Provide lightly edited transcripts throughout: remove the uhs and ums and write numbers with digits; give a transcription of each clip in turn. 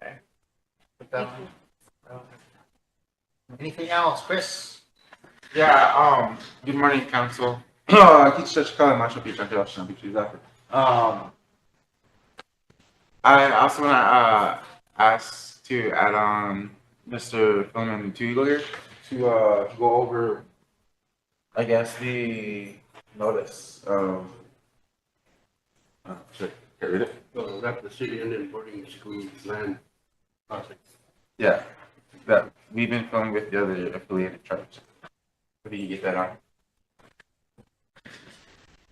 Okay. Put that on. Anything else, Chris? Yeah, good morning, council. Kids Church calling my shopping transaction between that. I also want to ask to add on Mr. Philman Tugler to go over, I guess, the notice of. Should I read it? So that's the city Indian boarding school land project. Yeah, that we've been filming with the other affiliated tribes. Where do you get that on?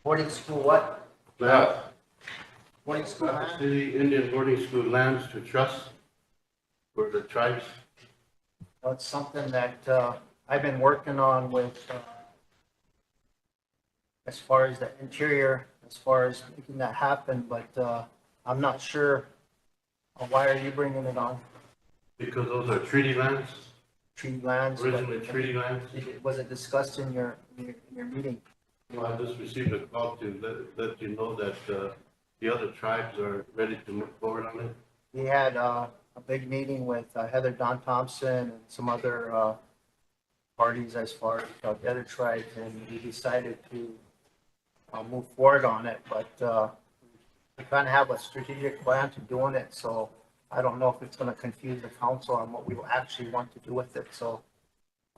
Boarding school what? Land, Boarding school the land? city Indian boarding school lands to trust for the tribes. Well, it's something that I've been working on with, as far as the interior, as far as making that happen, but I'm not sure. Why are you bringing it on? Because those are treaty lands, Tree lands? but- originally treaty lands. Was it discussed in your meeting? Well, I just received a call to let you know that the other tribes are ready to move forward on it. We had a big meeting with Heather Don Thompson and some other parties as far as the other tribes, and we decided to move forward on it, but we kind of have a strategic plan to doing it, so I don't know if it's going to confuse the council on what we will actually want to do with it, so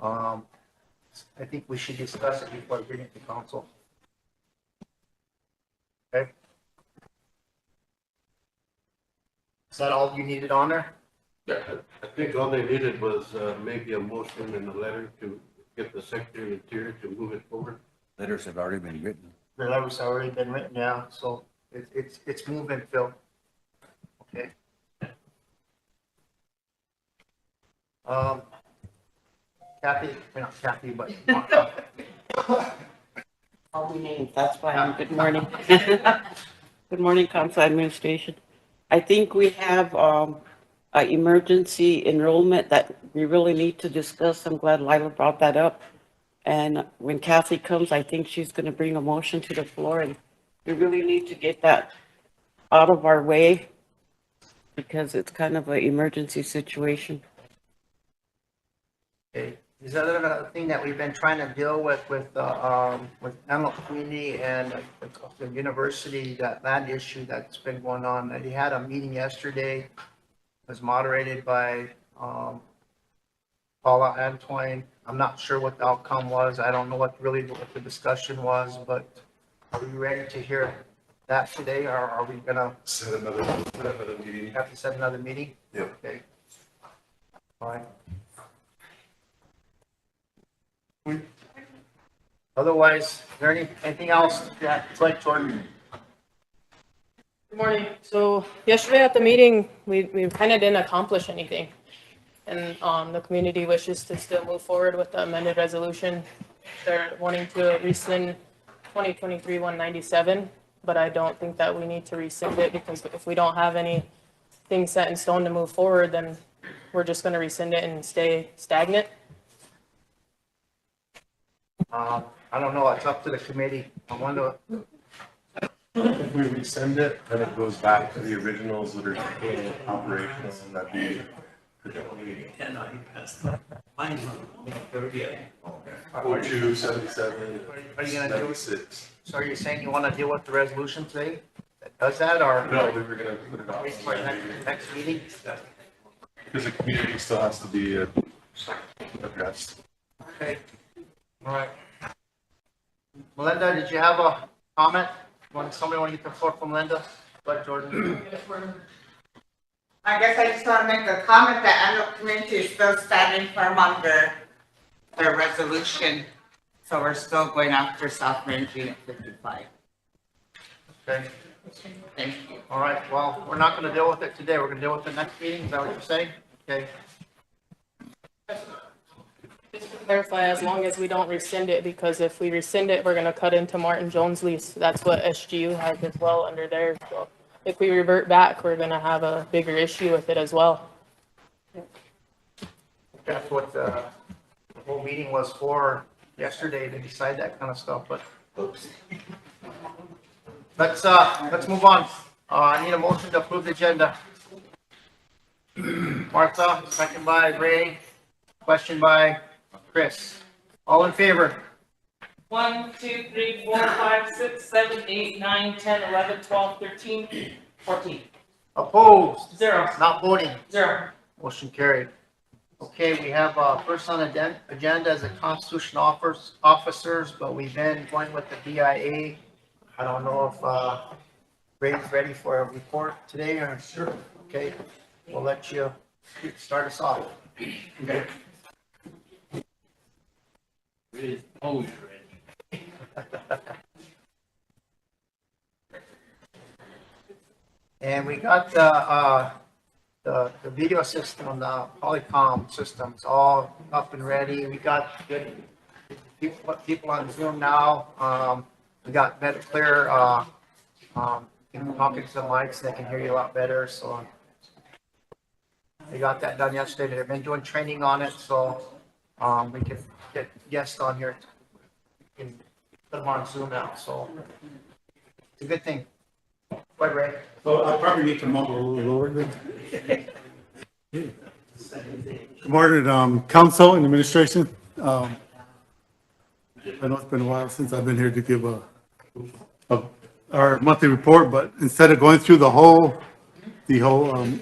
I think we should discuss it before we bring it to council. Okay? Is that all you needed on there? Yeah, I think all they needed was maybe a motion and a letter to get the Secretary of Interior to move it forward. Letters have already been written. The letters have already been written, yeah, so it's moving, Phil. Okay. Kathy, not Kathy, but All the names, that's why I'm, good morning. Good morning, council administration. I think we have, a emergency enrollment that we really need to discuss. I'm glad Lila brought that up. And when Kathy comes, I think she's gonna bring a motion to the floor, and we really need to get that out of our way because it's kind of an emergency situation. okay. Is that another thing that we've been trying to deal with Enrollment Community and the university, that land issue that's been going on? They had a meeting yesterday, it was moderated by Paula Antoine. I'm not sure what the outcome was. I don't know what the discussion was, but are we ready to hear that today, or are we gonna Set another meeting. have to set another meeting? Yep. Okay. All right. Otherwise, is there anything else? Yeah, it's like Jordan. Good morning. So yesterday at the meeting, we kind of didn't accomplish anything. And the community wishes to still move forward with the amended resolution. They're wanting to rescind 2023-197, but I don't think that we need to rescind it because if we don't have anything set in stone to move forward, then we're just going to rescind it and stay stagnant. I don't know, it's up to the committee. I wonder, If we rescind it, then it goes back to the originals that are still operational and that'd be. Oh, 277. are you gonna do it? 76. So are you saying you want to deal with the resolution today that does that, or No, we were gonna put it wait for next meeting? because the community still has to be addressed. Okay, all right. Melinda, did you have a comment? Somebody want to get the floor from Melinda? Go ahead, Jordan. I guess I just want to make a comment that Enrollment Community is still standing firm on their resolution. So we're still going after South Main Street at 55. Okay, Thank you. all right, well, we're not going to deal with it today. We're going to deal with it next meeting. Is that what you're saying? Okay, Just to clarify, as long as we don't rescind it, because if we rescind it, we're going to cut into Martin Jones' lease. That's what SGU has as well under there. So if we revert back, we're going to have a bigger issue with it as well. that's what the whole meeting was for yesterday, to decide that kind of stuff, but oops. Let's move on. I need a motion to approve the agenda. Martha, second by Ray, question by Chris. All in favor? 1, 2, 3, 4, 5, 6, 7, 8, 9, 10, 11, 12, 13, 14. Opposed? 0. Not voting? 0. Motion carried. Okay, we have, first on the agenda as a constitutional officers, but we've been going with the BIA. I don't know if, Ray's ready for a report today or? Sure. Okay, we'll let you start us off. Okay. It's always ready. And we got the video system, the Polycom systems all up and ready. We got good people on Zoom now. We got better, clear, talking to the mics, they can hear you a lot better, so. We got that done yesterday. They've been doing training on it, so, we can get guests on here. We can put them on Zoom now, so. It's a good thing. Go ahead, Ray. So I probably need to mumble a little lower then. Good morning, council and administration. I know it's been a while since I've been here to give our monthly report, but instead of going through the whole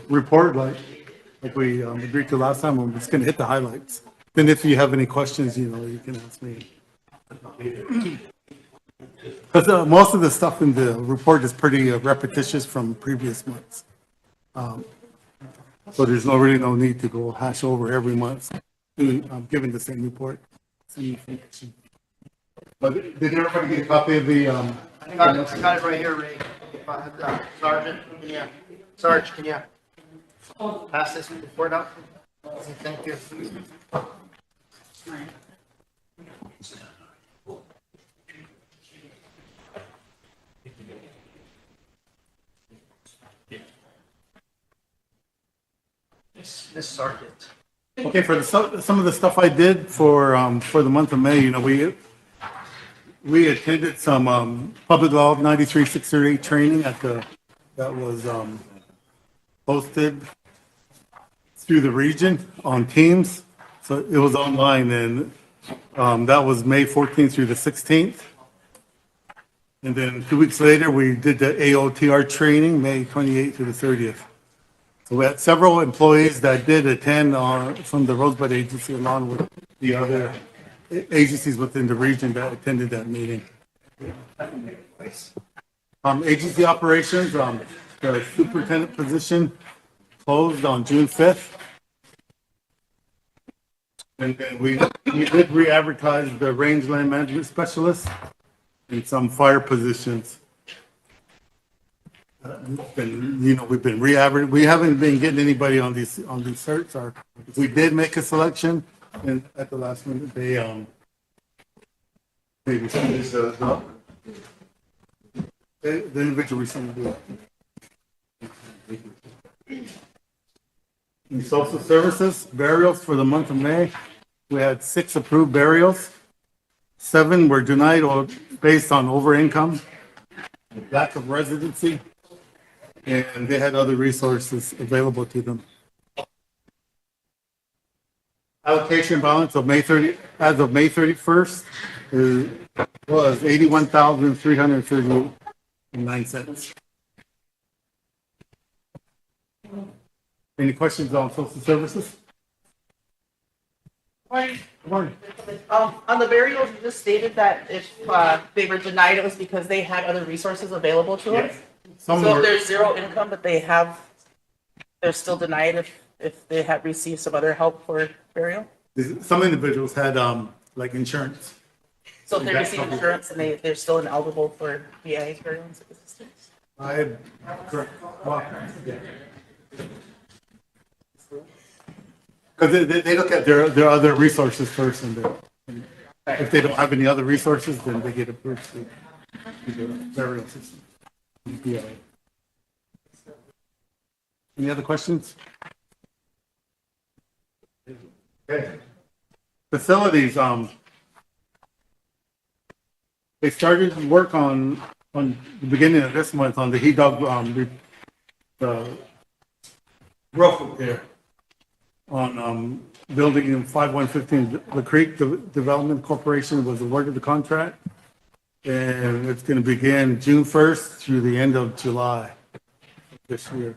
report like we agreed to last time, I'm just gonna hit the highlights. Then if you have any questions, you can ask me. Because most of the stuff in the report is pretty repetitious from previous months. So there's really no need to go hash over every month, given the same report, same information. But did everybody get a copy of the? I got it right here, Ray. Sergeant, Sarge, can you pass this report up? Thank you. This Sergeant. Okay, for some of the stuff I did for the month of May, we attended some public law 93-638 training that was hosted through the region on Teams. So it was online, and that was May 14th through the 16th. And then 2 weeks later, we did the AOTR training, May 28th through the 30th. So we had several employees that did attend from the Rosebud agency along with the other agencies within the region that attended that meeting. Agency operations, the superintendent position closed on June 5th. And then we did re-advertise the rangeland management specialist and some fire positions. We've been re-advertising. We haven't been getting anybody on these certs. Or if we did make a selection, and at the last minute, they rescinded the individual rescinded it. In social services, burials for the month of May, we had 6 approved burials. 7 were denied or based on over income, lack of residency, and they had other resources available to them. Allocation balance of as of May 31st was $81,338.09. Any questions on social services? Morning. Good morning. On the burials, you just stated that if they were denied, it was because they had other resources available to us. Some So were- if there's 0 income, but they're still denied if they had received some other help for burial? Some individuals had like insurance. So if they receive insurance and they're still ineligible for VA's burial assistance? Correct. Because they look at their other resources first, and if they don't have any other resources, then they get approved to the burial system. Yeah. Any other questions? Okay. Facilities, they started work on the beginning of this month on the heat dog, the roof repair. building in 5115 The Creek Development Corporation was awarded the contract. And it's going to begin June 1st through the end of July this year.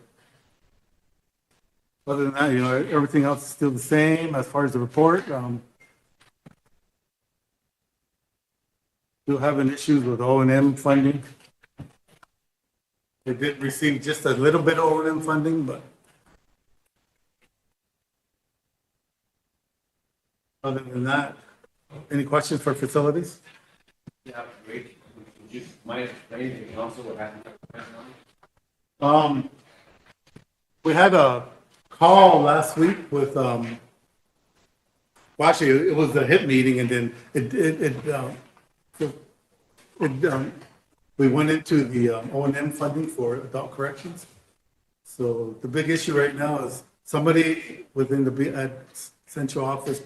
Other than that, everything else is still the same as far as the report. Still having issues with O&M funding. They did receive just a little bit of O&M funding, but other than that, any questions for facilities? Yeah, great. Would you mind explaining to the council what happened? We had a call last week with, well, actually, it was a HIP meeting, and then we went into the O&M funding for adult corrections. So the big issue right now is somebody within the central office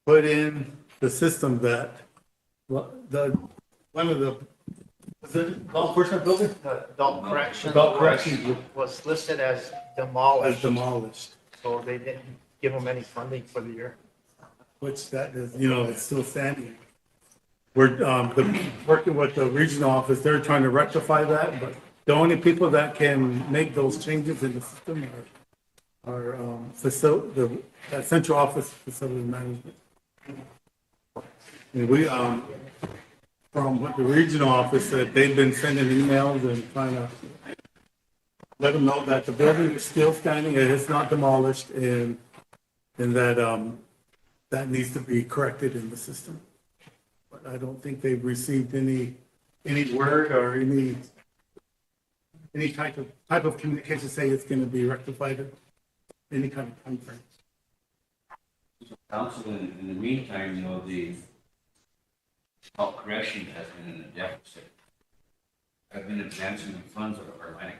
put in the system that one of the, was it law enforcement building? The adult correction. Adult correction Was listed as was demolished, demolished, so they didn't give them any funding for the year. which that is, it's still standing. We're working with the regional office. They're trying to rectify that, but the only people that can make those changes in the system are that central office facility management. And we, from what the regional office said, they've been sending emails and trying to let them know that the building is still standing, and it's not demolished, and that that needs to be corrected in the system. But I don't think they've received any word or any type of communication saying it's going to be rectified in any kind of time frame. Council, in the meantime, the health correction has been in a deficit. I've been advancing the funds of our line.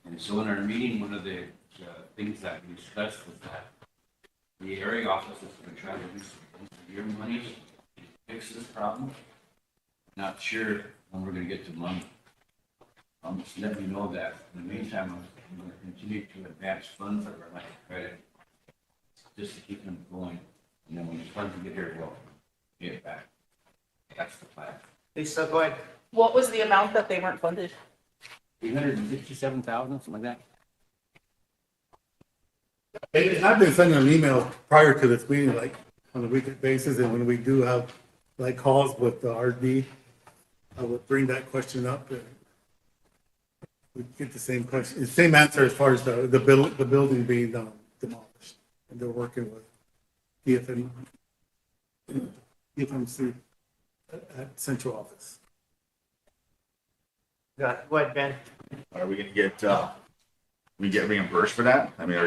And so in our meeting, one of the things that we discussed was that the area office is going to try to use some year monies to fix this problem. Not sure when we're going to get to money. Just let me know that. In the meantime, I'm going to continue to advance funds of our line of credit just to keep them going. And then when the funds get here, we'll get it back. That's the plan. Lisa, go ahead. What was the amount that they weren't funded? 367,000, something like that. And I've been sending them emails prior to this meeting, like on a weekly basis, and when we do have like calls with the RD, I would bring that question up, and we get the same question, the same answer as far as the building being demolished, and they're working with DFMC at central office. Go ahead, Ben. Are we gonna get, we get reimbursed for that? I mean,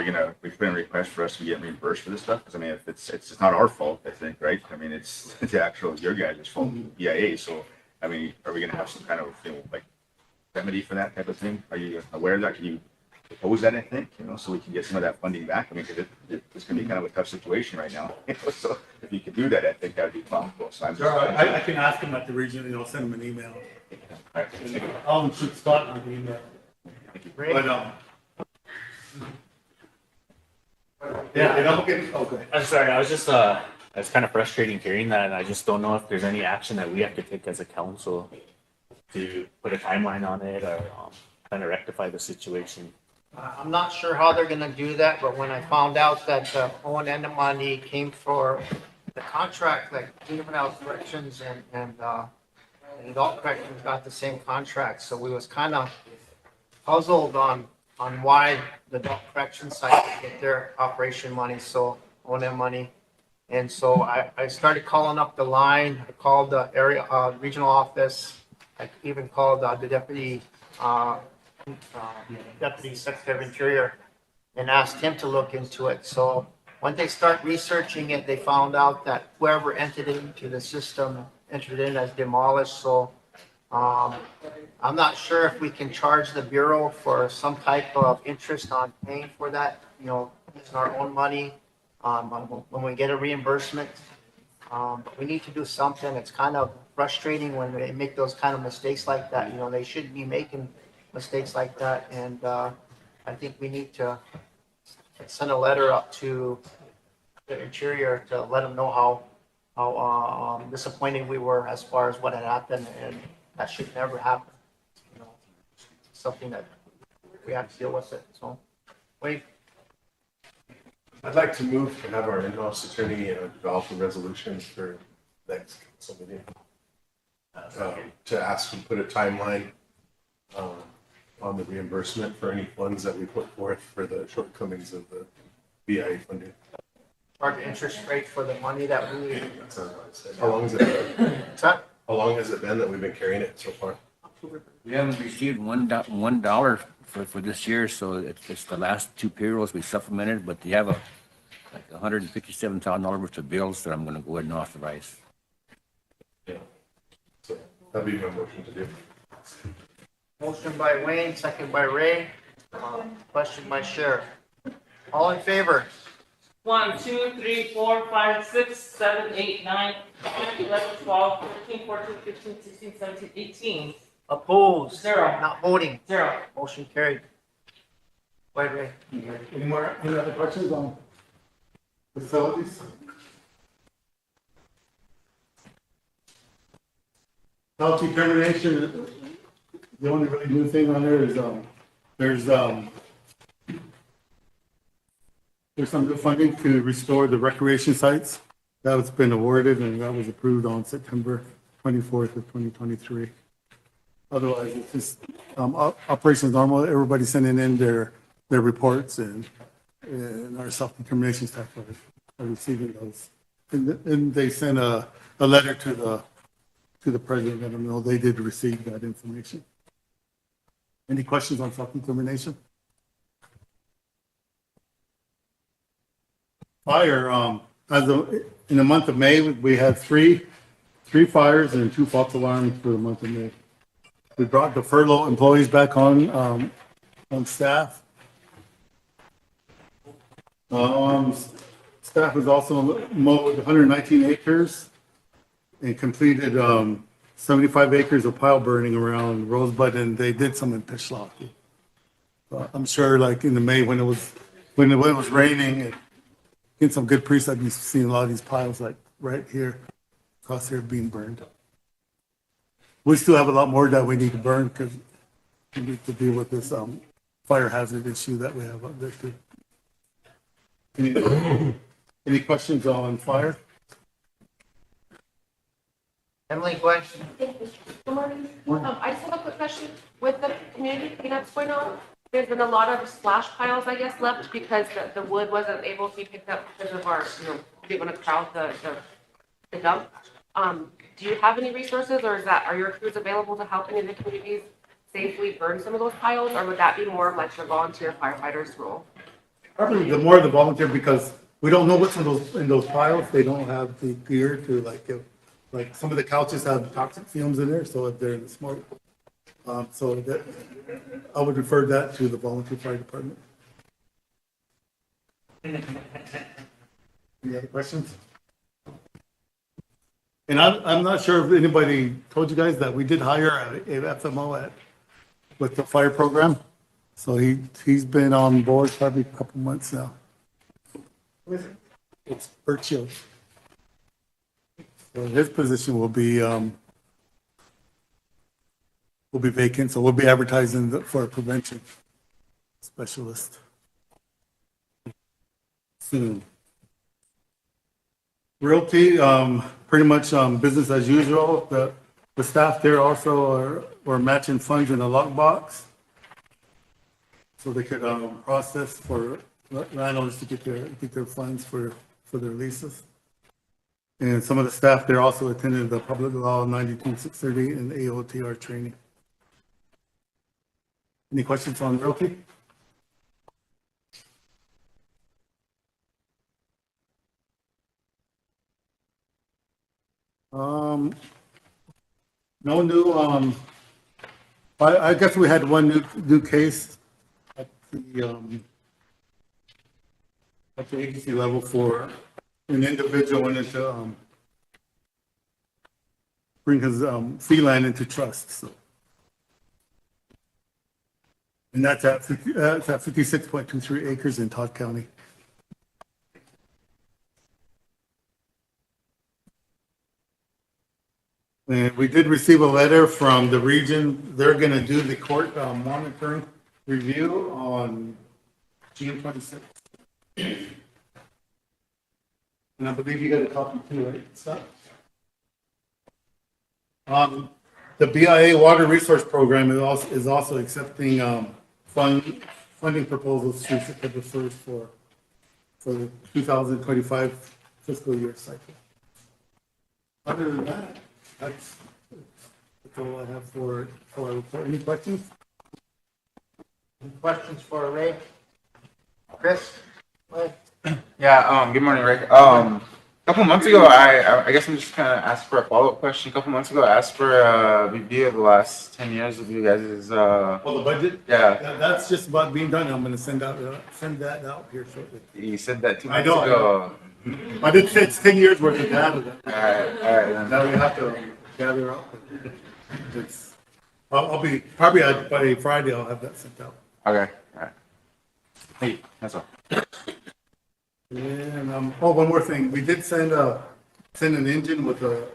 we put in a request for us to get reimbursed for this stuff? Because I mean, if it's not our fault, I think, right? I mean, it's your guys' fault, EIA. So, I mean, are we gonna have some kind of, like remedy for that type of thing? Are you aware of that? Can you propose that, I think, so we can get some of that funding back? I mean, because it's gonna be kind of a tough situation right now. So if you could do that, I think that would be possible. So I'm I can ask them at the region, send them an email. I'll shoot Scott on the email. But, okay. I'm sorry, I was just, it's kind of frustrating hearing that, and I just don't know if there's any action that we have to take as a council to put a timeline on it or kind of rectify the situation. I'm not sure how they're gonna do that, but when I found out that the O&M money came for the contract, like juvenile corrections and adult corrections got the same contract, so we was kind of puzzled on why the adult correction site get their operation money, so O&M money. And so I started calling up the line. I called the area regional office. I even called the deputy Secretary of Interior and asked him to look into it. So when they start researching it, they found out that whoever entered into the system entered in as demolished. So I'm not sure if we can charge the Bureau for some type of interest on paying for that, using our own money when we get a reimbursement. But we need to do something. It's kind of frustrating when they make those kind of mistakes like that. They shouldn't be making mistakes like that. And I think we need to send a letter up to the interior to let them know how disappointed we were as far as what had happened, and that should never happen. You know, something that we have to deal with it, so. Wait, I'd like to move to have our in-house attorney develop a resolution for next council meeting. To ask to put a timeline on the reimbursement for any funds that we put forth for the shortcomings of the BIA funding. charge interest rate for the money that we, How long has it been? what's that? How long has it been that we've been carrying it so far? We haven't received $1 for this year, so it's the last two payrolls we supplemented, but they have like $157,000 worth of bills that I'm gonna go ahead and authorize. Yeah. So that'd be my motion to do. Motion by Wayne, second by Ray, question by Sheriff. All in favor? 1, 2, 3, 4, 5, 6, 7, 8, 9, 10, 11, 12, 13, 14, 15, 16, 17, 18. Opposed? Zero. Not voting? 0. Motion carried. Go ahead, Ray. Any other questions on facilities? Penalty termination, the only really new thing on there is, there's some new funding to restore the recreation sites. That's been awarded and that was approved on September 24th of 2023. Otherwise, it's just, operations normal, everybody sending in their reports and our self-determination staff are receiving those. And they sent a letter to the president, let them know they did receive that information. Any questions on self-determination? Fire, in the month of May, we had three fires and 2 false alarms for the month of May. We brought the furlough employees back on staff. Staff has also mowed 119 acres and completed 75 acres of pile burning around Rosebud, and they did some in Pishlaki. I'm sure, like in the May when it was raining and getting some good priests, I'd be seeing a lot of these piles like right here across here being burned. We still have a lot more that we need to burn because we need to deal with this fire hazard issue that we have up there too. Any questions on fire? Emily, question? Thank you. Good morning. I just have a quick question. With the community cleanups going on, there's been a lot of splash piles, I guess, left because the wood wasn't able to be picked up because of our, they want to crowd the dump. Do you have any resources or are your crews available to help any of the communities safely burn some of those piles? Or would that be more of like the volunteer firefighters' role? Probably the more the volunteer, because we don't know what's in those piles. They don't have the gear to like some of the couches have toxic fumes in there, so if they're in the smoke. So that I would refer that to the volunteer fire department. Any other questions? And I'm not sure if anybody told you guys that we did hire a FMO with the fire program. So he's been on board probably a couple months now. It's Bert Shields. So his position will be vacant, so we'll be advertising for a prevention specialist soon. Realty, pretty much business as usual. The staff there also are matching funds in a lockbox, so they could process for landlords to get their funds for their leases. And some of the staff there also attended the Public Law 92-630 and AOTR training. Any questions on Realty? No new, I guess we had one new case at the agency level for an individual wanted to bring his fee land into trust. So And that's at 56.23 acres in Todd County. And we did receive a letter from the region. They're going to do the court monitoring review on June 26th. And I believe you got a copy too, right? Scott? The BIA Water Resource Program is also accepting funding proposals through September 1st for the 2025 fiscal year cycle. Other than that, that's all I have for any questions? Any questions for Ray? Chris? Yeah, good morning, Rick. A couple months ago, I guess I'm just gonna ask for a follow-up question. A couple months ago, I asked for a review of the last 10 years of you guys' Oh, the budget? yeah. That's just about being done. I'm gonna send that out here shortly. You said that 2 I months know, I ago. I did say it's 10 years worth of data. All right, then. Now we have to gather up. I'll be, probably by Friday, I'll have that sent out. Okay, all right. Hey, that's all. And, one more thing. We did send an engine with a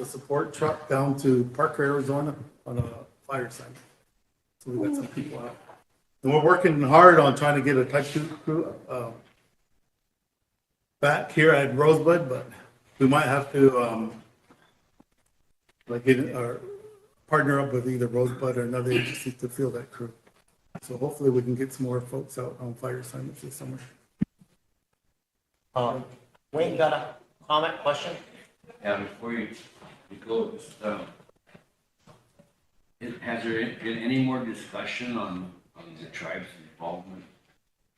support truck down to Parker, Arizona on a fire site. So we got some people out. And we're working hard on trying to get a type 2 crew, back here at Rosebud, but we might have to, partner up with either Rosebud or another agency to fill that crew. So hopefully we can get some more folks out on fire assignments this summer. Wayne, got a comment, question? Yeah, before you go, just, has there been any more discussion on the tribe's involvement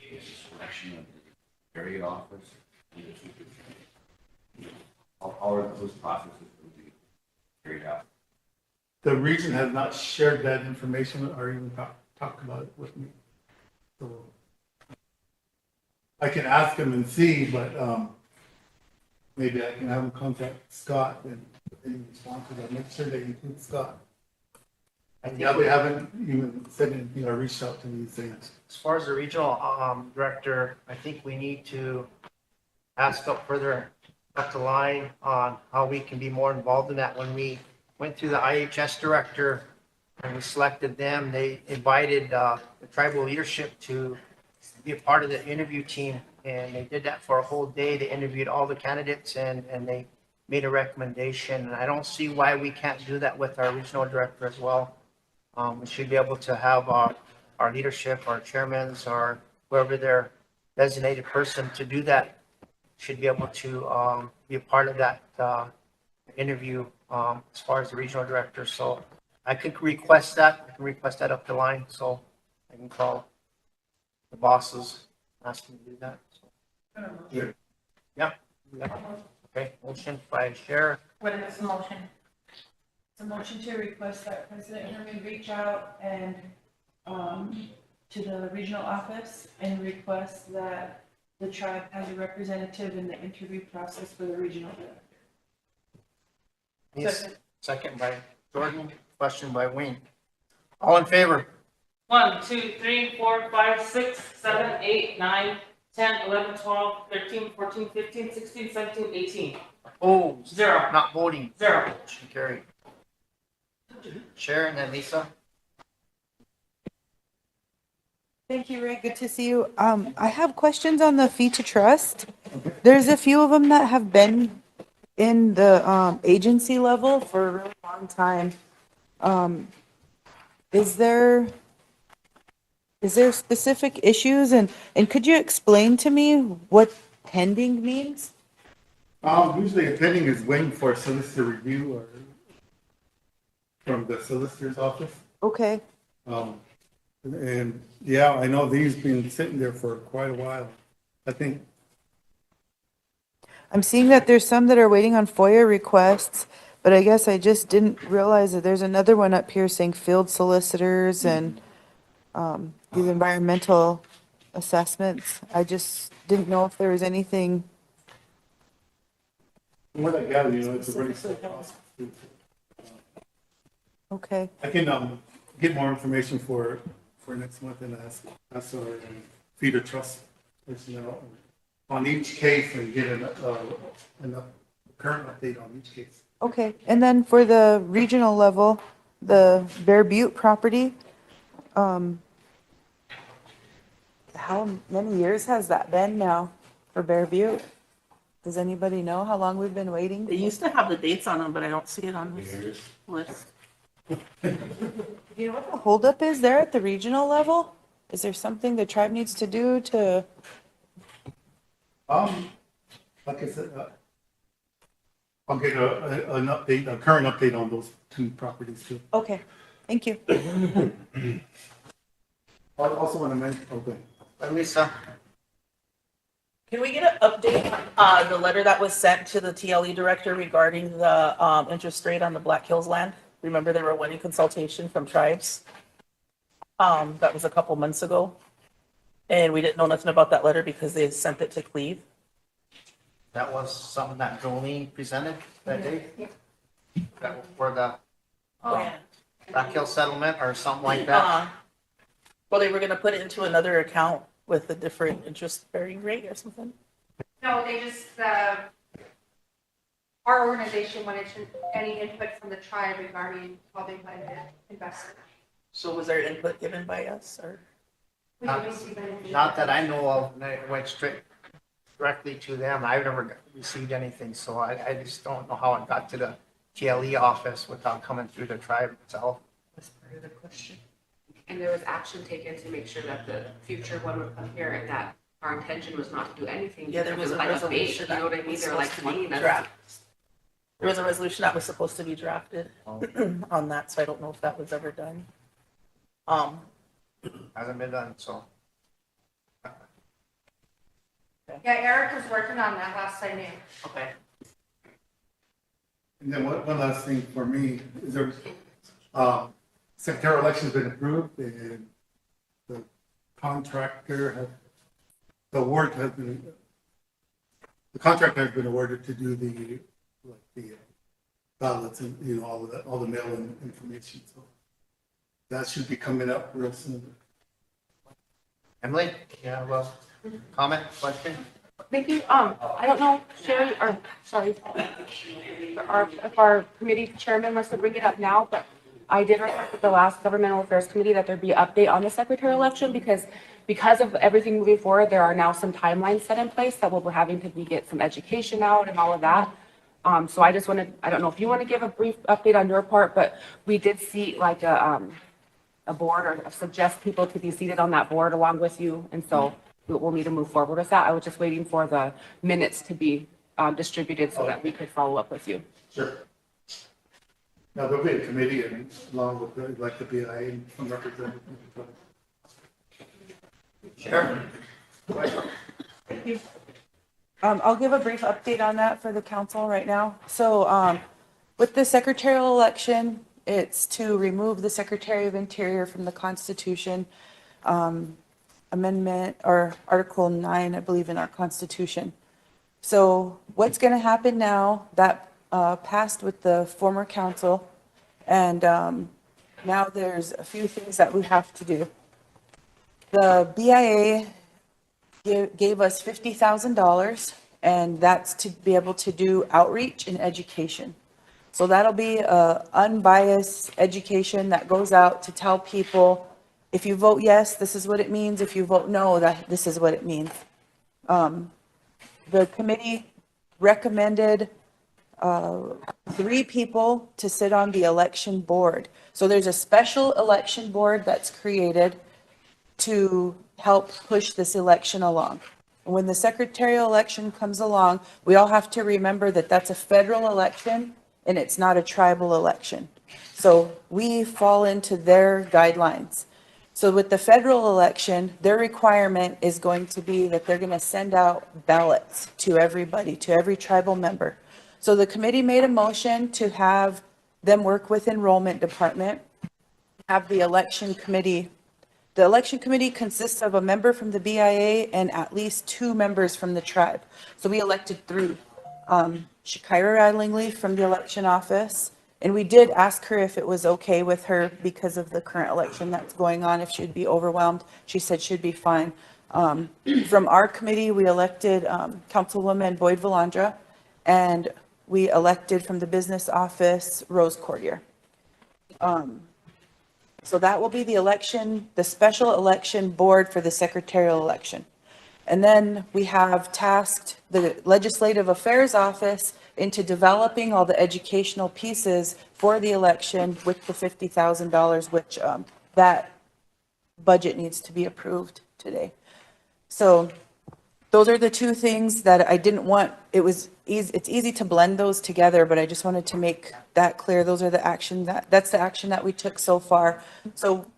in the selection of the area office? How are those processes will be carried out? The region has not shared that information or even talked about it with me. So I can ask him and see, but maybe I can have him contact Scott and any responses. I'll make sure they include Scott. And yeah, they haven't even said anything or reached out to me saying. As far as the regional director, I think we need to ask up further up the line on how we can be more involved in that. When we went through the IHS director and we selected them, they invited the tribal leadership to be a part of the interview team. And they did that for a whole day. They interviewed all the candidates and they made a recommendation. And I don't see why we can't do that with our regional director as well. We should be able to have our leadership, our chairmans, or whoever their designated person to do that should be able to be a part of that interview as far as the regional director. So I could request that. I can request that up the line. So I can call the bosses, ask them to do that. So, yeah. Okay, motion by Sheriff. What is the motion? It's a motion to request that President Herman reach out and to the regional office and request that the tribe has a representative in the interview process for the regional director. Second by Jordan, question by Wayne. All in favor? 1, 2, 3, 4, 5, 6, 7, 8, 9, 10, 11, 12, 13, 14, 15, 16, 17, 18. Opposed? 0. Not voting? 0. Motion carried. Sharon and Lisa? Thank you, Ray. Good to see you. I have questions on the fee to trust. There's a few of them that have been in the agency level for a really long time. Is there specific issues and could you explain to me what pending means? Usually a pending is waiting for a solicitor review or from the solicitor's office. Okay. And yeah, I know these been sitting there for quite a while. I think. I'm seeing that there's some that are waiting on FOIA requests, but I guess I just didn't realize that there's another one up here saying field solicitors and these environmental assessments. I just didn't know if there was anything. From what I gather, it's a really slow process. Okay. I can get more information for for next month and ask our feeder trust personnel on each case and get a current update on each case. Okay, and then for the regional level, the Bear Butte property, how many years has that been now for Bear Butte? Does anybody know how long we've been waiting? They used to have the dates on them, but I don't see it on this list. You know what the holdup is there at the regional level? Is there something the tribe needs to do to? Like I said, I'll get an update, a current update on those two properties too. Okay, thank you. I also want to mention, okay. Lisa? Can we get an update on the letter that was sent to the TLE director regarding the interest rate on the Black Hills land? Remember there were wedding consultation from tribes? That was a couple months ago. And we didn't know nothing about that letter because they sent it to Cleve. That was something that Jolene presented that day? That was for the Black Hill settlement or something like that? Well, they were gonna put it into another account with a different interest bearing rate or something? No, they just, our organization wanted any input from the tribe regarding how they wanted to invest. So was there input given by us or? We didn't receive anything. Not that I know of, and it went straight directly to them. I've never received anything, so I just don't know how it got to the TLE office without coming through the tribe itself. That's part of the question. And there was action taken to make sure that the future one would come here and that our intention was not to do anything. Yeah, there was a like bait, resolution. you know what I mean? They're like wanting us. There was a resolution that was supposed to be drafted on that, so I don't know if that was ever done. Hasn't been done, so. Yeah, Eric was working on that last I knew. Okay. And then one last thing for me is there, secretarial election's been approved and the contractor has, the contractor has been awarded to do the ballots and, you know, all the mail-in information, so that should be coming up real soon. Emily, yeah, well, comment, question? Thank you. I don't know, Sherry, or, sorry, if our committee chairman wants to bring it up now, but I did request at the last Governmental Affairs Committee that there be an update on the secretarial election because of everything moving forward, there are now some timelines set in place that we're having to get some education out and all of that. So I just wanted, I don't know if you want to give a brief update on your part, but we did see like a board or suggest people to be seated on that board along with you. And so we'll need to move forward with that. I was just waiting for the minutes to be distributed so that we could follow up with you. Sure. Now, there'll be a committee and along with the BIA and some representatives. Sure. Thank you. I'll give a brief update on that for the council right now. So with the secretarial election, it's to remove the Secretary of Interior from the Constitution, amendment or Article 9, I believe, in our Constitution. So what's going to happen now, that passed with the former council, and now there's a few things that we have to do. The BIA gave us $50,000, and that's to be able to do outreach and education. So that'll be unbiased education that goes out to tell people, if you vote yes, this is what it means. If you vote no, this is what it means. The committee recommended 3 people to sit on the election board. So there's a special election board that's created to help push this election along. When the secretarial election comes along, we all have to remember that that's a federal election and it's not a tribal election. So we fall into their guidelines. So with the federal election, their requirement is going to be that they're going to send out ballots to everybody, to every tribal member. So the committee made a motion to have them work with Enrollment Department, have the election committee. The election committee consists of a member from the BIA and at least 2 members from the tribe. So we elected 3. Shakira Radlingly from the election office, And we did ask her if it was okay with her because of the current election that's going on, if she'd be overwhelmed. She said she'd be fine. From our committee, we elected Councilwoman Boyd Valandra, and we elected from the business office Rose Cordier. So that will be the election, the special election board for the secretarial election. And then we have tasked the Legislative Affairs Office into developing all the educational pieces for the election with the $50,000, which that budget needs to be approved today. So those are the two things that I didn't want. It's easy to blend those together, but I just wanted to make that clear. Those are the action that's the action that we took so far. So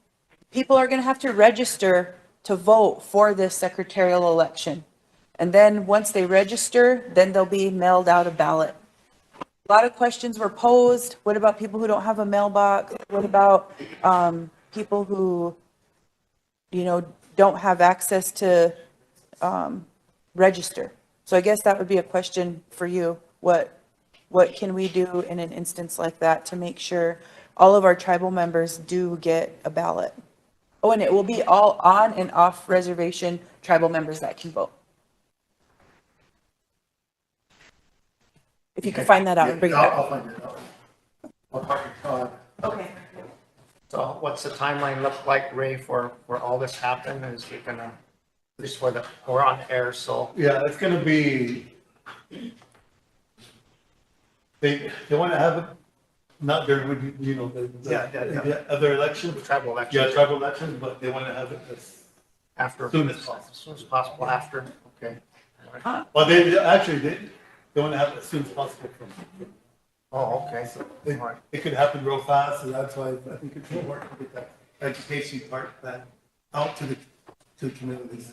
people are going to have to register to vote for this secretarial election. And then once they register, then they'll be mailed out a ballot. A lot of questions were posed. What about people who don't have a mailbox? What about people who, don't have access to register? So I guess that would be a question for you. What can we do in an instance like that to make sure all of our tribal members do get a ballot? Oh, and it will be all on and off reservation tribal members that can vote. If you can find that out and bring it back. I'll find it out. I'll talk to Todd. Okay. So what's the timeline look like, Ray, for all this happen? Is we gonna, at least we're on air, so. Yeah, it's gonna be, they want to have it, not there would, the other elections. Tribal elections. Yeah, tribal elections, but they want to have it as After. soon as possible. As soon as possible after, okay. Well, they want to have it as soon as possible. Oh, okay. So it could happen real fast, so that's why I think it's important to get that education part that out to the communities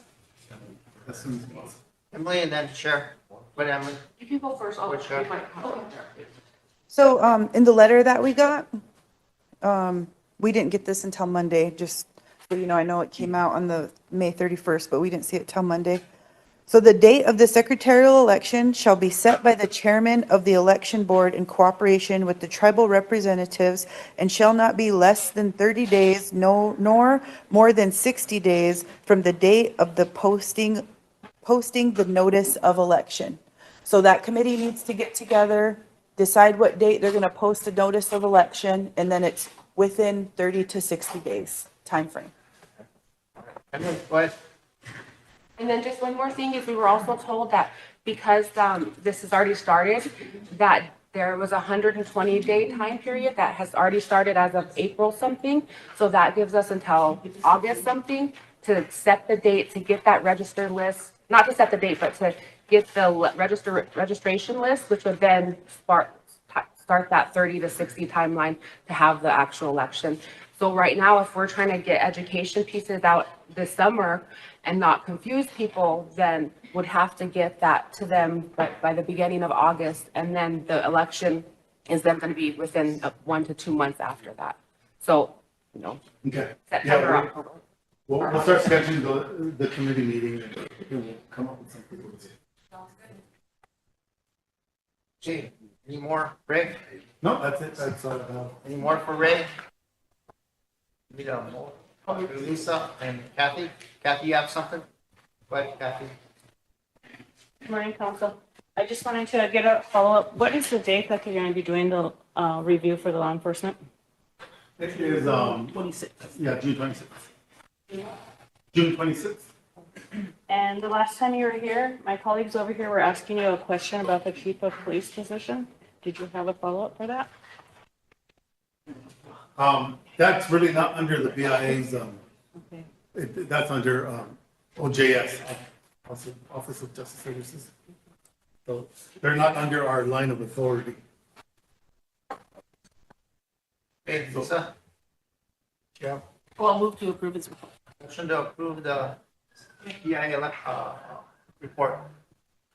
as soon as possible. Emily and then Chair. But Emily. You can go first. Which, So in the letter that we got, we didn't get this until Monday, just so you know, I know it came out on the May 31st, but we didn't see it till Monday. So the date of the secretarial election shall be set by the chairman of the election board in cooperation with the tribal representatives and shall not be less than 30 days, nor more than 60 days from the date of the posting the notice of election. So that committee needs to get together, decide what date they're going to post a notice of election, and then it's within 30 to 60 days timeframe. And then, go ahead. And then just one more thing is we were also told that because this has already started, that there was a 120-day time period that has already started as of April something. So that gives us until August something to set the date, to get that register list, not to set the date, but to get the registration list, which would then start that 30 to 60 timeline to have the actual election. So right now, if we're trying to get education pieces out this summer and not confuse people, then would have to get that to them by the beginning of August. And then the election is then going to be within 1 to 2 months after that. So, Okay. September, Yeah, October. we'll start scheduling the committee meeting and we'll come up with something. Gee, any more, Ray? No, that's it. That's all I have. Any more for Ray? Need a more. Lisa and Kathy. Kathy, you have something? Go ahead, Kathy. Good morning, Council. I just wanted to get a follow-up. What is the date that you're going to be doing the review for the law enforcement? It is, 26th. Yeah, June 26th. June 26th. And the last time you were here, my colleagues over here were asking you a question about the chief of police position. Did you have a follow-up for that? That's really not under the BIA's, Okay. that's under OJS, Office of Justice Services. So they're not under our line of authority. Hey, Lisa? Yeah. Well, I'll move to approve his report. Motion to approve the PI report.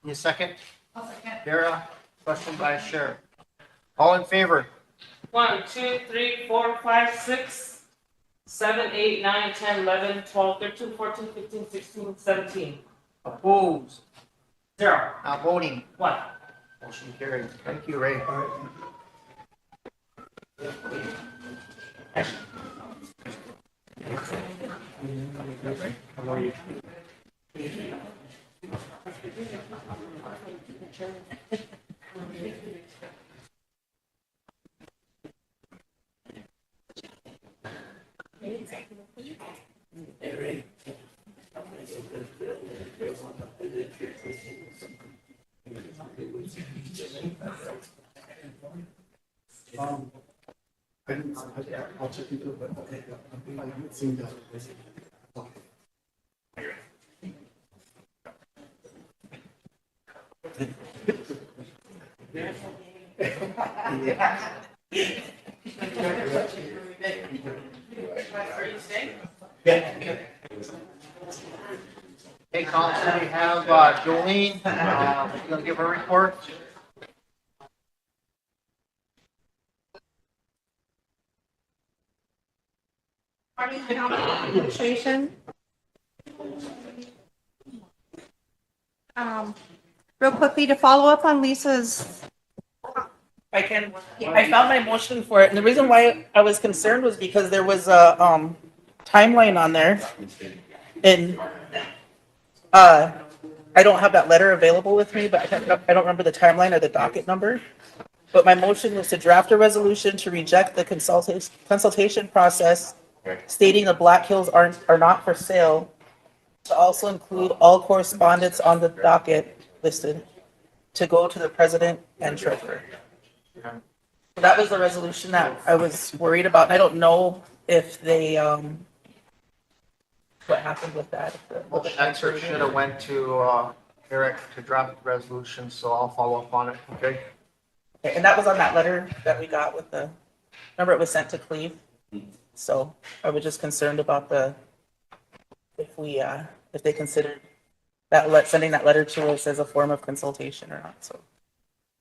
Need a second? I'll second. Dara, question by Sheriff. All in favor? 1, 2, 3, 4, 5, 6, 7, 8, 9, 10, 11, 12, 13, 14, 15, 16, 17. Opposed? 0. Not voting? 1. Motion carried. Thank you, Ray. I'll check into it, but I haven't seen that. Hey, Council, we have Jolene, gonna give her a report. Morning, Council Administration. Real quickly, to follow up on Lisa's. I can, I found my motion for it, and the reason why I was concerned was because there was a, timeline on there. And, I don't have that letter available with me, but I don't remember the timeline or the docket number. But my motion was to draft a resolution to reject the consultation process stating the Black Hills are not for sale, to also include all correspondence on the docket listed to go to the president and treasurer. So that was the resolution that I was worried about. And I don't know if they, what happened with that. Well, the answer should have went to Eric to draft the resolution, so I'll follow up on it, okay? Okay, and that was on that letter that we got with the, remember it was sent to Cleve? So I was just concerned about if they considered that, sending that letter to us as a form of consultation or not, so.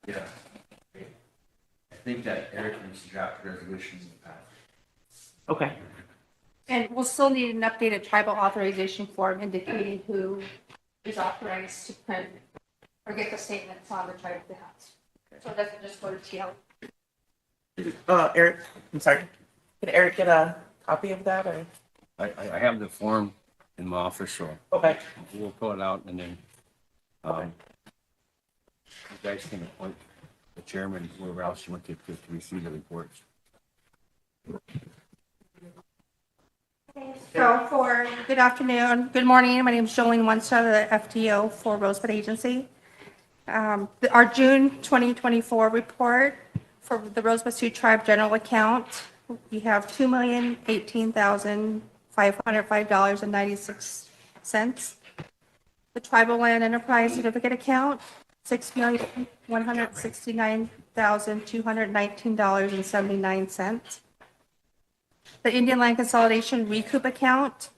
Yeah. I think that Eric needs to draft the resolution in the past. Okay. And we'll still need an updated tribal authorization form indicating who is authorized to print or get the statements on the tribe of the house. So it doesn't just go to TL. Eric, I'm sorry. Can Eric get a copy of that or? I have the form in my office, so. Okay. We'll pull it out and then, you guys can appoint the chairman, whoever else you want to receive the reports. So good afternoon, good morning. My name is Jolene Wunstad, the FTO for Rosebud Agency. Our June 2024 report for the Rosebud Sioux Tribe General Account, we have $2,018,505.96. The Tribal Land Enterprise Certificate Account, $6,169,219.79. The Indian Land Consolidation Recoup Account,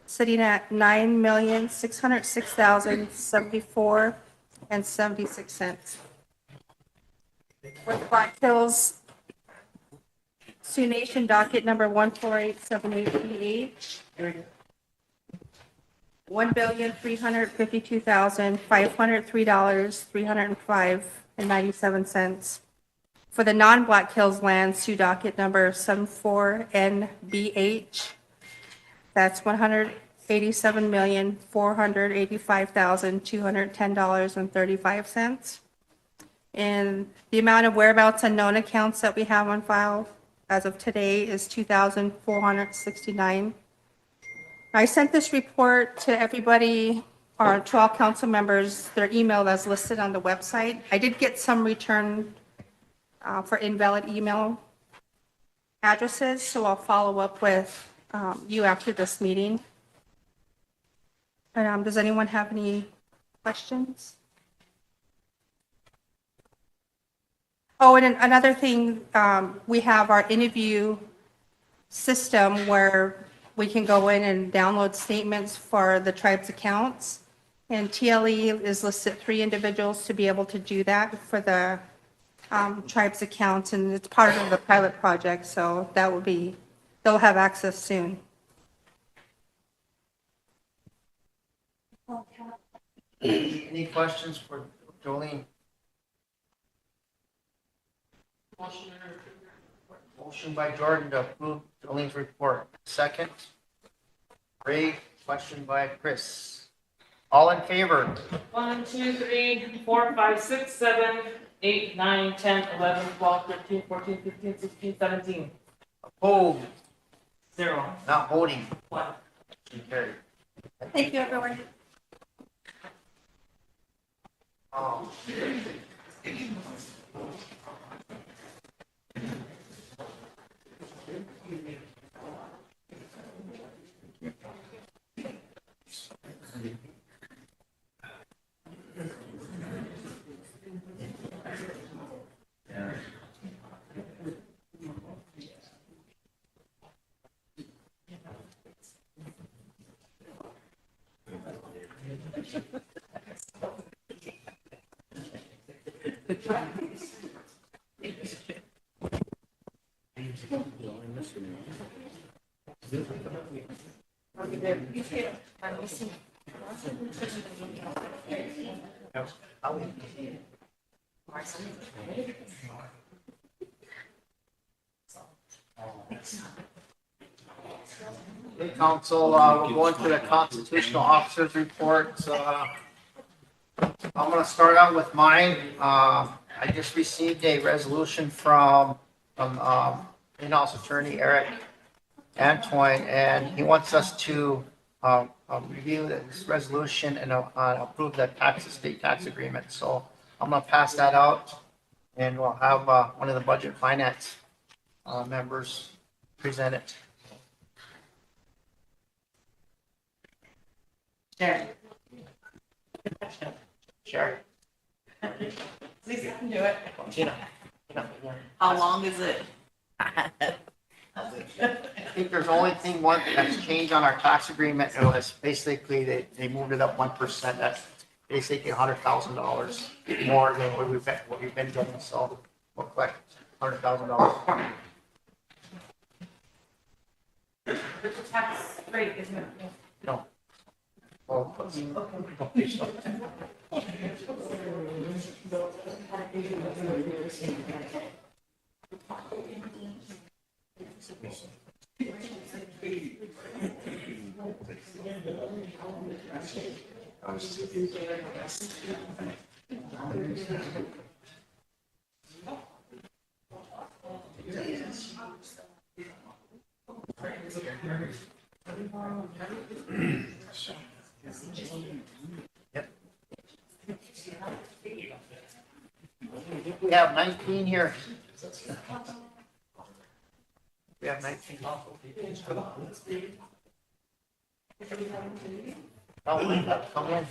sitting at $9,606,074.76. With Black Hills Sioux Nation docket number 14878PH, $1,352,503.305.97. For the non-Black Hills land, Sioux docket number 74NBH, that's $187,485,210.35. And the amount of whereabouts unknown accounts that we have on file as of today is 2,469. I sent this report to everybody, or to all council members, their email that's listed on the website. I did get some return for invalid email addresses, so I'll follow up with you after this meeting. Does anyone have any questions? Oh, and another thing, we have our interview system where we can go in and download statements for the tribe's accounts. And TLE is listed 3 individuals to be able to do that for the tribe's accounts, and it's part of the pilot project, so that will be, they'll have access soon. Any questions for Jolene? Motion by Jordan to approve Jolene's report. Second. Ray, question by Chris. All in favor? 1, 2, 3, 4, 5, 6, 7, 8, 9, 10, 11, 12, 13, 14, 15, 16, 17. Opposed? 0. Not voting? 1. Motion carried. Thank you, everyone. Um, Okay, council, we're going to the constitutional officers reports. I'm gonna start out with mine. I just received a resolution from in-house attorney Eric Antoine, and he wants us to review this resolution and approve the state tax agreement. So I'm gonna pass that out, and we'll have one of the budget finance members present it. Sharon. Sure. Lisa can do it. Gina. How long is it? I think there's only one that's changed on our tax agreement. It was basically they moved it up 1%. That's basically $100,000 more than what we've been getting. So we'll collect $100,000. The tax rate isn't it? No. Well, Yep. We have 19 here. We have 19. Oh, come in.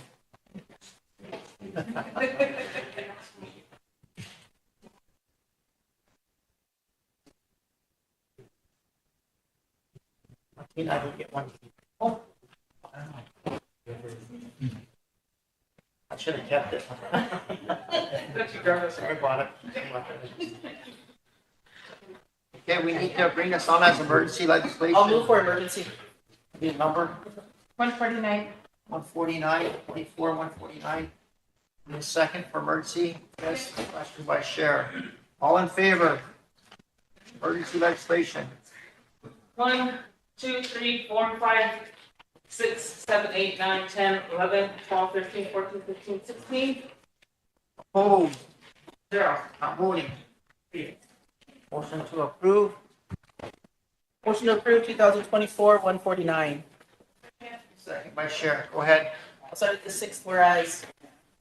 I didn't get one. Oh. I should have kept it. Sorry about it. Okay, we need to bring this on as emergency legislation. I'll move for emergency. Need a number? 149. 149, 24, 149. Need a second for emergency. Yes, question by Chair. All in favor? Emergency legislation. 1, 2, 3, 4, 5, 6, 7, 8, 9, 10, 11, 12, 13, 14, 15, 16. Opposed? 0. Not voting. Motion to approve. Motion to approve 2024-149. Second by Chair. Go ahead. I'll start at the sixth whereas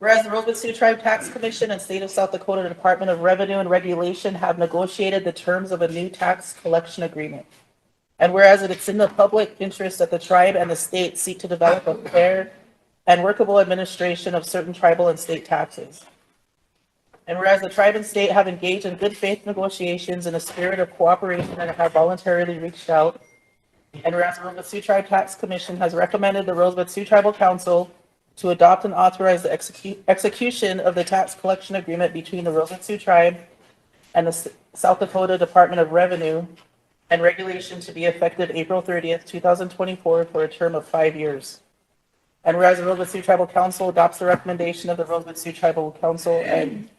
the Rosebud Sioux Tribe Tax Commission and State of South Dakota Department of Revenue and Regulation have negotiated the terms of a new tax collection agreement. And whereas it's in the public interest that the tribe and the state seek to develop a fair and workable administration of certain tribal and state taxes. And whereas the tribe and state have engaged in good faith negotiations in a spirit of cooperation and have voluntarily reached out. And whereas the Rosebud Sioux Tribe Tax Commission has recommended the Rosebud Sioux Tribal Council to adopt and authorize the execution of the tax collection agreement between the Rosebud Sioux Tribe and the South Dakota Department of Revenue and Regulation to be effective April 30th, 2024 for a term of 5 years. And whereas the Rosebud Sioux Tribal Council adopts the recommendation of the Rosebud Sioux Tribal Council and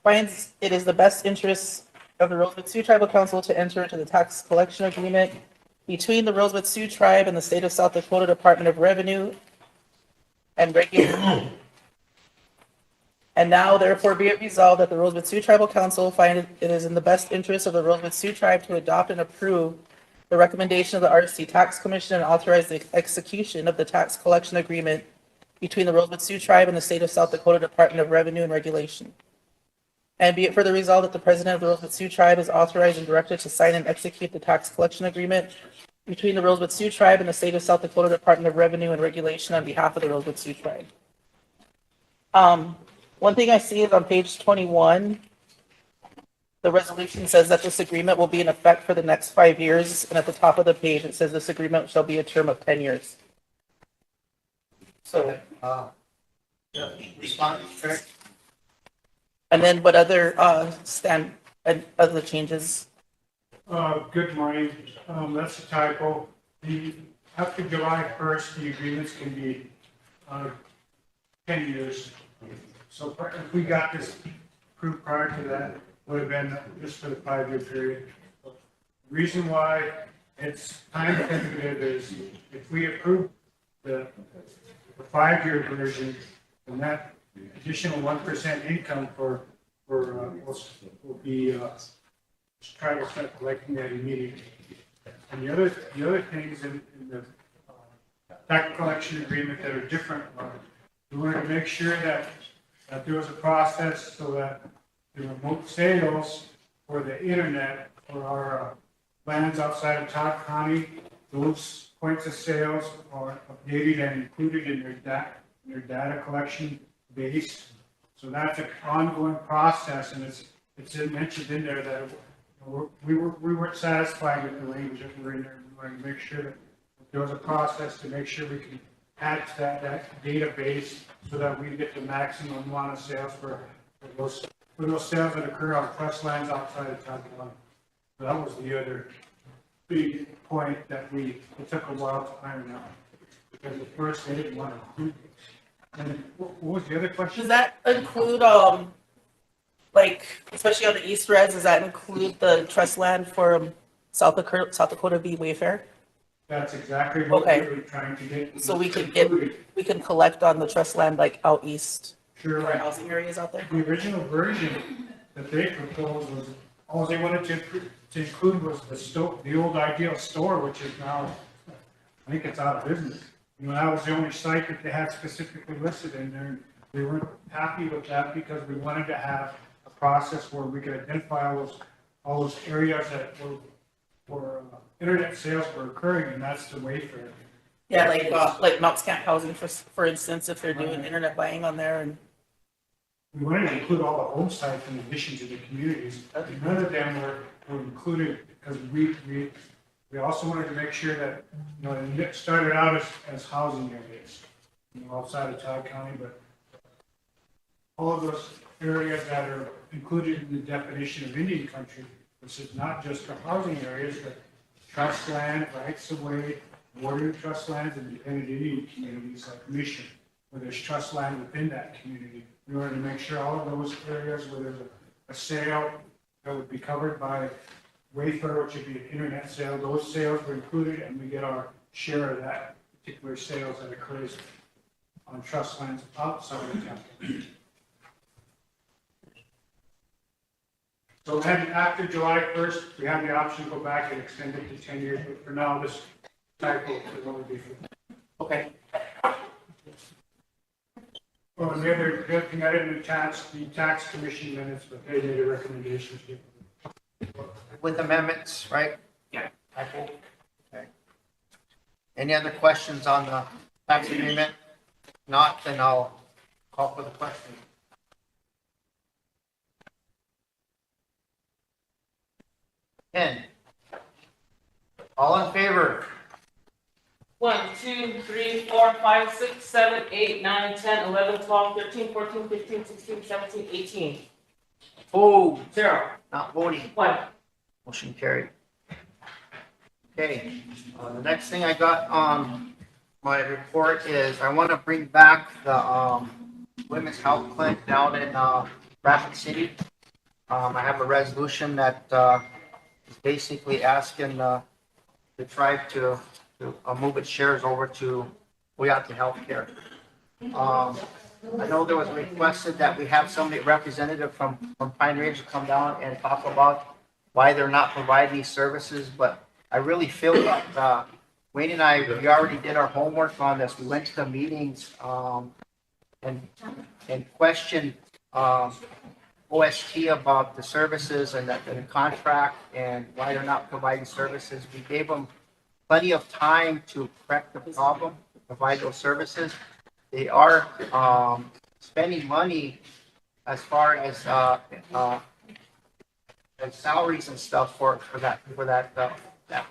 finds it is the best interest of the Rosebud Sioux Tribal Council to enter into the tax collection agreement between the Rosebud Sioux Tribe and the State of South Dakota Department of Revenue and Regulation. And now therefore be it resolved that the Rosebud Sioux Tribal Council find it is in the best interest of the Rosebud Sioux Tribe to adopt and approve the recommendation of the RST Tax Commission and authorize the execution of the tax collection agreement between the Rosebud Sioux Tribe and the State of South Dakota Department of Revenue and Regulation. And be it further resolved that the President of the Rosebud Sioux Tribe is authorized and directed to sign and execute the tax collection agreement between the Rosebud Sioux Tribe and the State of South Dakota Department of Revenue and Regulation on behalf of the Rosebud Sioux Tribe. One thing I see is on page 21, the resolution says that this agreement will be in effect for the next 5 years. And at the top of the page, it says this agreement shall be a term of 10 years. So, Response, Eric? and then what other, and other changes? Good morning. That's a typo. After July 1st, the agreements can be 10 years. So if we got this approved prior to that, would have been just for the 5-year period. The reason why it's time sensitive is if we approve the 5-year version, then that additional 1% income will be try to start collecting that immediately. And the other things in the tax collection agreement that are different are we wanted to make sure that there was a process so that the remote sales for the internet for our lands outside of Todd County, those points of sales are updated and included in their data collection base. So that's an ongoing process, and it's mentioned in there that we weren't satisfied with the language that were in there. We wanted to make sure that there was a process to make sure we can add to that database so that we get the maximum amount of sales for those sales that occur on trust lands outside of Todd County. So that was the other big point that it took a while to iron out. Because at first they didn't want to include it. And what was the other question? Does that include, like, especially on the East Res, does that include the trust land for South Dakota v. Wayfair? That's exactly what we were trying to get. So we can collect on the trust land like out east. Sure. For housing areas out there? The original version that they proposed was, all they wanted to include was the old Ideal store, which is now, I think it's out of business. That was the only site that they had specifically listed in there. We weren't happy with that because we wanted to have a process where we could identify all those areas that were internet sales were occurring, and that's the Wayfair. Yeah, like Mounts Camp Housing, for instance, if they're doing internet buying on there. And we wanted to include all the home sites in addition to the communities. None of them were included because we also wanted to make sure that, it started out as housing areas, outside of Todd County, but all of those areas that are included in the definition of Indian country, which is not just for housing areas, but trust land, rights of way, warrior trust lands, and dependent Indian communities like Mission, where there's trust land within that community. We wanted to make sure all of those areas where there's a sale that would be covered by Wayfair, which would be an internet sale, those sales were included, and we get our share of that particular sales that occurs on trust lands outside of town. So then after July 1st, we have the option to go back and extend it to 10 years, but for now, this typo is only be for. Okay. Well, the other thing I didn't attach the tax commission minutes, but they made a recommendation. With amendments, right? Yeah. Okay. Any other questions on the tax agreement? Not, then I'll call for the question. Ken? All in favor? 1, 2, 3, 4, 5, 6, 7, 8, 9, 10, 11, 12, 13, 14, 15, 16, 17, 18. Oh, 0. not voting. 1. Motion carried. Okay, the next thing I got on my report is I want to bring back the women's health clinic down in Rapid City. I have a resolution that is basically asking the tribe to move its shares over to Oyate Healthcare. I know there was requested that we have somebody representative from Pine Ridge to come down and talk about why they're not providing these services, but I really feel that Wayne and I, we already did our homework on this. We went to the meetings and questioned OST about the services and the contract and why they're not providing services. We gave them plenty of time to correct the problem, provide those services. They are spending money as far as salaries and stuff for that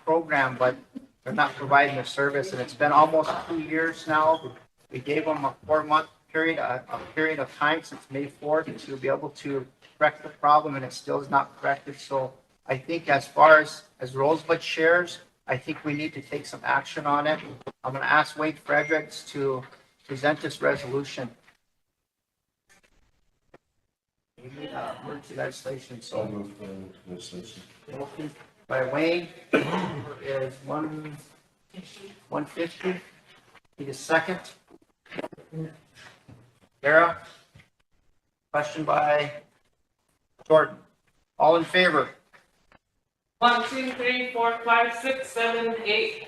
program, but they're not providing the service. And it's been almost 2 years now. We gave them a 4-month period, a period of time since May 4th to be able to correct the problem, and it still is not corrected. So I think as far as Rosebud shares, I think we need to take some action on it. I'm going to ask Wade Fredericks to present this resolution. You need emergency legislation, so. move for legislation. Motion by Wayne is 150. Need a second. Kara? Question by Jordan. All in favor? 1, 2, 3, 4, 5, 6, 7, 8,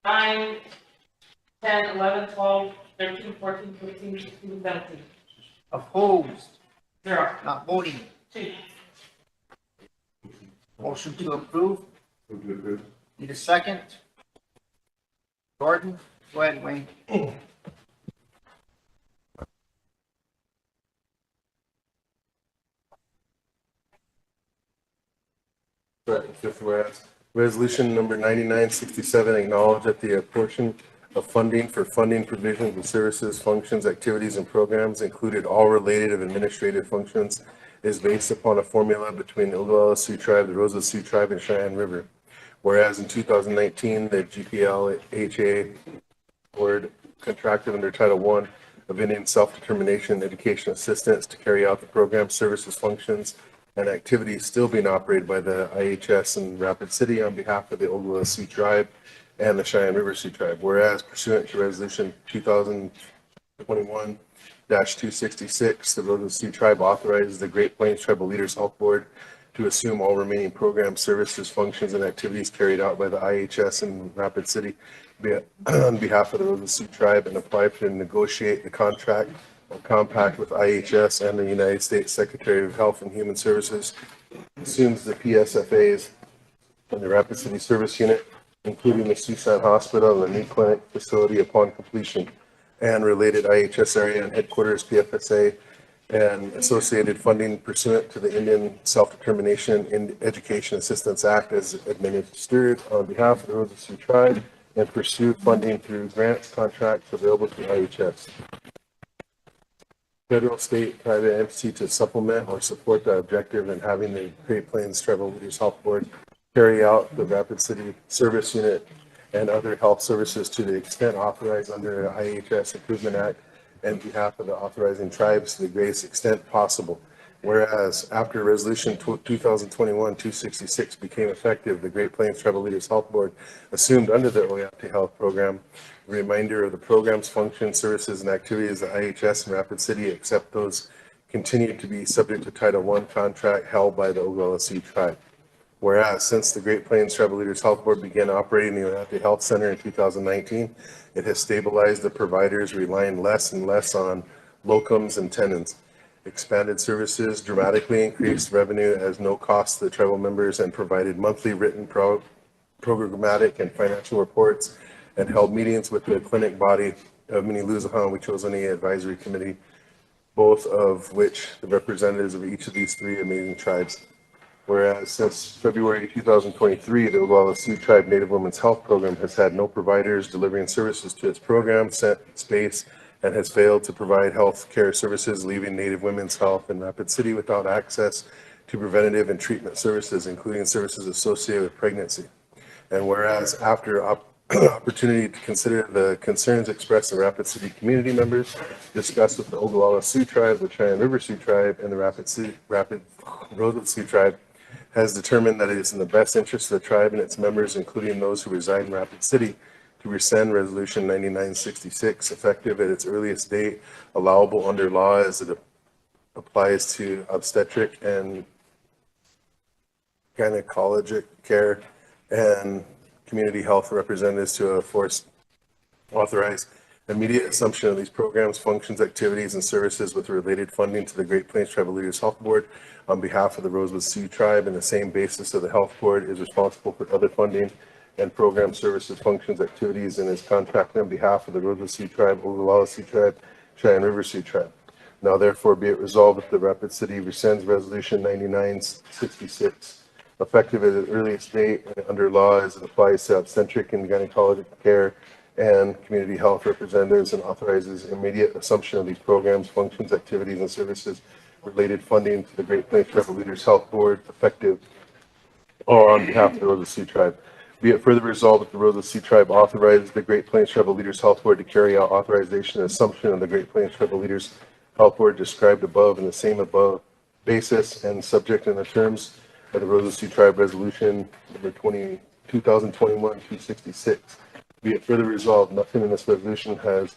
9, 10, 11, 12, 13, 14, 15, 16, 17. Opposed? 0. Not voting? 2. Motion to approve. Move to approve. Need a second? Jordan? Go ahead, Wayne. Right, fifth whereas, resolution number 9967, acknowledge that the portion of funding for funding provisions and services, functions, activities, and programs included all related of administrative functions is based upon a formula between the Oglala Sioux Tribe, the Rosebud Sioux Tribe, and Cheyenne River. Whereas in 2019, the GPL-HA board contracted under Title I of Indian Self-Determination and Education Assistance to carry out the program services, functions, and activities still being operated by the IHS in Rapid City on behalf of the Oglala Sioux Tribe and the Cheyenne River Sioux Tribe. Whereas pursuant to Resolution 2021-266, the Rosebud Sioux Tribe authorizes the Great Plains Tribal Leaders Health Board to assume all remaining program services, functions, and activities carried out by the IHS in Rapid City on behalf of the Rosebud Sioux Tribe and apply to negotiate the contract or compact with IHS and the United States Secretarial of Health and Human Services, assumes the PSFAs and the Rapid City Service Unit, including the Sioux Hospital and the new clinic facility upon completion, and related IHS area and headquarters PFSA and associated funding pursuant to the Indian Self-Determination and Education Assistance Act as administered on behalf of the Rosebud Sioux Tribe and pursue funding through grants, contracts available to IHS. Federal, state, private entity to supplement or support the objective in having the Great Plains Tribal Leaders Health Board carry out the Rapid City Service Unit and other health services to the extent authorized under the IHS Improvement Act and behalf of the authorizing tribes to the greatest extent possible. Whereas after Resolution 2021-266 became effective, the Great Plains Tribal Leaders Health Board assumed under the Oyate Health Program a reminder of the program's functions, services, and activities at IHS and Rapid City, except those continued to be subject to Title I contract held by the Oglala Sioux Tribe. Whereas since the Great Plains Tribal Leaders Health Board began operating the Oyate Health Center in 2019, it has stabilized the providers, relying less and less on locums and tenants. Expanded services, dramatically increased revenue as no cost to the tribal members, and provided monthly written programmatic and financial reports, and held meetings with the clinic body of Mini-Luzahan, which was on the advisory committee, both of which the representatives of each of these three amazing tribes. Whereas since February 2023, the Oglala Sioux Tribe Native Women's Health Program has had no providers delivering services to its program, space, and has failed to provide health care services, leaving Native women's health in Rapid City without access to preventative and treatment services, including services associated with pregnancy. And whereas after opportunity to consider the concerns expressed in Rapid City community members, discussed with the Ogallala Sioux Tribe, the Cheyenne River Sioux Tribe, and the Rapid Rosebud Sioux Tribe, has determined that it is in the best interest of the tribe and its members, including those who reside in Rapid City, to rescind Resolution 9966, effective at its earliest date, allowable under law as it applies to obstetric and gynecologic care and community health representatives to authorize immediate assumption of these programs, functions, activities, and services with related funding to the Great Plains Tribal Leaders Health Board on behalf of the Rosebud Sioux Tribe, and the same basis of the Health Board is responsible for other funding and program services, functions, activities, and is contracting on behalf of the Rosebud Sioux Tribe, Ogallala Sioux Tribe, Cheyenne River Sioux Tribe. Now therefore be it resolved that the Rapid City rescinds Resolution 9966, effective at the earliest date and under law as it applies to obstetric and gynecologic care and community health representatives, and authorizes immediate assumption of these programs, functions, activities, and services related funding to the Great Plains Tribal Leaders Health Board, effective or on behalf of the Rosebud Sioux Tribe. Be it further resolved that the Rosebud Sioux Tribe authorizes the Great Plains Tribal Leaders Health Board to carry out authorization and assumption of the Great Plains Tribal Leaders Health Board described above in the same above basis and subject in the terms of the Rosebud Sioux Tribe Resolution number 2021-266. Be it further resolved, nothing in this resolution has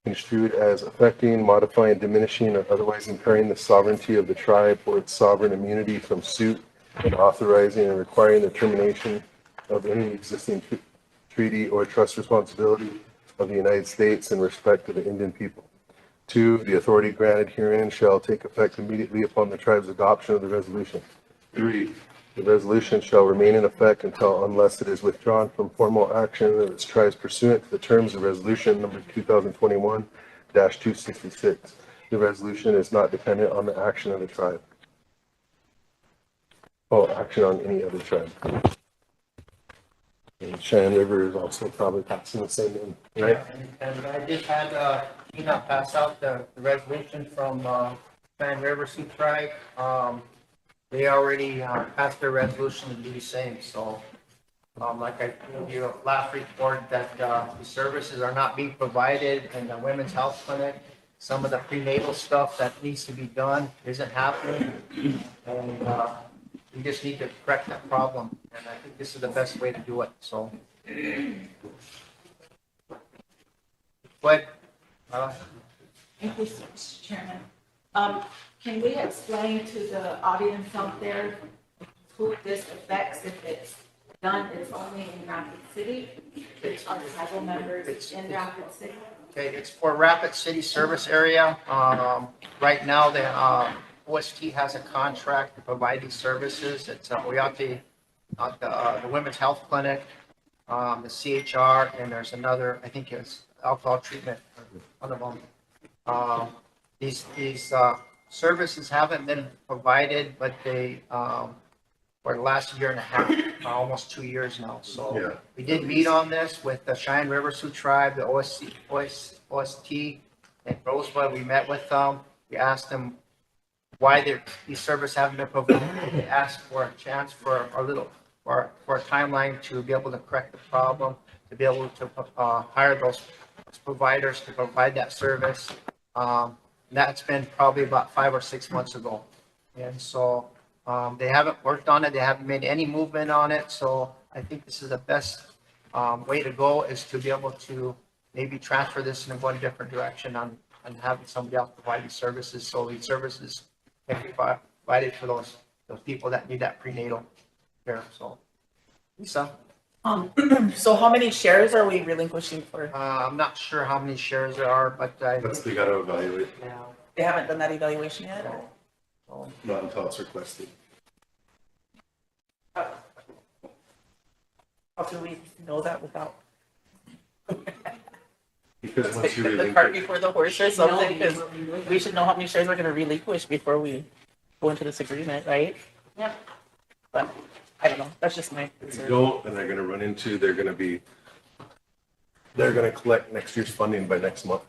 construed as affecting, modifying, diminishing, or otherwise impairing the sovereignty of the tribe or its sovereign immunity from suit, and authorizing and requiring the termination of any existing treaty or trust responsibility of the United States in respect to the Indian people. 2, the authority granted herein shall take effect immediately upon the tribe's adoption of the resolution. 3, the resolution shall remain in effect unless it is withdrawn from formal action of its tribes pursuant to the terms of resolution number 2021-266. The resolution is not dependent on the action of the tribe. Action on any other tribe. And Cheyenne River is also probably passing the same in, right? And I just had, Tina pass out the resolution from, Cheyenne River Sioux Tribe. They already, passed their resolution to do the same, so, like I told you last report that, the services are not being provided in the women's health clinic. Some of the prenatal stuff that needs to be done isn't happening, and, we just need to correct that problem, and I think this is the best way to do it, so. But, Thank you, Mr. Chairman. Can we explain to the audience out there who this affects if it's done, it's only in Rapid City? It's our tribal members in Rapid City? okay, it's for Rapid City service area. Right now, the, OST has a contract to provide these services. It's, Realty, the Women's Health Clinic, the CHR, and there's another, I think it's alcohol treatment, one of them. These services haven't been provided, but they, for the last year and a half, almost 2 years now. So Yeah. we did meet on this with the Cheyenne River Sioux Tribe, the OST, and Rosebud. We met with them. We asked them why these services haven't been provided. They asked for a chance for a timeline to be able to correct the problem, to be able to hire those providers to provide that service. That's been probably about 5 or 6 months ago. And so they haven't worked on it. They haven't made any movement on it. So I think this is the best way to go, is to be able to maybe transfer this and go in a different direction on having somebody else provide these services. So these services can be provided for those people that need that prenatal care. So, Lisa? So how many shares are we relinquishing for? I'm not sure how many shares there are, but They got to evaluate. Yeah. They haven't done that evaluation yet? Not until it's requested. How do we know that without? Because once you The relinquish. cart before the horse or something, because we should know how many shares we're gonna relinquish before we go into this agreement, right? Yeah. But, I don't know, that's just my If you concern. don't, then they're gonna run into, they're gonna collect next year's funding by next month.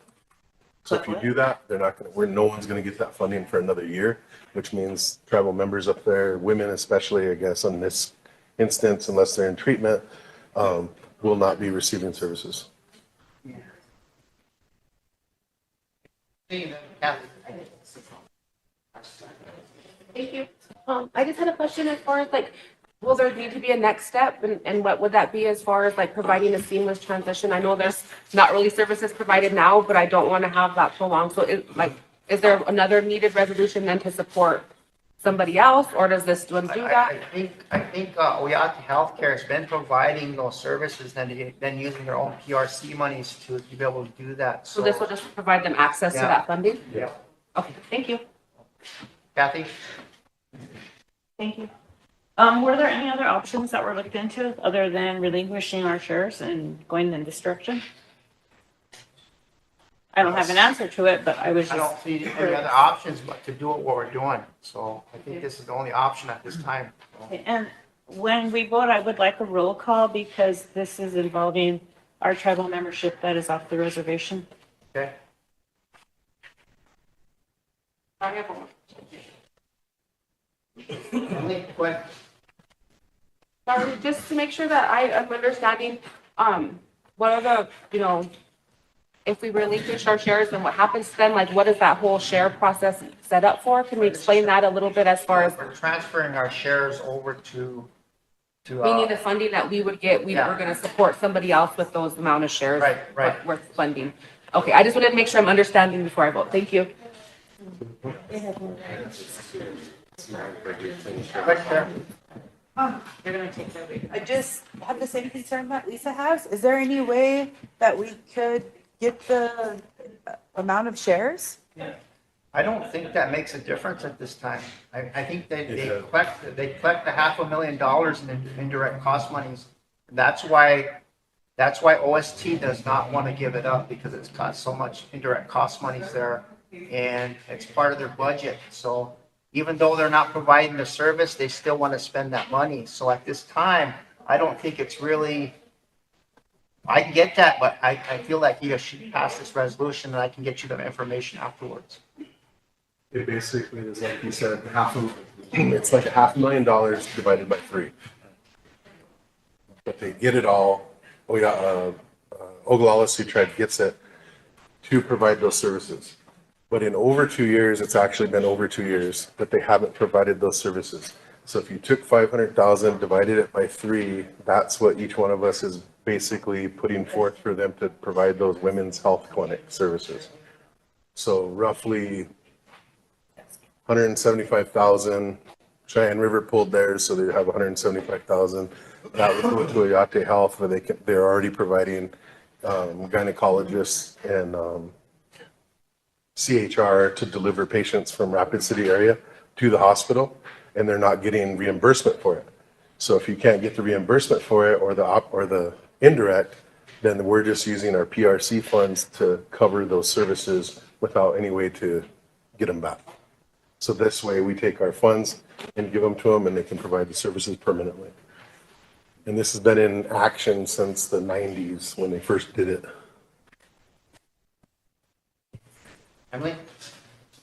So if you do that, they're not gonna, no one's gonna get that funding for another year, which means tribal members up there, women especially, I guess, on this instance, unless they're in treatment, will not be receiving services. Thank you. I just had a question as far as like, will there need to be a next step and what would that be as far as like providing a seamless transition? I know there's not really services provided now, but I don't want to have that prolonged. So is there another needed resolution then to support somebody else, or does this one do that? I think Realty Healthcare has been providing those services, then using their own PRC monies to be able to do that. So this will just provide them access to Yeah. that funding? Yeah. Okay, thank you. Kathy? Thank you. Were there any other options that were looked into other than relinquishing our shares and going in this direction? I don't have an answer to it, but I was just. I don't see any other options but to do what we're doing. So I think this is the only option at this time. Okay, and when we vote, I would like a roll call because this is involving our tribal membership that is off the reservation. Okay. Sorry, just to make sure that I am understanding, what are the, if we relinquish our shares, then what happens then? Like, what is that whole share process set up for? Can we explain that a little bit as far as? We're transferring our shares over to. Meaning the funding that we would get, Yeah. we're gonna support somebody else with those amount of shares. Right. Worth funding. Okay, I just wanted to make sure I'm understanding before I vote. Thank you. You're gonna take that away. I just have the same concern that Lisa has. Is there any way that we could get the amount of shares? I don't think that makes a difference at this time. I think they collect a $500,000 in indirect cost monies. That's why OST does not want to give it up, because it's got so much indirect cost monies there and it's part of their budget. So even though they're not providing the service, they still want to spend that money. So at this time, I don't think it's really, I get that, but I feel like you should pass this resolution and I can get you the information afterwards. It basically is like you said, it's like $500,000 divided by 3. But they get it all. We got Oglala Sioux Tribe gets it to provide those services. But in over 2 years, it's actually been over 2 years that they haven't provided those services. So if you took 500,000, divided it by 3, that's what each one of us is basically putting forth for them to provide those women's health clinic services. So roughly 175,000. Cheyenne River pulled theirs, so they have 175,000. That would go to Ayate Health, where they're already providing gynecologists and CHR to deliver patients from Rapid City area to the hospital, and they're not getting reimbursement for it. So if you can't get the reimbursement for it or the indirect, then we're just using our PRC funds to cover those services without any way to get them back. So this way we take our funds and give them to them, and they can provide the services permanently. And this has been in action since the 90s when they first did it. Emily?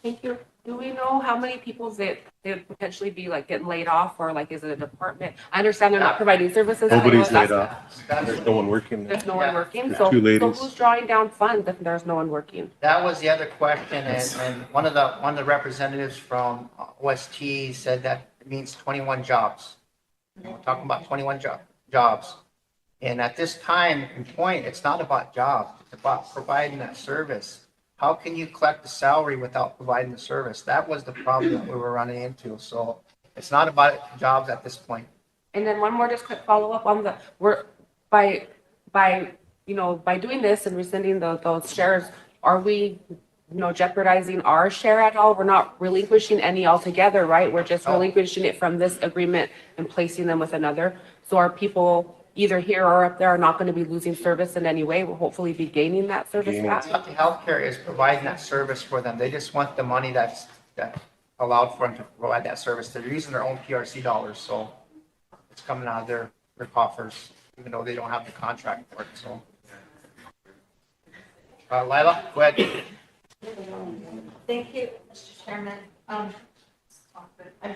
Thank you. Do we know how many people they would potentially be like getting laid off, or like, is it a department? I understand they're not providing services. Nobody's I know laid off. There's no one working. There's no one working. There's So 2 ladies. who's drawing down funds if there's no one working? That was the other question, and one of the representatives from OST said that it means 21 jobs. We're talking about 21 jobs. And at this time and point, it's not about jobs, it's about providing that service. How can you collect the salary without providing the service? That was the problem that we were running into. So it's not about jobs at this point. And then one more just quick follow-up on by doing this and rescinding those shares, are we, jeopardizing our share at all? We're not relinquishing any altogether, right? We're just relinquishing it from this agreement and placing them with another. So are people either here or up there are not going to be losing service in any way? We'll hopefully be gaining that service back. The healthcare is providing that service for them. They just want the money that's allowed for them to provide that service. They're using their own PRC dollars, so it's coming out of their coffers, even though they don't have the contract for it. So, Lila, go ahead. Thank you, Mr. Chairman. I'm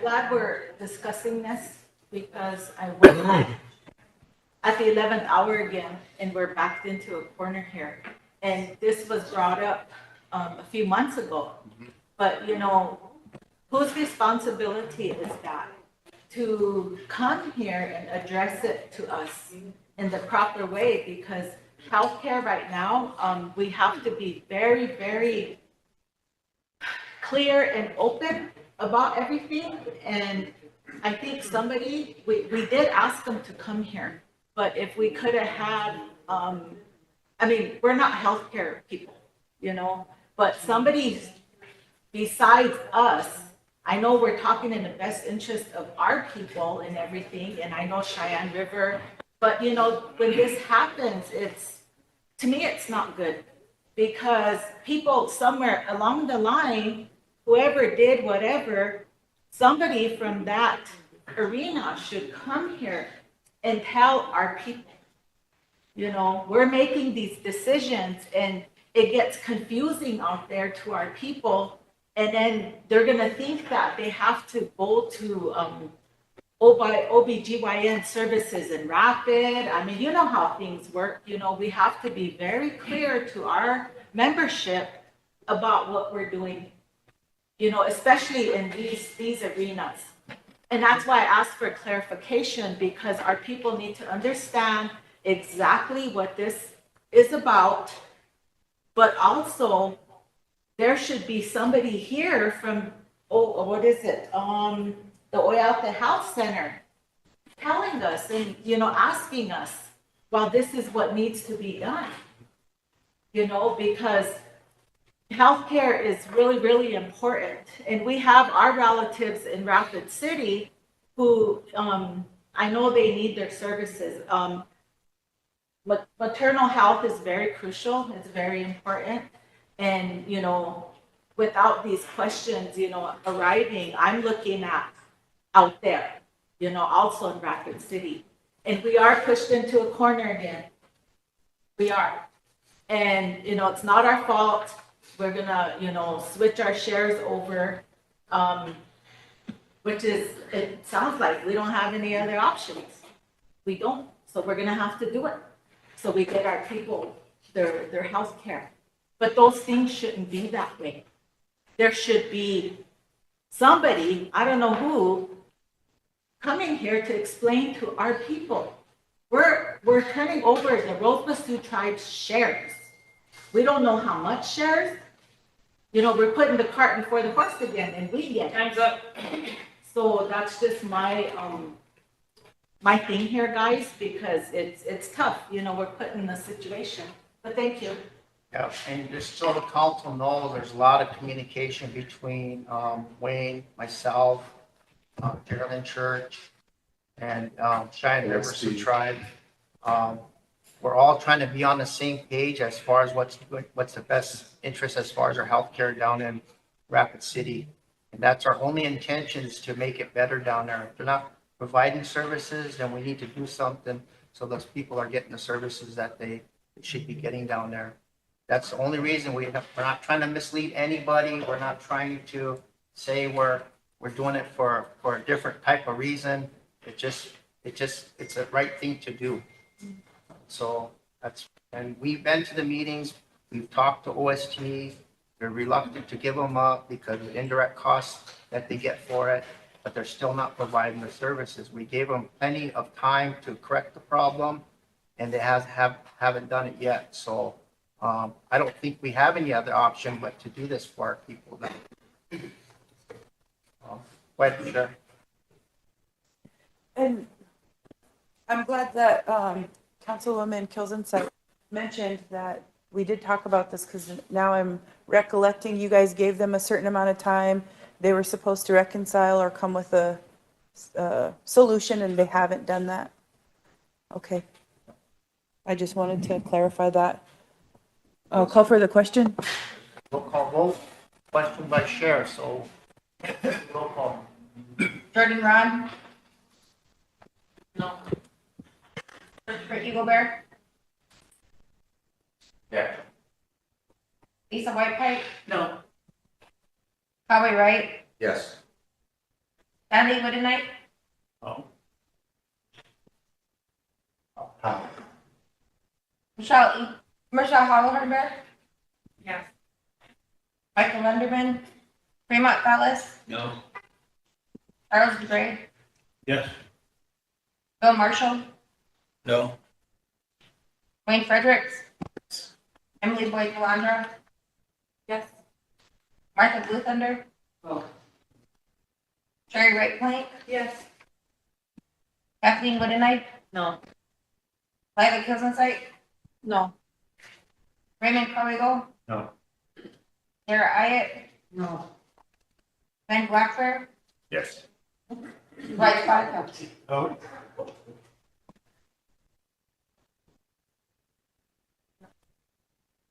glad we're discussing this because at the 11th hour again, and we're backed into a corner here. And this was brought up a few months ago. But, you know, whose responsibility is that? To come here and address it to us in the proper way, because healthcare right now, we have to be very, very clear and open about everything. And I think somebody, we did ask them to come here, but if we could have had, I mean, we're not healthcare people, you know, but somebody besides us, I know we're talking in the best interest of our people and everything, and I know Cheyenne River, but you know, when this happens, to me, it's not good, because people somewhere along the line, whoever did whatever, somebody from that arena should come here and tell our people, you know, we're making these decisions and it gets confusing out there to our people. And then they're gonna think that they have to go to OBGYN services in Rapid. I mean, you know how things work. You know, we have to be very clear to our membership about what we're doing, you know, especially in these arenas. And that's why I asked for clarification, because our people need to understand exactly what this is about, but also there should be somebody here from, what is it? The Oyalta Health Center telling us and, you know, asking us, well, this is what needs to be done, you know, because healthcare is really, really important. And we have our relatives in Rapid City who, I know they need their services. Maternal health is very crucial. It's very important. And, you know, without these questions, you know, arriving, I'm looking at out there, you know, also in Rapid City. And we are pushed into a corner again. We are. And, you know, it's not our fault. We're gonna, you know, switch our shares over, which is, it sounds like we don't have any other options. We don't. So we're gonna have to do it. So we get our people their health care. But those things shouldn't be that way. There should be somebody, I don't know who, coming here to explain to our people. We're turning over the Rosebud tribe's shares. We don't know how much shares. You know, we're putting the cart before the horse again, and we get it. Time's up. So that's just my my thing here, guys, because it's tough. You know, we're put in the situation. But thank you. Yeah, and just so the council knows, there's a lot of communication between Wayne, myself, Carolyn Church, and Cheyenne River Sioux Tribe. We're all trying to be on the same page as far as what's the best interest as far as our healthcare down in Rapid City. And that's our only intention, is to make it better down there. If they're not providing services, then we need to do something so those people are getting the services that they should be getting down there. That's the only reason we're not trying to mislead anybody. We're not trying to say we're doing it for a different type of reason. It's the right thing to do. So and we've been to the meetings, we've talked to OST, they're reluctant to give them up because of the indirect costs that they get for it, but they're still not providing the services. We gave them plenty of time to correct the problem, and they haven't done it yet. So I don't think we have any other option but to do this for our people now. Go ahead, Chair. And I'm glad that Councilwoman Kilzensight mentioned that we did talk about this, because now I'm recollecting you guys gave them a certain amount of time. They were supposed to reconcile or come with a solution, and they haven't done that. Okay. I just wanted to clarify that. I'll call for the question. Roll call vote, question by share, so roll call. Jordan Ron? No. Christopher Eaglebear? Yeah. Lisa Whitepipe? No. Howie Wright? Yes. Stanley Woodenite? Oh. Michelle Hollowheimer, Yes. Michael Lunderman, Fremont Fallis, No. Charles DeGray, Yes. Bill Marshall, No. Wayne Fredericks, Emily Boyd Delandra, Yes. Martha Bluethunder, Sherry Wright Plank, Yes. Kathleen Woodenite, No. Lila Kilsensite, No. Raymond Corrigo, No. Sarah Iat, No. Ben Blackburn, Yes. Dwight Spotted. Oh,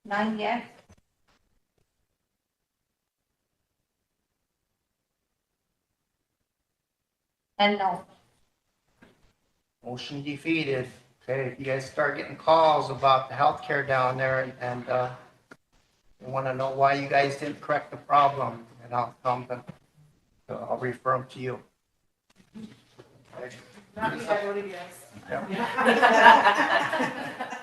9 yes. And no. Motion defeated. Okay, if you guys start getting calls about the healthcare down there and you want to know why you guys didn't correct the problem, and I'll I'll refer them to you. Not me, I voted yes.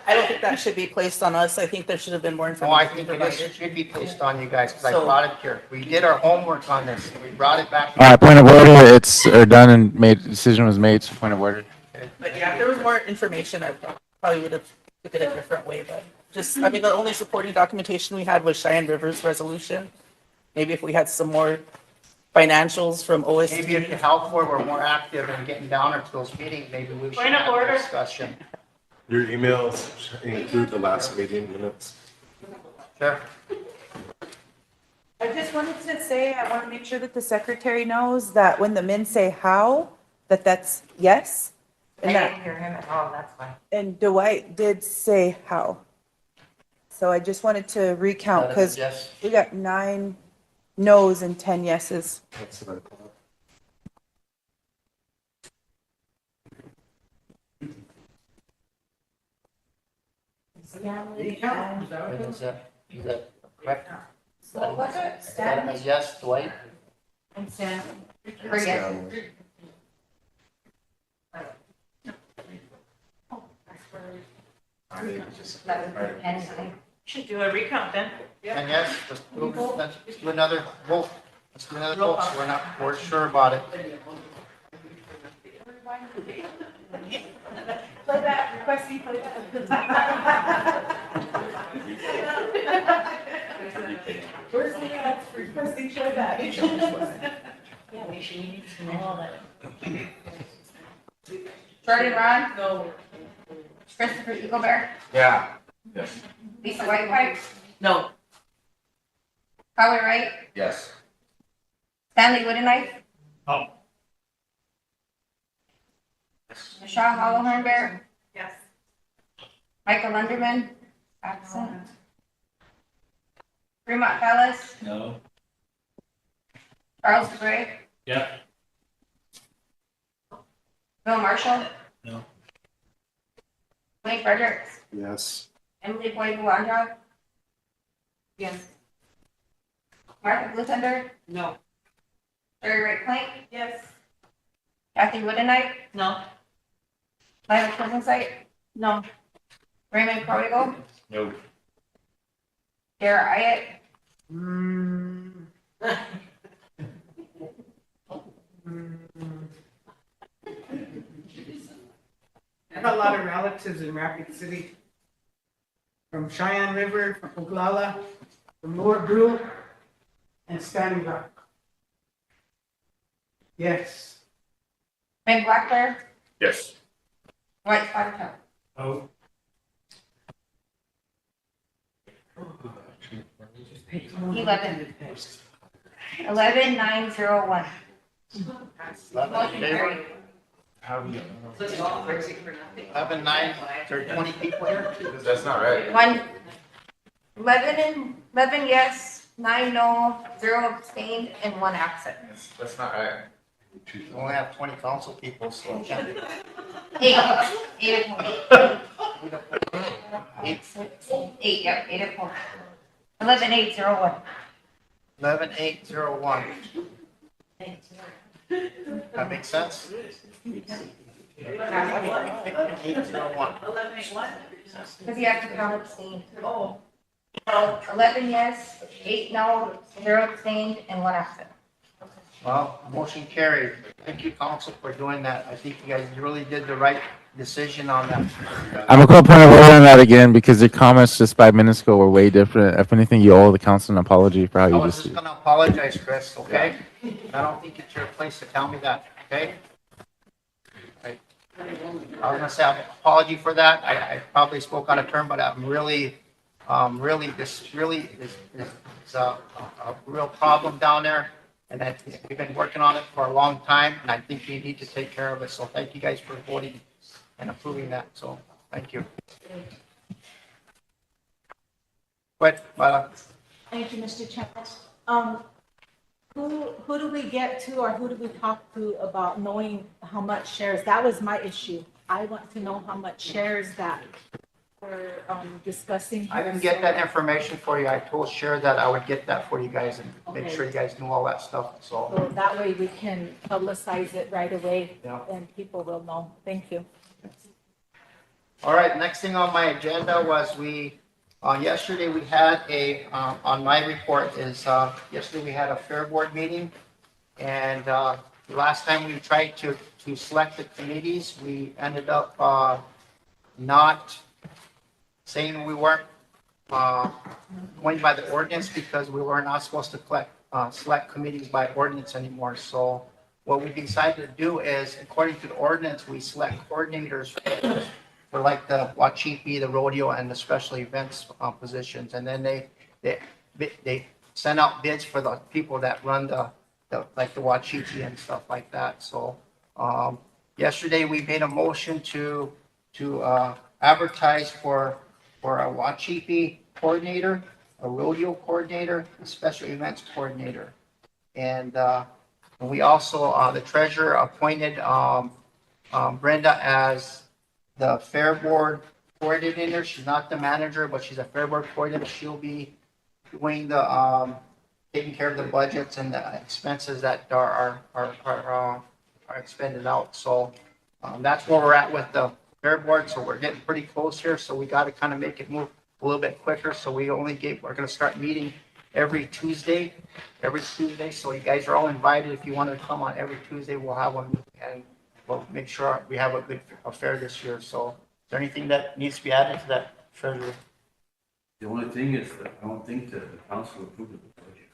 I don't think that should be placed on us. I think there should have been more No, I information think it is- provided. should be placed on you guys, because I So- brought it here. We did our homework on this, we brought it back. All right, point of order. It's done and made. Decision was made. So point of order. But yeah, if there was more information, I probably would have took it a different way, but just, I mean, the only supporting documentation we had was Cheyenne River's resolution. Maybe if we had some more financials from OSD. Maybe if the health board were more active in getting down to those meetings, maybe we should Point of have order. a discussion. Your emails include the last meeting minutes. Sure. I just wanted to say, I want to make sure that the secretary knows that when the men say how, that's yes. I And didn't that, hear him at all, that's why. and Dwight did say how. So I just wanted to recount, because Yes. we got 9 no's and 10 yeses. That's what I thought. Is that correct? What was it? Is that a yes, Dwight? And Stan. Or yes. Should do a recount then. And yes, let's do another vote. Let's do another vote, so we're sure about it. Play that, requesting play that. Where's the, requesting play that? Yeah, we should need to know all that. Jordan Ron, No. Christopher Eaglebear, Yeah. Yes. Lisa Whitepipe, No. Howie Wright, Yes. Stanley Woodenite. No. Michelle Hollowhornbear, Yes. Michael Lunderman, absent. Fremont Fallis, No. Charles DeGray, Yeah. Bill Marshall. No. Wayne Fredericks, Yes. Emily Boyd Delandra, Yes. Martha Bluethunder, No. Sherry Wright Plank, Yes. Kathy Woodenite, No. Lila Kilsensite, No. Raymond Corrigo, No. Sarah Iat, I got a lot of relatives in Rapid City. From Cheyenne River, from Oglala, from Lower Brew, and Standing Rock. Yes. Ben Blackburn, Yes. Dwight Spotted. Oh. 11-901. Motion carried. 11-9, there are 20 people here? That's not right. 11 yes, 9 no, 0 abstained, and 1 absent. That's not right. We only have 20 council people, so. 8 yep, 8 opposed. 11-801. 11-801. That makes sense? Because you have to count abstain. Oh. So 11 yes, 8 no, 0 abstained, and 1 absent. Well, motion carried. Thank you, council, for doing that. I think you guys really did the right decision on that. I'm gonna call point of order on that again because your comments just 5 minutes ago were way different. If anything, you owe the council an apology for how I you was just. just gonna apologize, Chris, okay? I don't think it's your place to tell me that, okay? I was gonna say, apology for that. I probably spoke out of turn, but I'm really, this really is a real problem down there. And that we've been working on it for a long time, and I think we need to take care of it. So thank you guys for voting and approving that. So thank you. But, Thank you, Mr. Chairman. Who do we get to or who do we talk to about knowing how much shares? That was my issue. I want to know how much shares that we're discussing. I didn't get that information for you. I told Cher that I would get that for you guys and make sure you guys knew all that stuff, so. So that way we can publicize it right away Yeah. and people will know. Thank you. All right, next thing on my agenda was yesterday we had on my report is, yesterday we had a Fairboard meeting. And, last time we tried to select the committees, we ended up, not saying we weren't, going by the ordinance because we were not supposed to select committees by ordinance anymore. So what we decided to do is, according to the ordinance, we select coordinators for like the Wachipi, the rodeo, and the special events positions. And then they send out bids for the people that run the like the Wachipi and stuff like that. So yesterday we made a motion to advertise for a Wachipi coordinator, a rodeo coordinator, a special events coordinator. And we also, the treasurer appointed Brenda as the Fairboard coordinator. She's not the manager, but she's a Fairboard coordinator. She'll be doing the, taking care of the budgets and the expenses that are expended out. So that's where we're at with the Fairboard. So we're getting pretty close here. So we got to kind of make it move a little bit quicker. So we're going to start meeting every Tuesday. So you guys are all invited. If you want to come on every Tuesday, we'll have one, and we'll make sure we have a good affair this year. So is there anything that needs to be added to that, treasurer? The only thing is that I don't think that the council approved of the budget.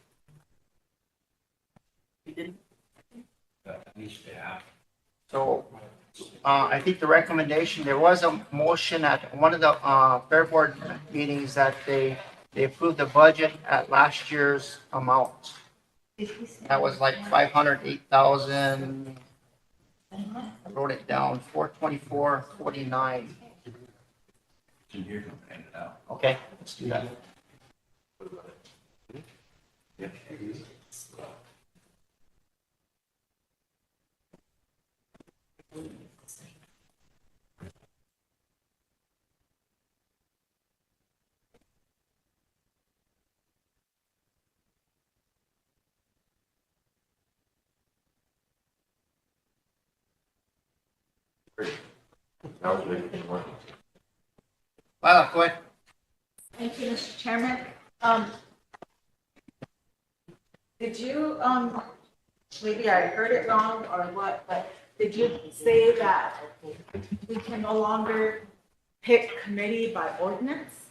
You didn't? That needs to happen. So I think the recommendation, there was a motion at one of the Fairboard meetings that they approved the budget at last year's amount. That was like 508,000. I wrote it down, 424.49. In here, don't hand it out. Okay, let's do that. Yeah. Well, go ahead. Thank you, Mr. Chairman. Did you, maybe I heard it wrong or what, but did you say that we can no longer pick committee by ordinance?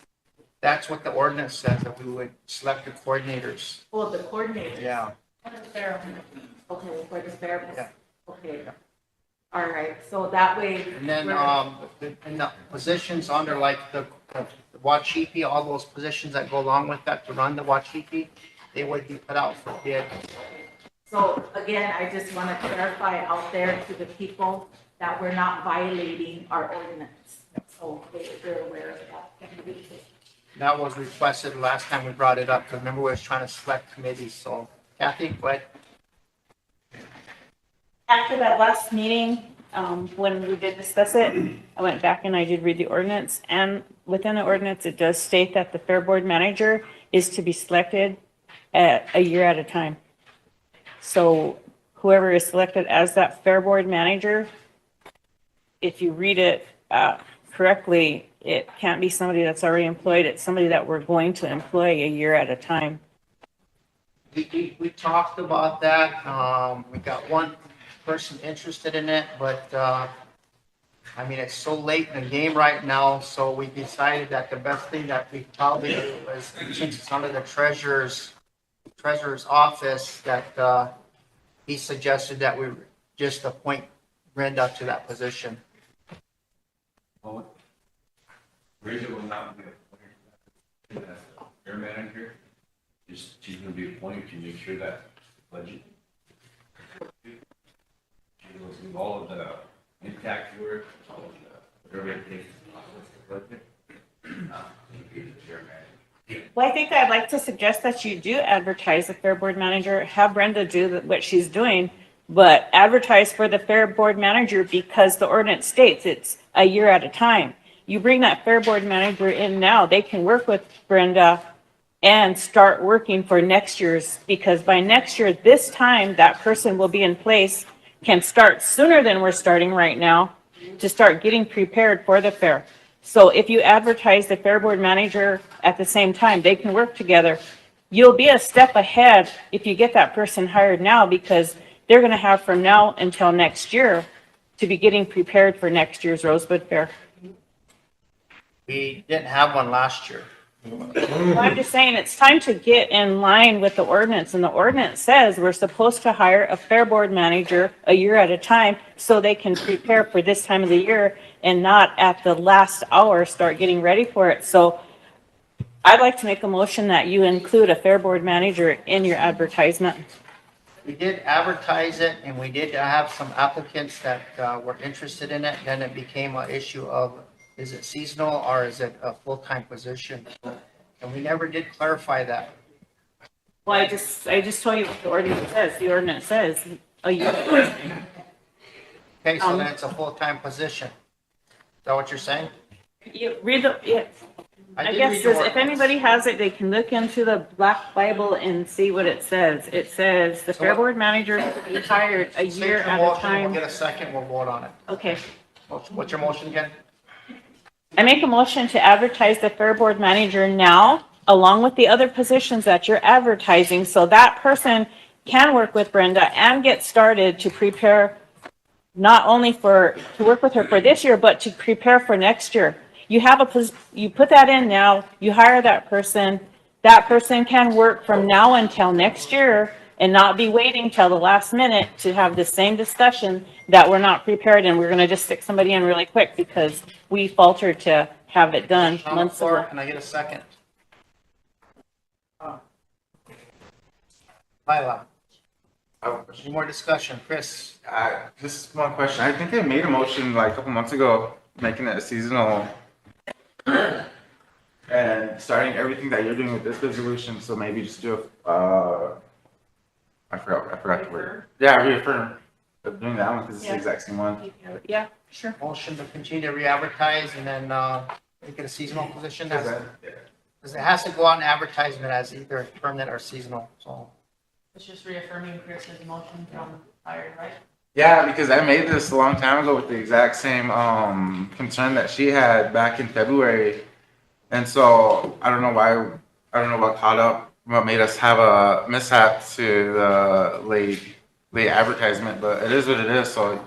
That's what the ordinance says, that we would select the coordinators. Well, the coordinators? Yeah. Okay, for the fair. Yeah. Okay. All right, so that way. And then, we're- in the positions under like the Wachipi, all those positions that go along with that to run the Wachipi, they would be put out for bid. So again, I just want to clarify out there to the people that we're not violating our ordinance. So they're aware of that. That was requested last time we brought it up, because remember we was trying to select committees, so Kathy, go ahead. After that last meeting, when we did discuss it, I went back and I did read the ordinance, and within the ordinance, it does state that the Fair Board manager is to be selected at a year at a time. So whoever is selected as that Fair Board manager if you read it correctly, it can't be somebody that's already employed. It's somebody that we're going to employ a year at a time. We talked about that. We got one person interested in it, but, I mean, it's so late in the game right now, so we decided that the best thing that we probably do is, since it's under the treasurer's office, that, he suggested that we just appoint Brenda to that position. Well, Rachel will not be appointed as your manager. She's gonna be appointed to make sure that budget. She will do all of the impact work, all of the, whatever it takes to process the budget. She'll be the chair manager. Well, I think I'd like to suggest that you do advertise the Fair Board manager, have Brenda do what she's doing, but advertise for the Fair Board manager because the ordinance states it's a year at a time. You bring that Fair Board manager in now, they can work with Brenda and start working for next year's, because by next year, this time, that person will be in place, can start sooner than we're starting right now to start getting prepared for the fair. So if you advertise the Fair Board manager at the same time, they can work together. You'll be a step ahead if you get that person hired now, because they're going to have from now until next year to be getting prepared for next year's Rosebud Fair. We didn't have one last year. Well, I'm just saying it's time to get in line with the ordinance, and the ordinance says we're supposed to hire a Fair Board manager a year at a time so they can prepare for this time of the year and not at the last hour start getting ready for it. So I'd like to make a motion that you include a Fair Board manager in your advertisement. We did advertise it, and we did have some applicants that were interested in it. Then it became an issue of, is it seasonal or is it a full-time position? And we never did clarify that. Well, I just told you what the ordinance says. The ordinance says a year. Okay, so then it's a full-time position. Is that what you're saying? You read the, yeah. I did guess read the if anybody has it, they can look into the Black Bible and see what it says. It says the Fair Board manager is to be hired a year Make the at motion, a time. We'll get a second, we'll vote on it. Okay. What's your motion again? I make a motion to advertise the Fair Board manager now, along with the other positions that you're advertising, so that person can work with Brenda and get started to prepare not only to work with her for this year, but to prepare for next year. You put that in now, you hire that person can work from now until next year and not be waiting till the last minute to have the same discussion that we're not prepared and we're gonna just stick somebody in really quick because we faltered to have it done On the months floor, ago. can I get a second? Lila. Any more discussion? Chris? Just one question. I think I made a motion like a couple months ago, making it a seasonal and starting everything that you're doing with this resolution. So maybe just do I forgot the word. Yeah, reaffirm. But doing that one because it's the exact same one. Yeah, sure. Motion to continue to re-advertise and then make it a seasonal position. Because it has to go on advertisement as either permanent or seasonal, so. It's just reaffirming Chris's motion from hired, right? Yeah, because I made this a long time ago with the exact same concern that she had back in February. And so I don't know what caught up, what made us have a mishap to the late advertisement, but it is what it is. So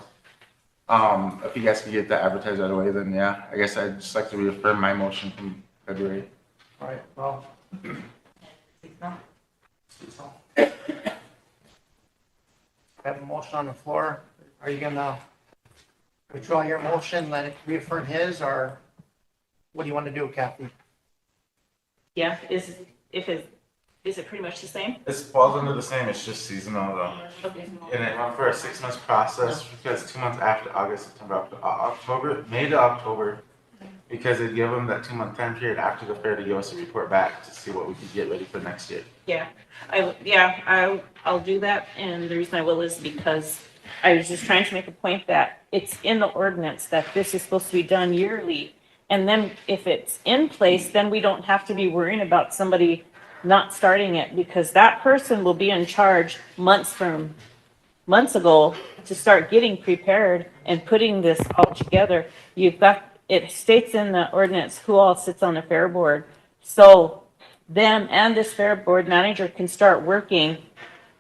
if you guys could get that advertised right away, then yeah, I guess I'd just like to reaffirm my motion from February. All right, well. I have a motion on the floor. Are you gonna withdraw your motion, let it reaffirm his, or what do you want to do, Kathy? Yeah, is it pretty much the same? It falls under the same, it's just seasonal though. Okay. And it went for a 6 month process because 2 months after August, September, October, May to October. Because they give them that 2 month time period after the fair to give us a report back to see what we could get ready for next year. Yeah, I'll do that, and the reason I will is because I was just trying to make a point that it's in the ordinance that this is supposed to be done yearly. And then if it's in place, then we don't have to be worrying about somebody not starting it, because that person will be in charge months from months ago to start getting prepared and putting this all together. You've got, it states in the ordinance who all sits on the fair board. So them and this fair board manager can start working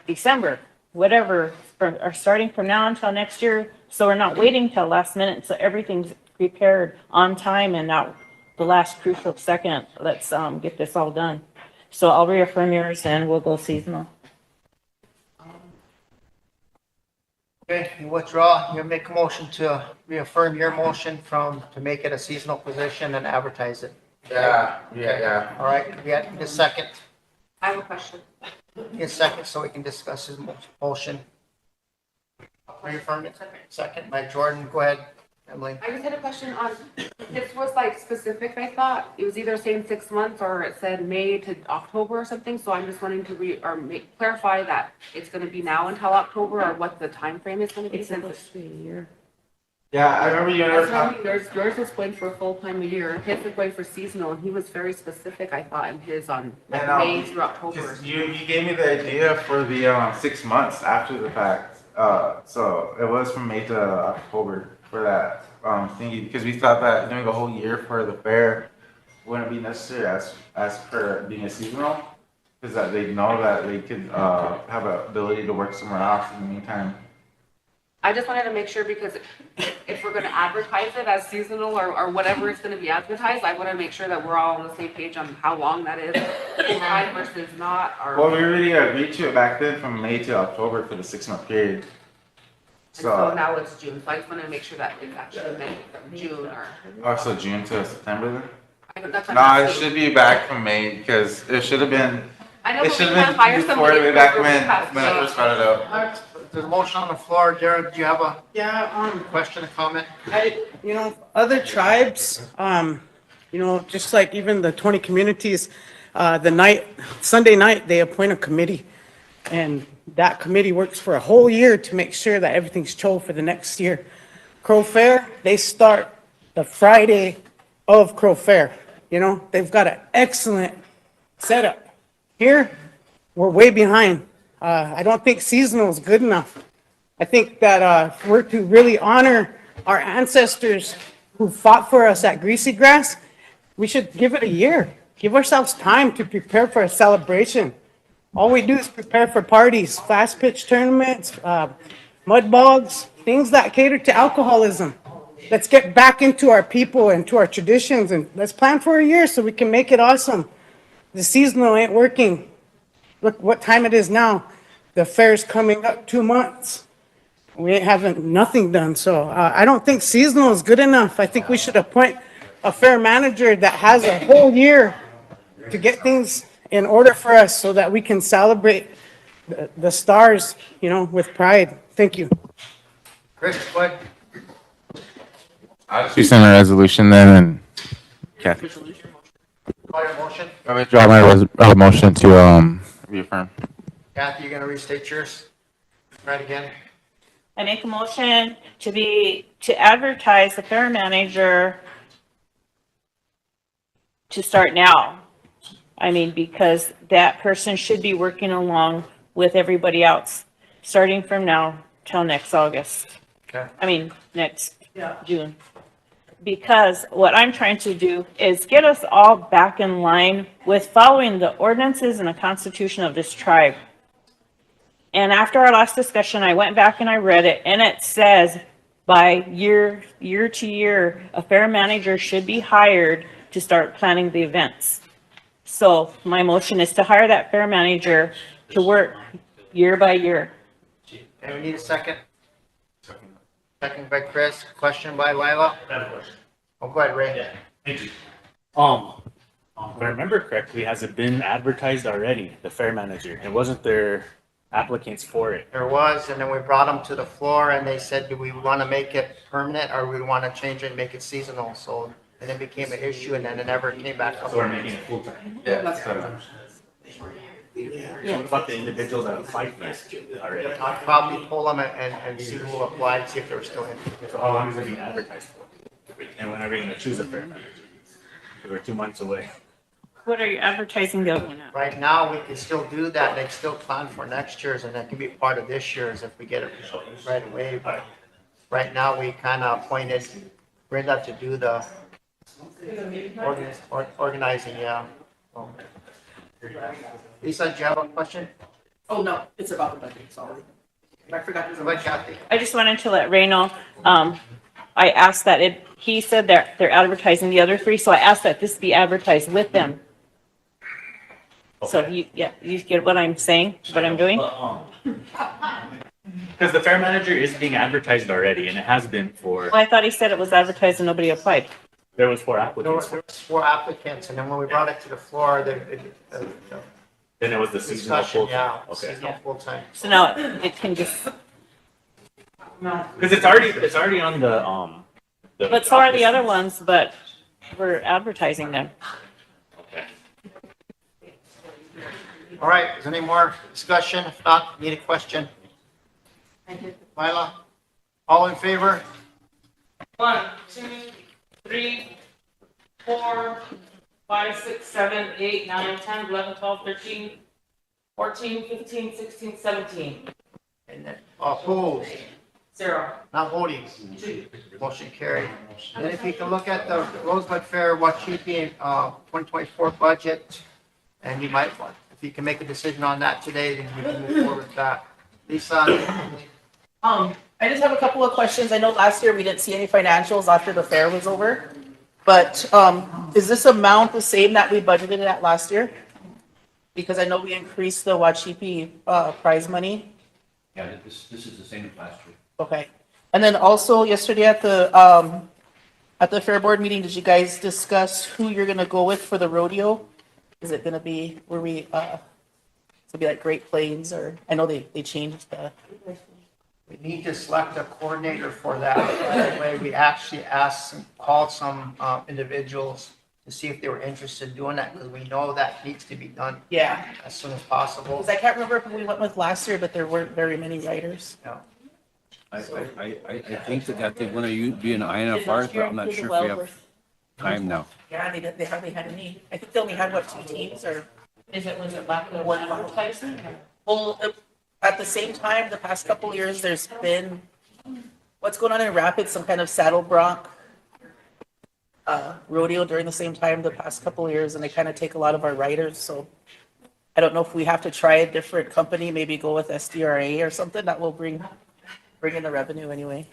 December, whatever, or starting from now until next year. So we're not waiting till last minute. So everything's prepared on time and not the last crucial second. Let's get this all done. So I'll reaffirm yours and we'll go seasonal. Okay, you withdraw, you make a motion to reaffirm your motion to make it a seasonal position and advertise it. Yeah. All right, we got a second. I have a question. Get a second so we can discuss his motion. Reaffirm it. Second by Jordan. Go ahead, Emily. I just had a question on, this was like specific, I thought. It was either saying 6 months or it said May to October or something. So I'm just wanting to clarify that it's gonna be now until October or what the time frame is gonna be. It's supposed to be a year. Yeah, I remember you never That's what I mean. Yours was going for full-time a year, his was going for seasonal, and he was very specific, I thought, in his on like May through October. 'cause you gave me the idea for the 6 months after the fact. So it was from May to October for that thingy, because we thought that doing a whole year for the fair wouldn't be necessary as per being a seasonal, because that they know that they could have an ability to work somewhere else in the meantime. I just wanted to make sure because if we're gonna advertise it as seasonal or whatever it's gonna be advertised, I wanna make sure that we're all on the same page on how long that is, full-time versus not, or. Well, we already agreed to it back then from May to October for the 6-month period. And so now it's June, so I just wanna make sure that it's actually meant from June or. Also June to September then? That's what I'm No, it asking. should be back from May because it should have been. I know, It but we should can't have hire been somebody before way back for when past I May. first started out. All right, there's a motion on the floor. Darren, do you have a Yeah, question, a comment? other tribes, just like even the 20 communities, Sunday night, they appoint a committee. And that committee works for a whole year to make sure that everything's chill for the next year. Crow Fair, they start the Friday of Crow Fair. They've got an excellent setup. Here, we're way behind. I don't think seasonal is good enough. I think that if we're to really honor our ancestors who fought for us at Greasy Grass, we should give it a year. Give ourselves time to prepare for a celebration. All we do is prepare for parties, fast pitch tournaments, mud bogs, things that cater to alcoholism. Let's get back into our people and to our traditions and let's plan for a year so we can make it awesome. The seasonal ain't working. Look what time it is now. The fair's coming up 2 months. We ain't having nothing done. So I don't think seasonal is good enough. I think we should appoint a fair manager that has a whole year to get things in order for us so that we can celebrate the stars, with pride. Thank you. Chris, what? You send a resolution then and. Kathy. Call your motion. I withdraw my motion to reaffirm. Kathy, you gonna restate yours? Right again? I make a motion to advertise the fair manager to start now. I mean, because that person should be working along with everybody else, starting from now till next August. Okay. I mean, next June. Because what I'm trying to do is get us all back in line with following the ordinances and the constitution of this tribe. And after our last discussion, I went back and I read it, and it says by year to year, a fair manager should be hired to start planning the events. So my motion is to hire that fair manager to work year by year. And we need a second. Second by Chris, question by Lila. I have a question. Oh, go ahead, Ray. Thank you. If I remember correctly, has it been advertised already, the fair manager? And wasn't there applicants for it? There was, and then we brought them to the floor and they said, do we want to make it permanent or we want to change it and make it seasonal? So, and it became an issue and then it never came back up. So we're making it full-time? Yeah. What about the individuals that applied for it already? I'll probably pull them and see who applied, see if they're still in. So how long is it being advertised for? And when are we gonna choose a fair manager? Because we're 2 months away. What are you advertising the other one at? Right now, we can still do that, they can still plan for next year's, and that can be part of this year's if we get it right away, but right now, we kind of appointed Brenda to do the organizing, yeah. Lisa, do you have a question? Oh, no, it's about the budget, sorry. I forgot. Kathy. I just wanted to let Ray know, I asked that he said they're advertising the other three, so I asked that this be advertised with them. So you get what I'm saying, what I'm doing? Because the fair manager is being advertised already, and it has been for, Well, I thought he said it was advertised and nobody applied. there was 4 There applicants. was 4 applicants, and then when we brought it to the floor, Then it was the seasonal discussion, full-time. yeah, Okay. seasonal full-time. So now it can just, Because it's already on the. but so are the other ones, but we're advertising them. All right, is there any more discussion? If not, need a question? Lila, all in favor? 1, 2, 3, 4, 5, 6, 7, 8, 9, 10, 11, 12, 13, 14, 15, 16, 17. And then opposed? 0. Not voting? 2. Motion carried. And if you can look at the Rosebud Fair, Wachipi, 2024 budget, and you might want, if you can make a decision on that today, then we can move forward with that. Lisa? I just have a couple of questions. I know last year we didn't see any financials after the fair was over. But, is this amount the same that we budgeted at last year? Because I know we increased the Wachipi, prize money. Yeah, this is the same as last year. Okay. And then also yesterday at the Fairboard meeting, did you guys discuss who you're gonna go with for the rodeo? Is it gonna be, it'll be like Great Plains, or, I know they changed the. We need to select a coordinator for that. That way, we actually called some individuals to see if they were interested in doing that, because we know that needs to be done. Yeah. As soon as possible. Because I can't remember who we went with last year, but there weren't very many writers. Yeah. I think that they want to be an INFR, but I'm not sure if we have time now. Yeah, they hardly had any. I think they only had, what, 2 teams, or? Was it back in one advertising? Well, at the same time, the past couple of years, there's been, what's going on in Rapids, some kind of saddle bronc rodeo during the same time the past couple of years, and they kind of take a lot of our riders, so I don't know if we have to try a different company, maybe go with SDRA or something that will bring in the revenue anyway.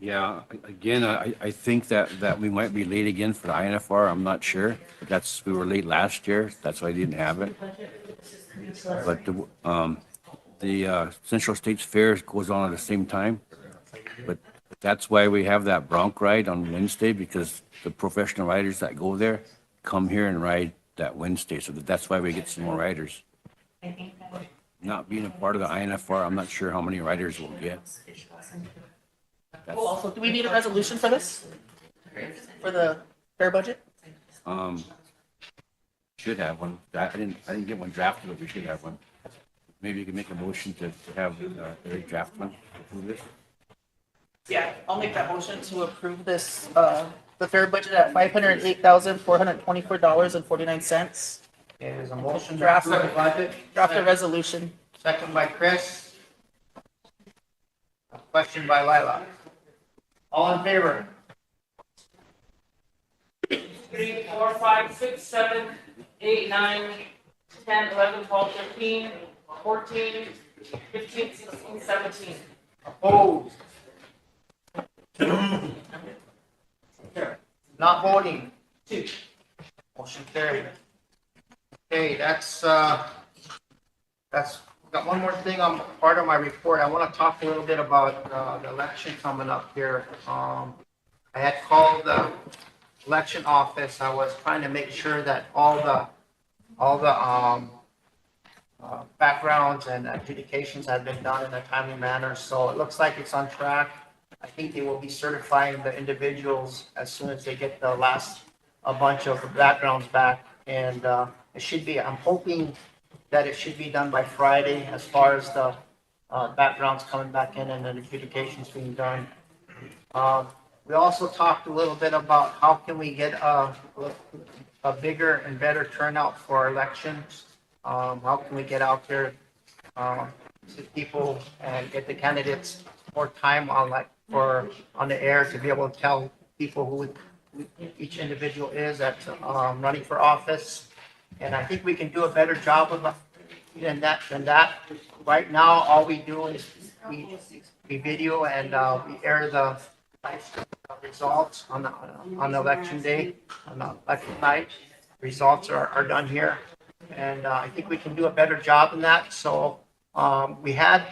Yeah, again, I think that we might be late again for the INFR. I'm not sure. But we were late last year. That's why I didn't have it. But the Central States Fair goes on at the same time. But that's why we have that bronc ride on Wednesday, because the professional riders that go there come here and ride that Wednesday. So that's why we get some more riders. Not being a part of the INFR, I'm not sure how many riders we'll get. Also, do we need a resolution for this? For the fair budget? Should have one. I didn't get one drafted, but we should have one. Maybe you can make a motion to have Eric draft one, approve this. Yeah, I'll make that motion to approve this, the fair budget at $508,424.49. There's a motion to Draft approve the budget. Draft a resolution. Second by Chris. A question by Lila. All in favor? 3, 4, 5, 6, 7, 8, 9, 10, 11, 12, 13, 14, 15, 16, 17. Opposed? Not voting? 2. Motion carried. Okay, that's, got one more thing on part of my report. I want to talk a little bit about the election coming up here. I had called the election office. I was trying to make sure that all the backgrounds and adjudications have been done in a timely manner. So it looks like it's on track. I think they will be certifying the individuals as soon as they get the last a bunch of backgrounds back, and it should be. I'm hoping that it should be done by Friday as far as the backgrounds coming back in and the adjudications being done. We also talked a little bit about how can we get a bigger and better turnout for our elections. How can we get out there, to people and get the candidates more time on on the air to be able to tell people who each individual is that's, running for office. And I think we can do a better job of than that. Right now, all we do is we video and, we air the results on the election day, on the election night. Results are done here. And, I think we can do a better job in that. So, we had,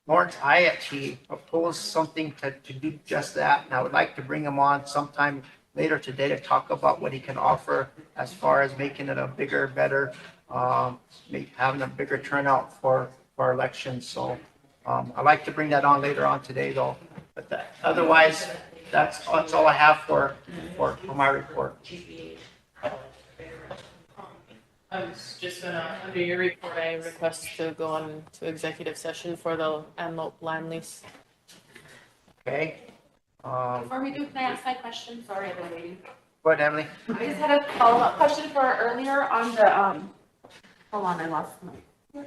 Lawrence Iat proposed something to do just that. And I would like to bring him on sometime later today to talk about what he can offer as far as making it a bigger, better, having a bigger turnout for our elections. So, I'd like to bring that on later on today though. But otherwise, that's all I have for my report. I was just gonna, under your report, I request to go on to executive session for the Antelope land lease. Okay. Before we do, can I ask my question? Sorry, I've been waiting. Go ahead, Emily. I just had a follow-up question for earlier on the, hold on, I lost my.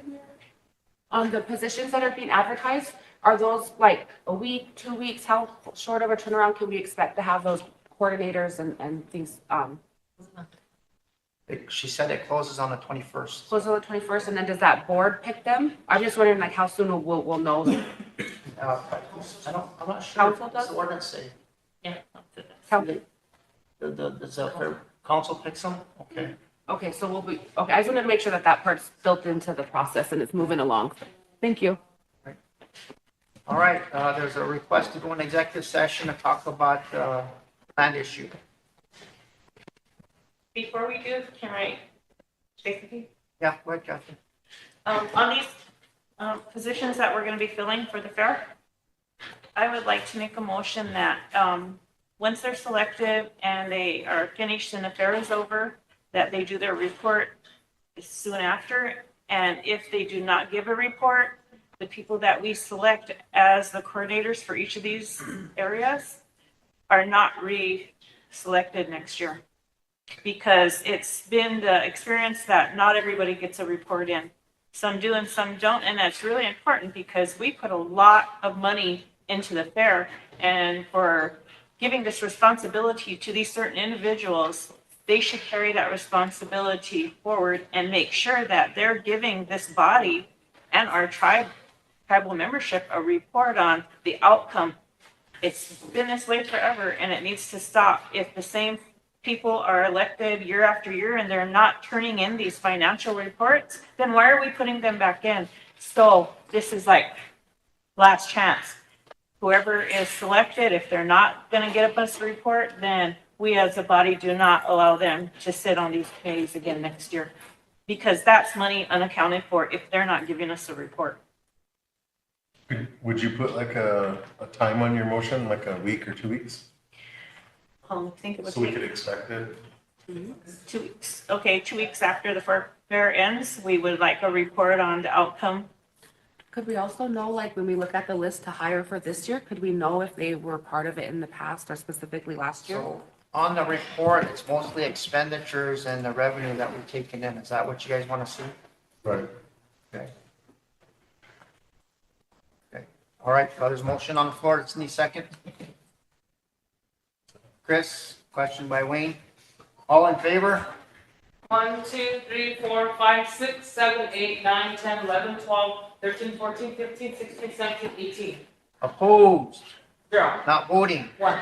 On the positions that are being advertised, are those like a week, 2 weeks? How short of a turnaround can we expect to have those coordinators and things, She said it closes on the 21st. close on the 21st, and then does that board pick them? I'm just wondering like how soon we'll know them. I'm not sure. Council does? What's the ordinance say? Yeah. Council. Does the council pick some? Okay. Okay, so we'll be, okay, I just wanted to make sure that that part's built into the process and it's moving along. Thank you. All right, there's a request to go in executive session to talk about, land issue. Before we do, can I say something? Yeah, go ahead, Kathy. On these positions that we're going to be filling for the fair, I would like to make a motion that once they're selected and they are finished and the fair is over, that they do their report soon after. And if they do not give a report, the people that we select as the coordinators for each of these areas are not re-selected next year. Because it's been the experience that not everybody gets a report in. Some do and some don't, and that's really important because we put a lot of money into the fair, and for giving this responsibility to these certain individuals, they should carry that responsibility forward and make sure that they're giving this body and our tribal membership a report on the outcome. It's been this way forever, and it needs to stop. If the same people are elected year after year and they're not turning in these financial reports, then why are we putting them back in? So this is like last chance. Whoever is selected, if they're not going to get us a report, then we as a body do not allow them to sit on these committees again next year. Because that's money unaccounted for if they're not giving us a report. Would you put like a time on your motion, like a week or 2 weeks? I think it would So we take could expect it? 2 weeks. Okay, 2 weeks after the fair ends, we would like a report on the outcome. Could we also know, like, when we look at the list to hire for this year, could we know if they were part of it in the past or specifically last year? So on the report, it's mostly expenditures and the revenue that we're taking in. Is that what you guys want to see? Right. Okay. Okay. All right, there's a motion on the floor. It's need a second. Chris, question by Wayne. All in favor? 1, 2, 3, 4, 5, 6, 7, 8, 9, 10, 11, 12, 13, 14, 15, 16, 17, 18. Opposed? 0. Not voting? 1.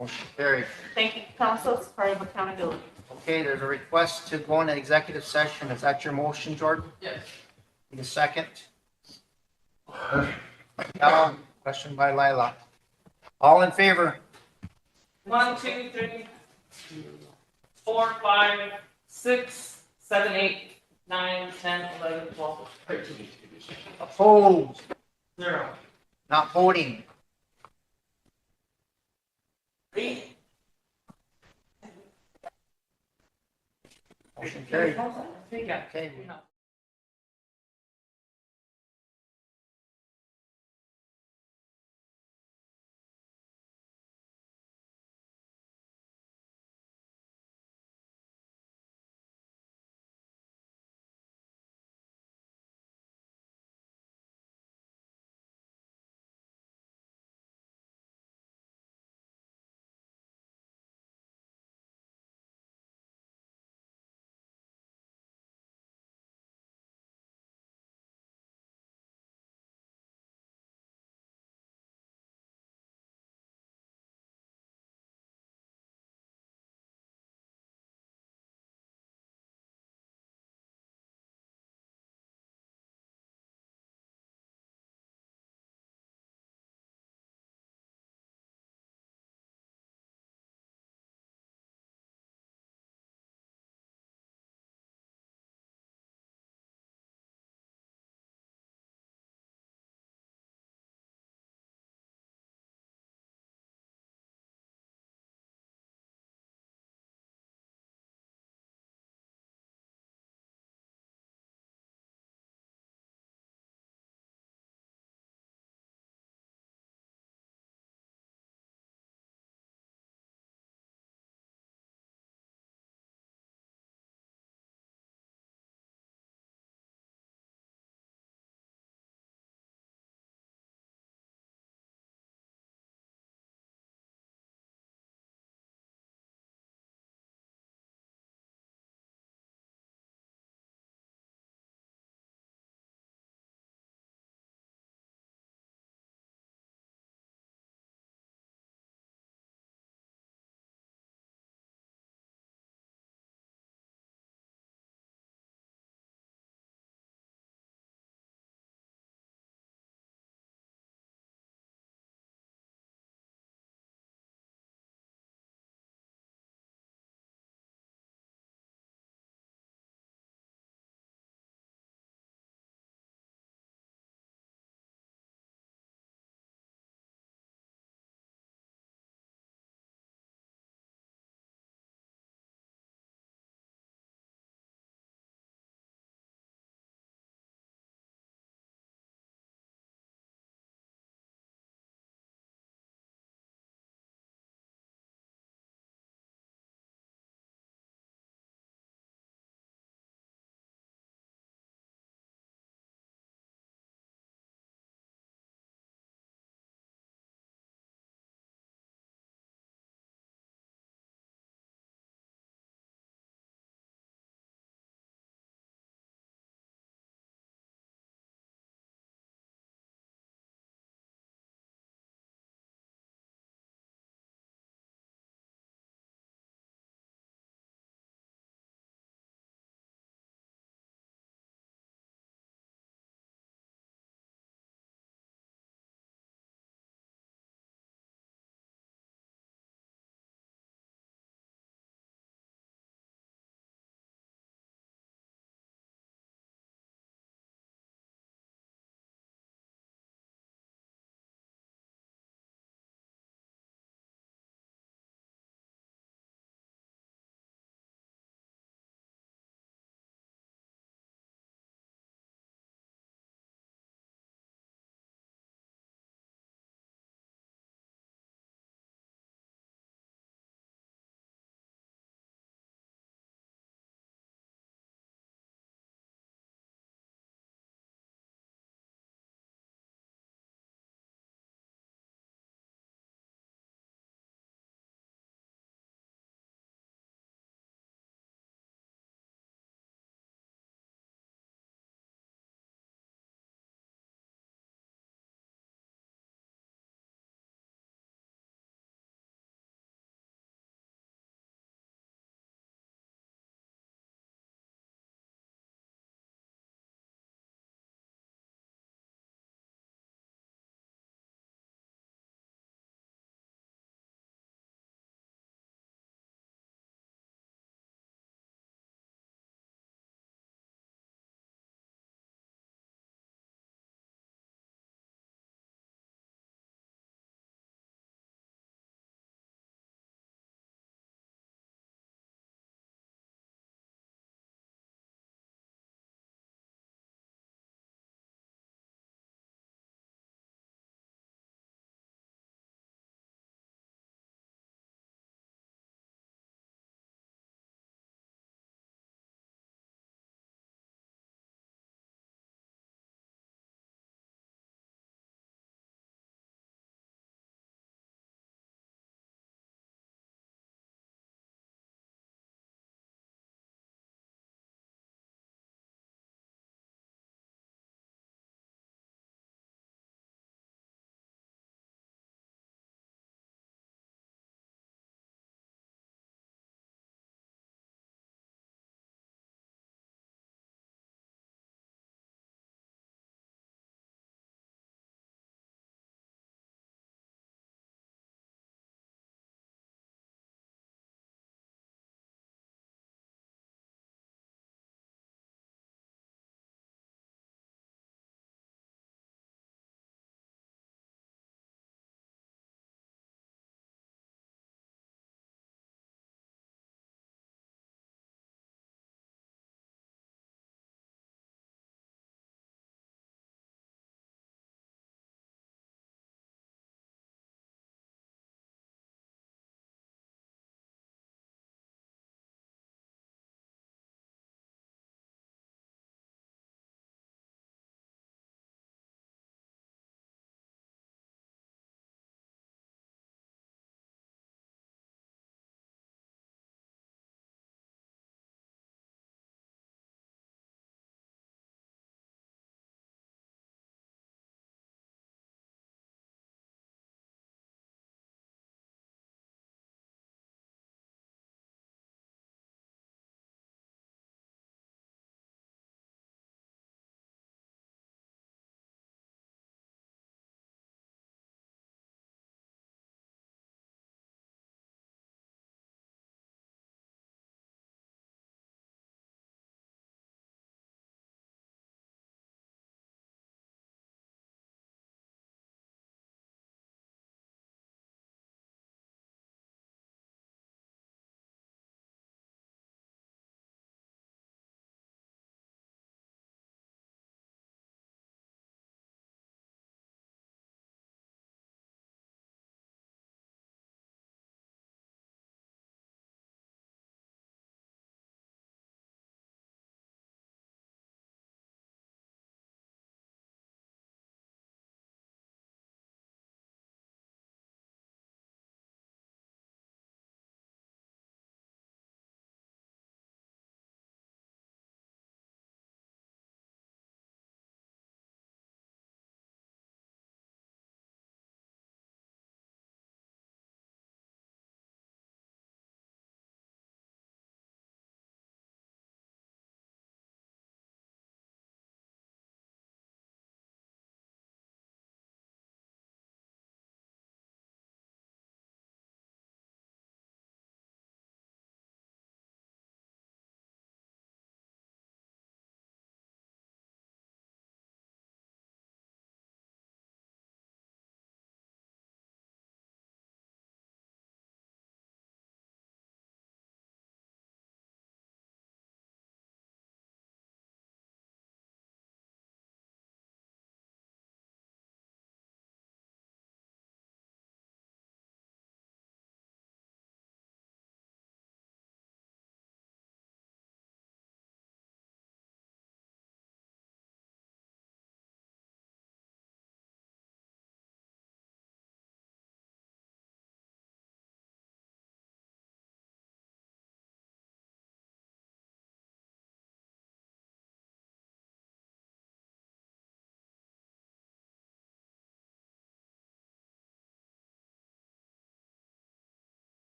Motion carried. Thank you, council. It's part of accountability. Okay, there's a request to go into executive session. Is that your motion, Jordan? Yes. Need a second? Cal, question by Lila. All in favor? 1, 2, 3, 4, 5, 6, 7, 8, 9, 10, 11, 12, 13. Opposed? 0. Not voting? 3. Motion carried. Yeah. Okay.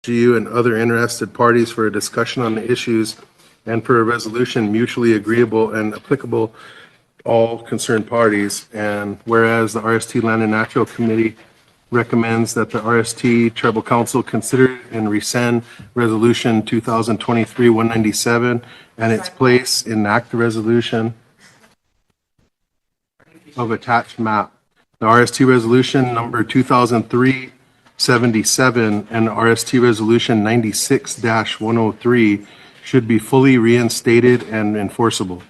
SGU and other interested parties for a discussion on the issues and for a resolution mutually agreeable and applicable all concerned parties. And whereas the RST Land and Natural Committee recommends that the RST Tribal Council consider and rescind Resolution 2023-197 and its place, enact the resolution of attached map. The RST Resolution number 2003-77 and RST Resolution 96-103 should be fully reinstated and enforceable.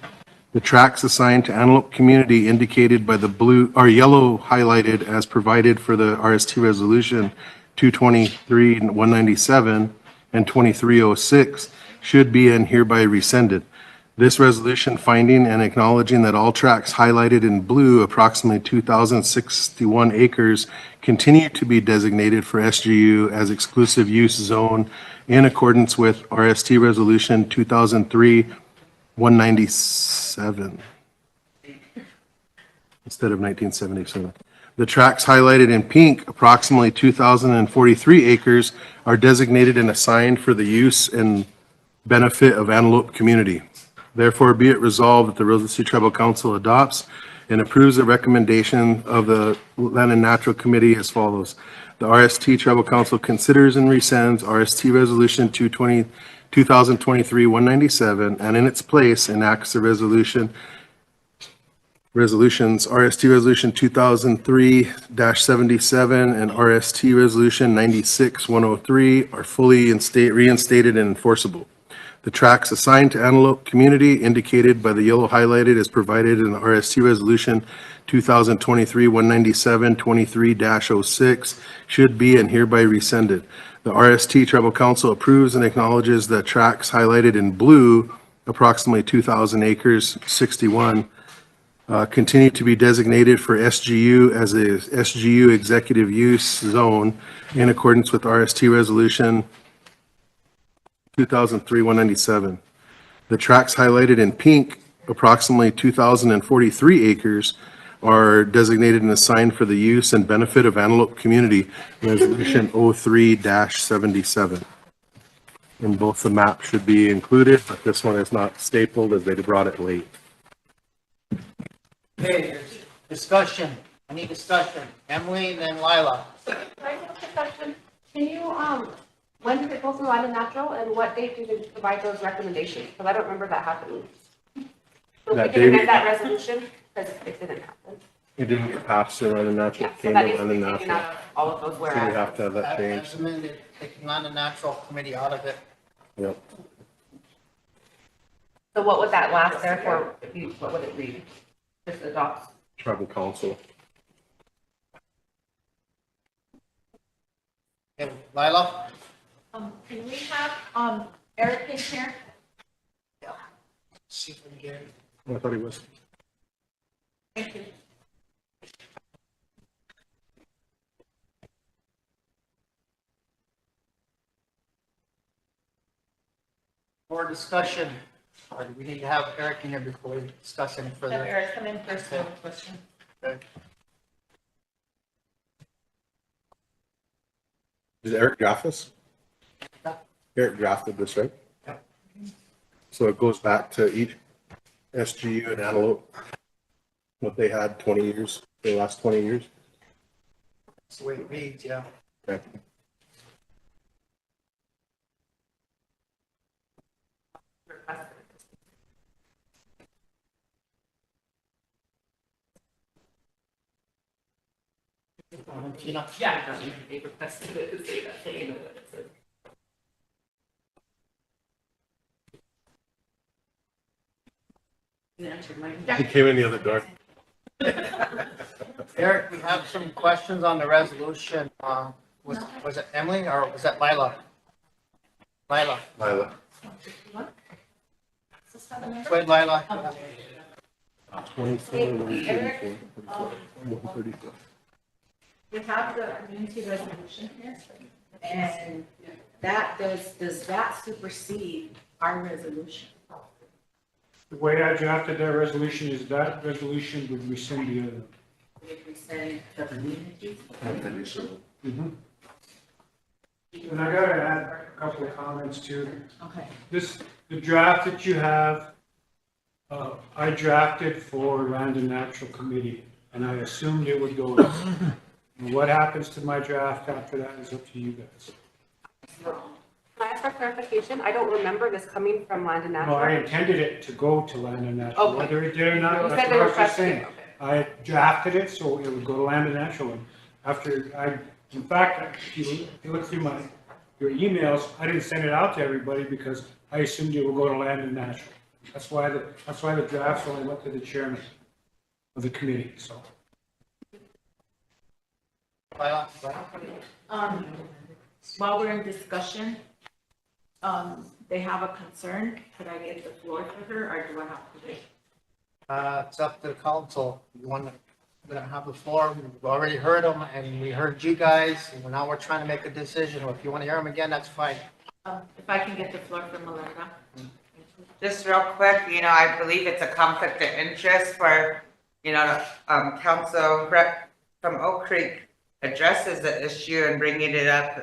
The tracts assigned to Antelope Community indicated by the blue or yellow highlighted as provided for the RST Resolution 223-197 and 2306 should be and hereby rescinded. This resolution finding and acknowledging that all tracts highlighted in blue, approximately 2,061 acres, continue to be designated for SGU as exclusive use zone in accordance with RST Resolution 2003-197 instead of 1977. The tracts highlighted in pink, approximately 2,043 acres, are designated and assigned for the use and benefit of Antelope Community. Therefore, be it resolved that the Rosebud Tribal Council adopts and approves the recommendation of the Land and Natural Committee as follows. The RST Tribal Council considers and rescinds RST Resolution 2023-197 and in its place enacts the resolutions RST Resolution 2003-77 and RST Resolution 96-103 are fully reinstated and enforceable. The tracts assigned to Antelope Community indicated by the yellow highlighted as provided in the RST Resolution 2023-197 23-06 should be and hereby rescinded. The RST Tribal Council approves and acknowledges the tracts highlighted in blue, approximately 2,000 acres, 61, continue to be designated for SGU as a SGU executive use zone in accordance with RST Resolution 2003-197. The tracts highlighted in pink, approximately 2,043 acres, are designated and assigned for the use and benefit of Antelope Community, Resolution 03-77. And both the maps should be included, but this one is not stapled as they brought it late. Okay, discussion. Any discussion? Emily and then Lila. Can I have a quick question? Can you, when did it go through Land and Natural and what date did they provide those recommendations? Because I don't remember that happening. So we That can day- amend that resolution because it didn't happen. It didn't get passed in Land and Natural. Yeah, so Came that to needs to Land be and taken Natural. out of all of those So we whereas. have to have that changed. As amended, taking on the natural committee out of it. Yep. So what would that last there for, if you, what would it read? Just adopts. Tribal Council. Okay, Lila? Can we have, Eric in here? See if we can get it. I thought he was. Thank you. More discussion. Or do we need to have Eric in here before we discuss any Have further? Eric come in first with a question. Okay. Did Eric draft this? Yeah. Eric drafted this, right? Yeah. So it goes back to each SGU and Antelope, what they had 20 years, the last 20 years. That's the way it reads, yeah. Okay. Tina? Yeah. They requested it to say that, so you know what it says. He came in the other door. Eric, we have some questions on the resolution. Was it Emily or was that Lila? Lila. Lila. Wait, Lila. 24, 134. We have the community resolution here, and that does that supersede our resolution? The way I drafted that resolution is that resolution would rescind the other. If we send the community? Mhm. And I gotta add a couple of comments too. Okay. The draft that you have, I drafted for Land and Natural Committee, and I assumed it would go in. And what happens to my draft after that is up to you guys. Can I ask for clarification? I don't remember this coming from Land and No, Natural. I intended it to go to Land and Natural, Okay. whether it did or not, You that's said what they I was just requested it, saying. I drafted it so it would go to Land and Natural. And after in fact, if you look through your emails, I didn't send it out to everybody because I assumed it would go to Land and Natural. That's why the drafts only went to the chairman of the committee, so. While we're in discussion, they have a concern. Could I get the floor for her or do I have to wait? It's up to the council. You want to have the floor. We've already heard them and we heard you guys. And now we're trying to make a decision. If you want to hear them again, that's fine. If I can get the floor for Melinda. Just real quick, I believe it's a conflict of interest for, council rep from Oak Creek addresses the issue and bringing it up.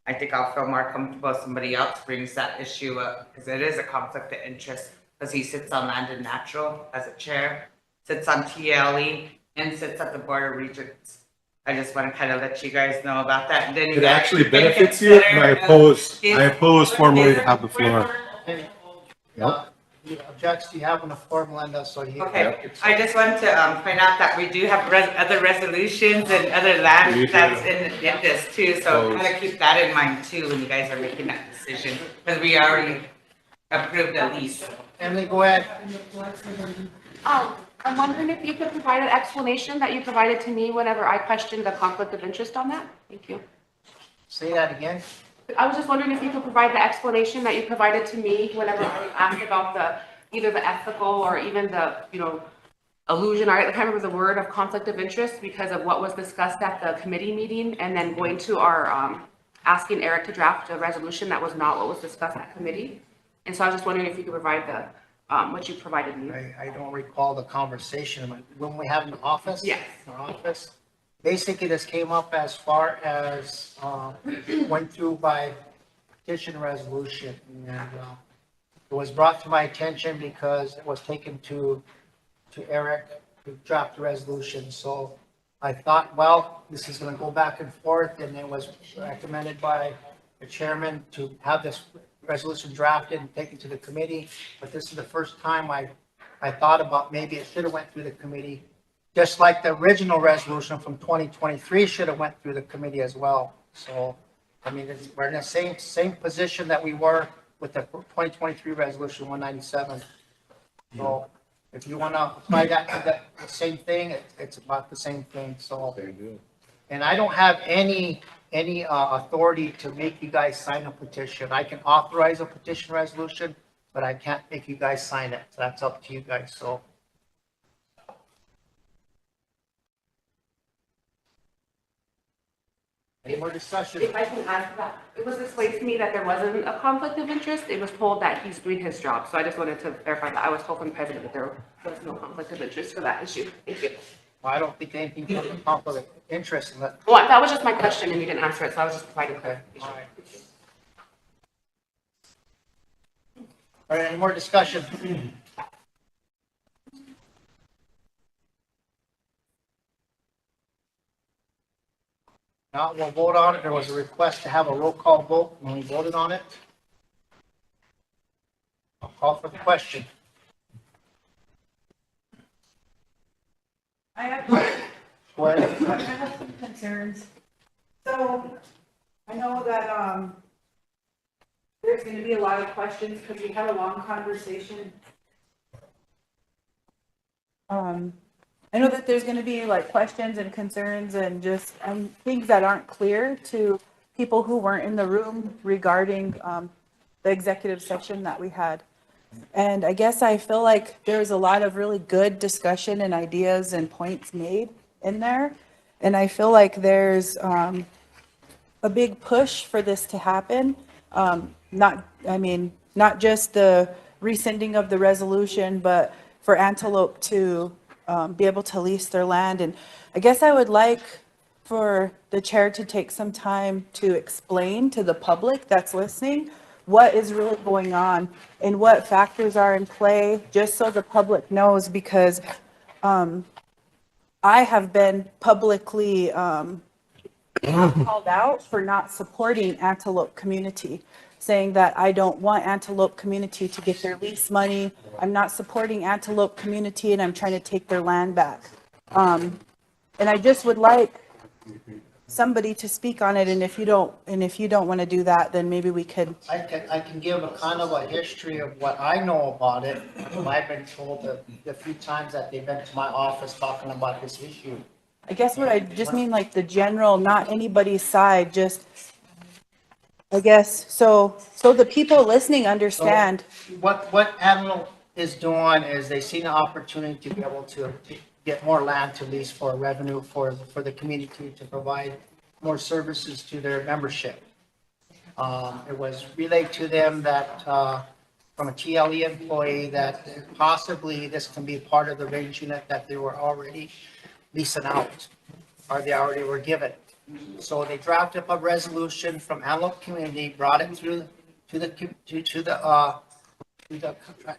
I think I'll feel more comfortable if somebody else brings that issue up because it is a conflict of interest because he sits on Land and Natural as a chair, sits on TLE and sits at the Board of Regents. I just want to kind of let you guys know about that. And then you It guys actually can benefits you, and I consider, oppose formally to have the floor. He objects to having a floor, Melinda, so he. Okay, I just want to point out that we do have other resolutions and other land that's in this too, so kind of keep that in mind too when you guys are making that decision, because we already approved the lease. Emily, go ahead. I'm wondering if you could provide an explanation that you provided to me whenever I questioned the conflict of interest on that? Thank you. Say that again. I was just wondering if you could provide the explanation that you provided to me whenever I asked about either the ethical or even the, illusion, I can't remember the word, of conflict of interest because of what was discussed at the committee meeting and then going to our, asking Eric to draft a resolution that was not what was discussed at committee. And so I was just wondering if you could provide what you provided me. I don't recall the conversation. When we have an office? Yes. Our office. Basically, this came up as far as, went through by petition resolution. And it was brought to my attention because it was taken to Eric to draft the resolution. So I thought, well, this is going to go back and forth. And it was recommended by the chairman to have this resolution drafted and taken to the committee. But this is the first time I thought about maybe it should have went through the committee. Just like the original resolution from 2023 should have went through the committee as well. So, I mean, we're in the same position that we were with the 2023 resolution 197. So if you want to apply that to the same thing, it's about the same thing. So, and I don't have any authority to make you guys sign a petition. I can authorize a petition resolution, but I can't make you guys sign it. So that's up to you guys. So. Any more discussion? If I can add to that, it was explained to me that there wasn't a conflict of interest. It was told that he's doing his job. So I just wanted to verify that. I was told from the president that there was no conflict of interest for that issue. Thank you. Well, I don't think anything from the conflict of interest in that. Well, that was just my question and you didn't answer it, so I was just providing clarification. All right. All right, any more discussion? Now we'll vote on it. There was a request to have a roll call vote when we voted on it. I'll call for the question. I have, Go ahead. I have some concerns. So I know that, there's gonna be a lot of questions because we had a long conversation. I know that there's going to be like questions and concerns and just things that aren't clear to people who weren't in the room regarding the executive session that we had. And I guess I feel like there was a lot of really good discussion and ideas and points made in there. And I feel like there's a big push for this to happen. Not just the rescinding of the resolution, but for Antelope to be able to lease their land. And I guess I would like for the chair to take some time to explain to the public that's listening what is really going on and what factors are in play, just so the public knows, because I have been publicly called out for not supporting Antelope Community, saying that I don't want Antelope Community to get their lease money. I'm not supporting Antelope Community and I'm trying to take their land back. And I just would like somebody to speak on it, and if you don't want to do that, then maybe we could. I can give a kind of a history of what I know about it. I've been told the few times that they've been to my office talking about this issue. I guess what I just mean, like the general, not anybody's side, just, I guess, so the people listening understand. So what Antelope is doing is they see an opportunity to be able to get more land to lease for revenue for the community, to provide more services to their membership. It was relayed to them that from a TLE employee that possibly this can be part of the range unit that they were already leasing out, or they already were given. So they drafted up a resolution from Antelope Community, brought it through to the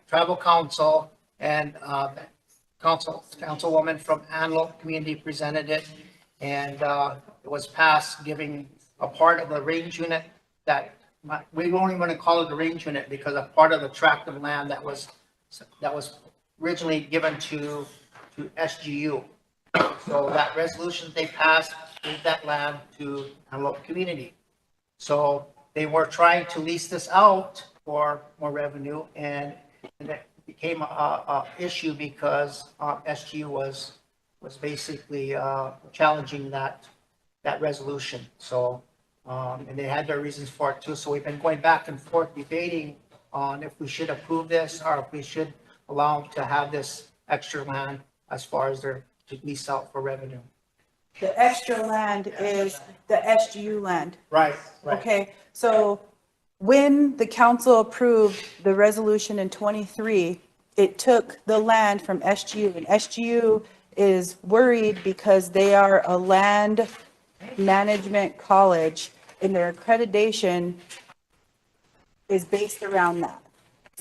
tribal council, and councilwoman from Antelope Community presented it, and it was passed, giving a part of the range unit that we don't even want to call it the range unit, because a part of the tract of land that was originally given to SGU. So that resolution they passed gave that land to Antelope Community. So they were trying to lease this out for more revenue, and it became a issue because SGU was basically challenging that resolution. So and they had their reasons for it too. So we've been going back and forth debating on if we should approve this or if we should allow them to have this extra land as far as their to lease out for revenue. The extra land is the SGU land. Right. Okay, so when the council approved the resolution in 23, it took the land from SGU, and SGU is worried because they are a land management college and their accreditation is based around that.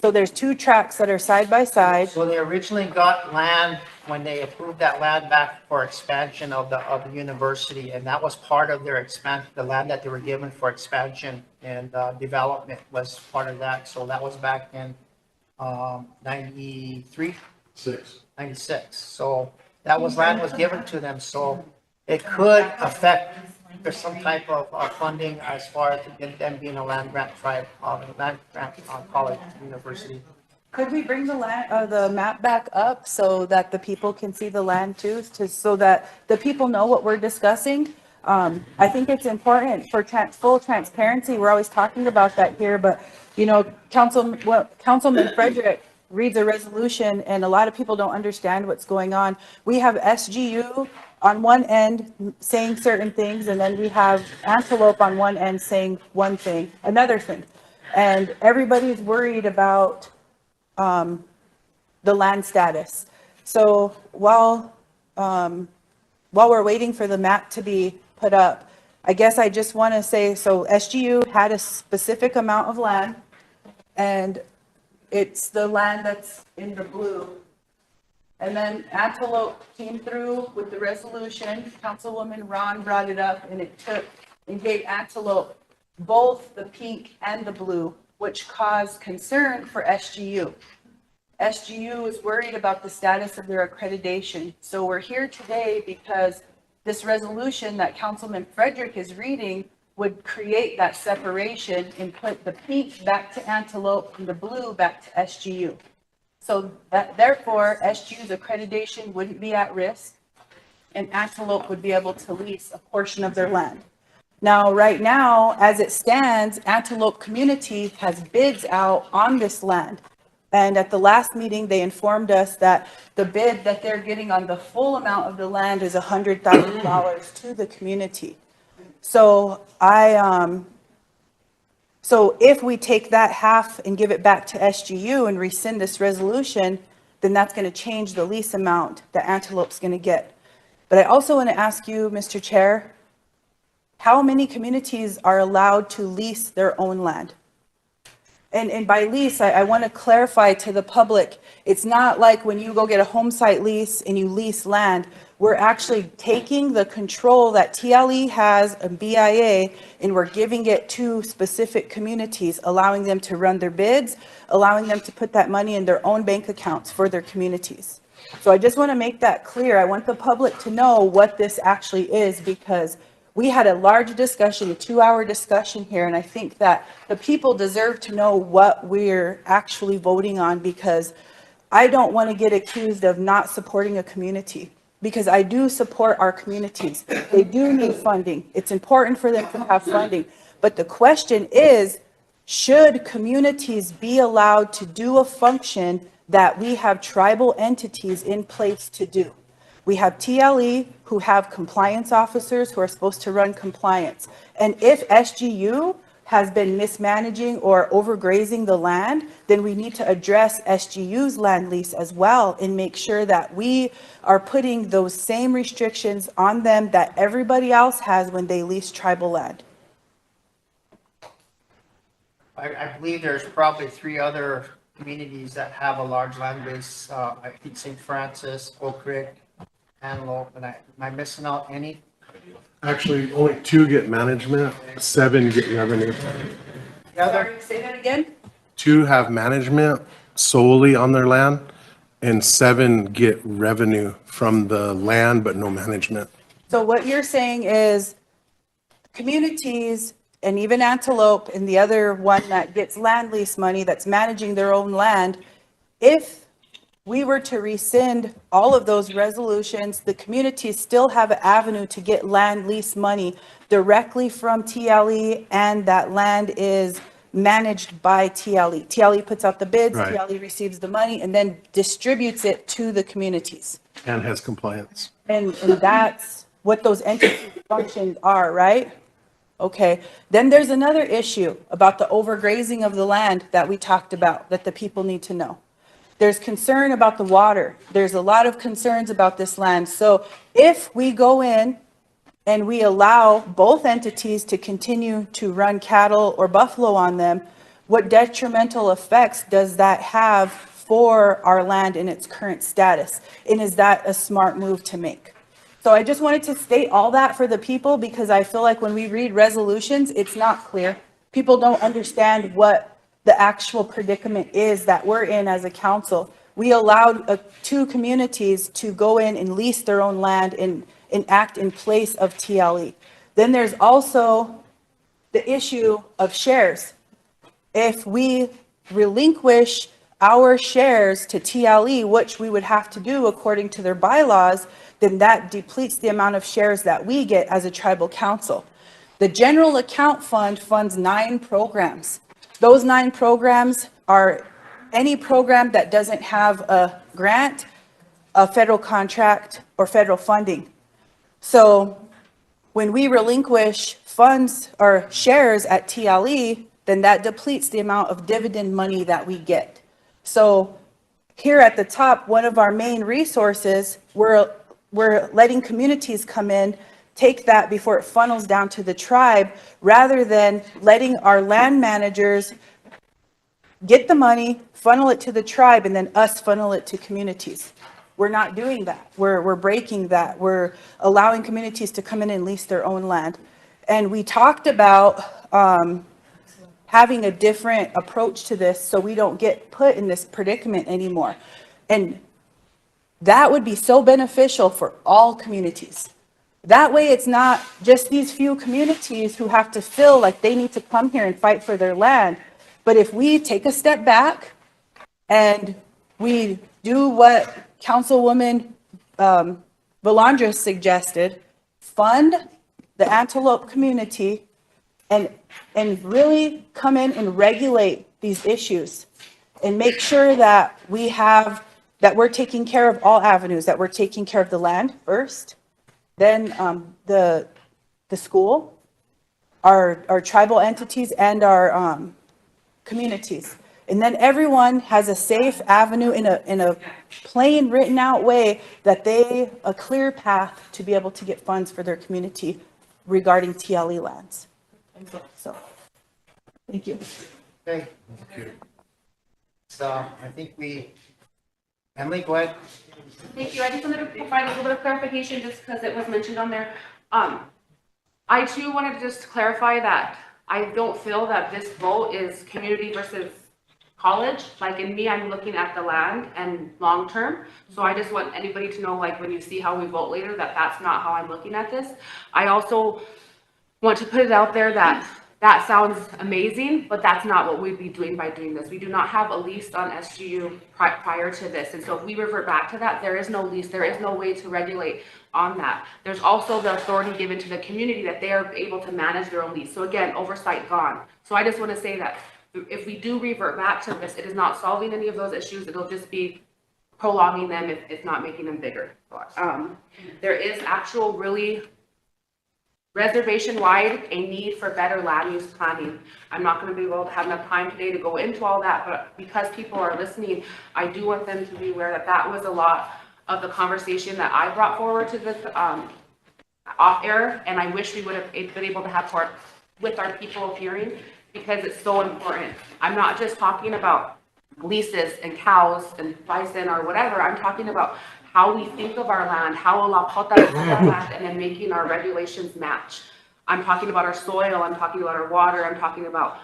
So there's two tracks that are side by side. So they originally got land when they approved that land back for expansion of the university, and that was part of their expansion. The land that they were given for expansion and development was part of that. So that was back in 96. So that land was given to them. So it could affect, there's some type of funding as far as them being a land grant tribe, land grant college, university. Could we bring the land, the map back up so that the people can see the land too, so that the people know what we're discussing? I think it's important for full transparency. We're always talking about that here, but you know, Councilman Frederick reads a resolution and a lot of people don't understand what's going on. We have SGU on one end saying certain things, and then we have Antelope on one end saying another thing. And everybody's worried about the land status. So while we're waiting for the map to be put up, I guess I just want to say, so SGU had a specific amount of land, and it's the land that's in the blue. And then Antelope came through with the resolution. Councilwoman Ron brought it up, and it gave Antelope both the pink and the blue, which caused concern for SGU. SGU is worried about the status of their accreditation. So we're here today because this resolution that Councilman Frederick is reading would create that separation and put the pink back to Antelope and the blue back to SGU. So that, therefore, SGU's accreditation wouldn't be at risk, and Antelope would be able to lease a portion of their land. Now, right now, as it stands, Antelope Community has bids out on this land. And at the last meeting, they informed us that the bid that they're getting on the full amount of the land is $100,000 to the community. So so if we take that half and give it back to SGU and rescind this resolution, then that's going to change the lease amount that Antelope's going to get. But I also want to ask you, Mr. Chair, how many communities are allowed to lease their own land? And by lease, I want to clarify to the public, it's not like when you go get a home site lease and you lease land, we're actually taking the control that TLE has and BIA, and we're giving it to specific communities, allowing them to run their bids, allowing them to put that money in their own bank accounts for their communities. So I just want to make that clear. I want the public to know what this actually is, because we had a large discussion, a 2-hour discussion here, and I think that the people deserve to know what we're actually voting on, because I don't want to get accused of not supporting a community, because I do support our communities. They do need funding. It's important for them to have funding. But the question is, should communities be allowed to do a function that we have tribal entities in place to do? We have TLE who have compliance officers who are supposed to run compliance. And if SGU has been mismanaging or overgrazing the land, then we need to address SGU's land lease as well and make sure that we are putting those same restrictions on them that everybody else has when they lease tribal land. I believe there's probably 3 other communities that have a large land base. I think St. Francis, Oak Creek, Antelope, and am I missing out any? Actually, only 2 get management, 7 get revenue. Sorry, say that again? 2 have management solely on their land, and 7 get revenue from the land, but no management. So what you're saying is communities, and even Antelope and the other one that gets land lease money that's managing their own land, if we were to rescind all of those resolutions, the communities still have an avenue to get land lease money directly from TLE, and that land is managed by TLE. TLE puts out the bids, Right. TLE receives the money, and then distributes it to the communities. And has compliance. And that's what those entity functions are, right? Okay, then there's another issue about the overgrazing of the land that we talked about, that the people need to know. There's concern about the water. There's a lot of concerns about this land. So if we go in and we allow both entities to continue to run cattle or buffalo on them, what detrimental effects does that have for our land in its current status? And is that a smart move to make? So I just wanted to state all that for the people, because I feel like when we read resolutions, it's not clear. People don't understand what the actual predicament is that we're in as a council. We allowed 2 communities to go in and lease their own land and act in place of TLE. Then there's also the issue of shares. If we relinquish our shares to TLE, which we would have to do according to their bylaws, then that depletes the amount of shares that we get as a tribal council. The general account fund funds 9 programs. Those 9 programs are any program that doesn't have a grant, a federal contract, or federal funding. So when we relinquish funds or shares at TLE, then that depletes the amount of dividend money that we get. So here at the top, one of our main resources, we're letting communities come in, take that before it funnels down to the tribe, rather than letting our land managers get the money, funnel it to the tribe, and then us funnel it to communities. We're not doing that. We're breaking that. We're allowing communities to come in and lease their own land. And we talked about having a different approach to this so we don't get put in this predicament anymore. And that would be so beneficial for all communities. That way it's not just these few communities who have to feel like they need to come here and fight for their land. But if we take a step back and we do what Councilwoman Valandra suggested, fund the Antelope community and really come in and regulate these issues and make sure that we're taking care of all avenues, that we're taking care of the land first, then the school, our tribal entities, and our communities. And then everyone has a safe avenue in a plain written out way that a clear path to be able to get funds for their community regarding TLE lands. So, thank you. Okay. So I think Emily, go ahead. Thank you. I just wanted to provide a little bit of clarification just because it was mentioned on there. I too wanted to just clarify that I don't feel that this vote is community versus college. Like in me, I'm looking at the land and long-term. So I just want anybody to know, like when you see how we vote later, that that's not how I'm looking at this. I also want to put it out there that that sounds amazing, but that's not what we'd be doing by doing this. We do not have a lease on SGU prior to this. And so if we revert back to that, there is no lease. There is no way to regulate on that. There's also the authority given to the community that they are able to manage their own lease. So again, oversight gone. So I just want to say that if we do revert back to this, it is not solving any of those issues. It'll just be prolonging them, if not making them bigger. There is actual really reservation-wide a need for better land use planning. I'm not going to be able to have enough time today to go into all that, but because people are listening, I do want them to be aware that that was a lot of the conversation that I brought forward to this off air, and I wish we would have been able to have part with our people hearing, because it's so important. I'm not just talking about leases and cows and bison or whatever. I'm talking about how we think of our land, how Lakota thinks of our land, and then making our regulations match. I'm talking about our soil, I'm talking about our water, I'm talking about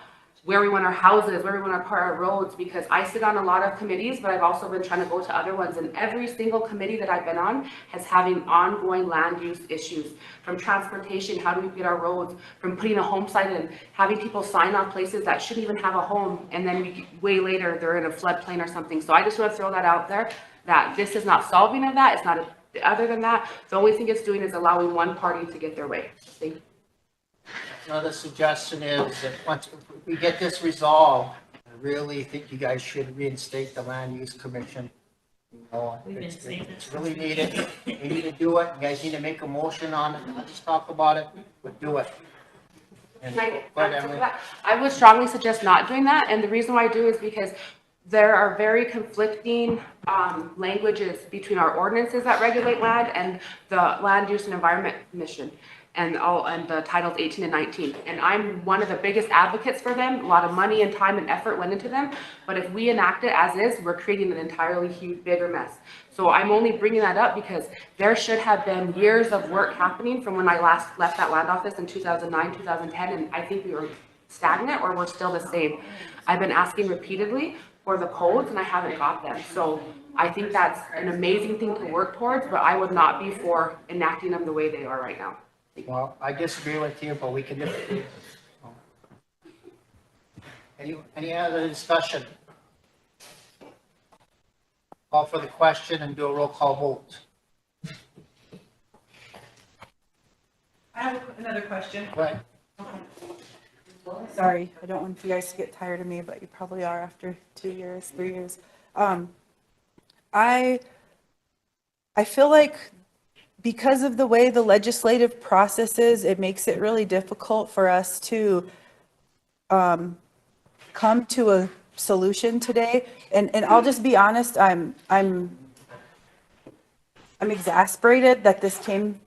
where we want our houses, where we want to put our roads, because I sit on a lot of committees, but I've also been trying to go to other ones, and every single committee that I've been on has having ongoing land use issues, from transportation, how do we get our roads, from putting a home site in, having people sign on places that shouldn't even have a home, and then way later they're in a floodplain or something. So I just want to throw that out there, that this is not solving of that. It's not other than that. The only thing it's doing is allowing one party to get their way. Thank you. Another suggestion is that once we get this resolved, I really think you guys should reinstate the land use commission. You know, it's really needed. We need to do it. You guys need to make a motion on it. Not just talk about it, but do it. And go ahead, Emily. I would strongly suggest not doing that, and the reason why I do is because there are very conflicting languages between our ordinances that regulate land and the Land Use and Environment Commission and the titles 18 and 19. And I'm one of the biggest advocates for them. A lot of money and time and effort went into them. But if we enact it as is, we're creating an entirely huge, bigger mess. So I'm only bringing that up because there should have been years of work happening from when I last left that land office in 2009, 2010, and I think we were stagnant or we're still the same. I've been asking repeatedly for the codes and I haven't got them. So I think that's an amazing thing to work towards, but I would not be for enacting them the way they are right now. Well, I disagree with you, but we can disagree. Any other discussion? Call for the question and do a roll call vote. I have another question. Go ahead. Sorry, I don't want you guys to get tired of me, but you probably are after 2 years, 3 years. I feel like because of the way the legislative process is, it makes it really difficult for us to come to a solution today. And I'll just be honest, I'm exasperated that this came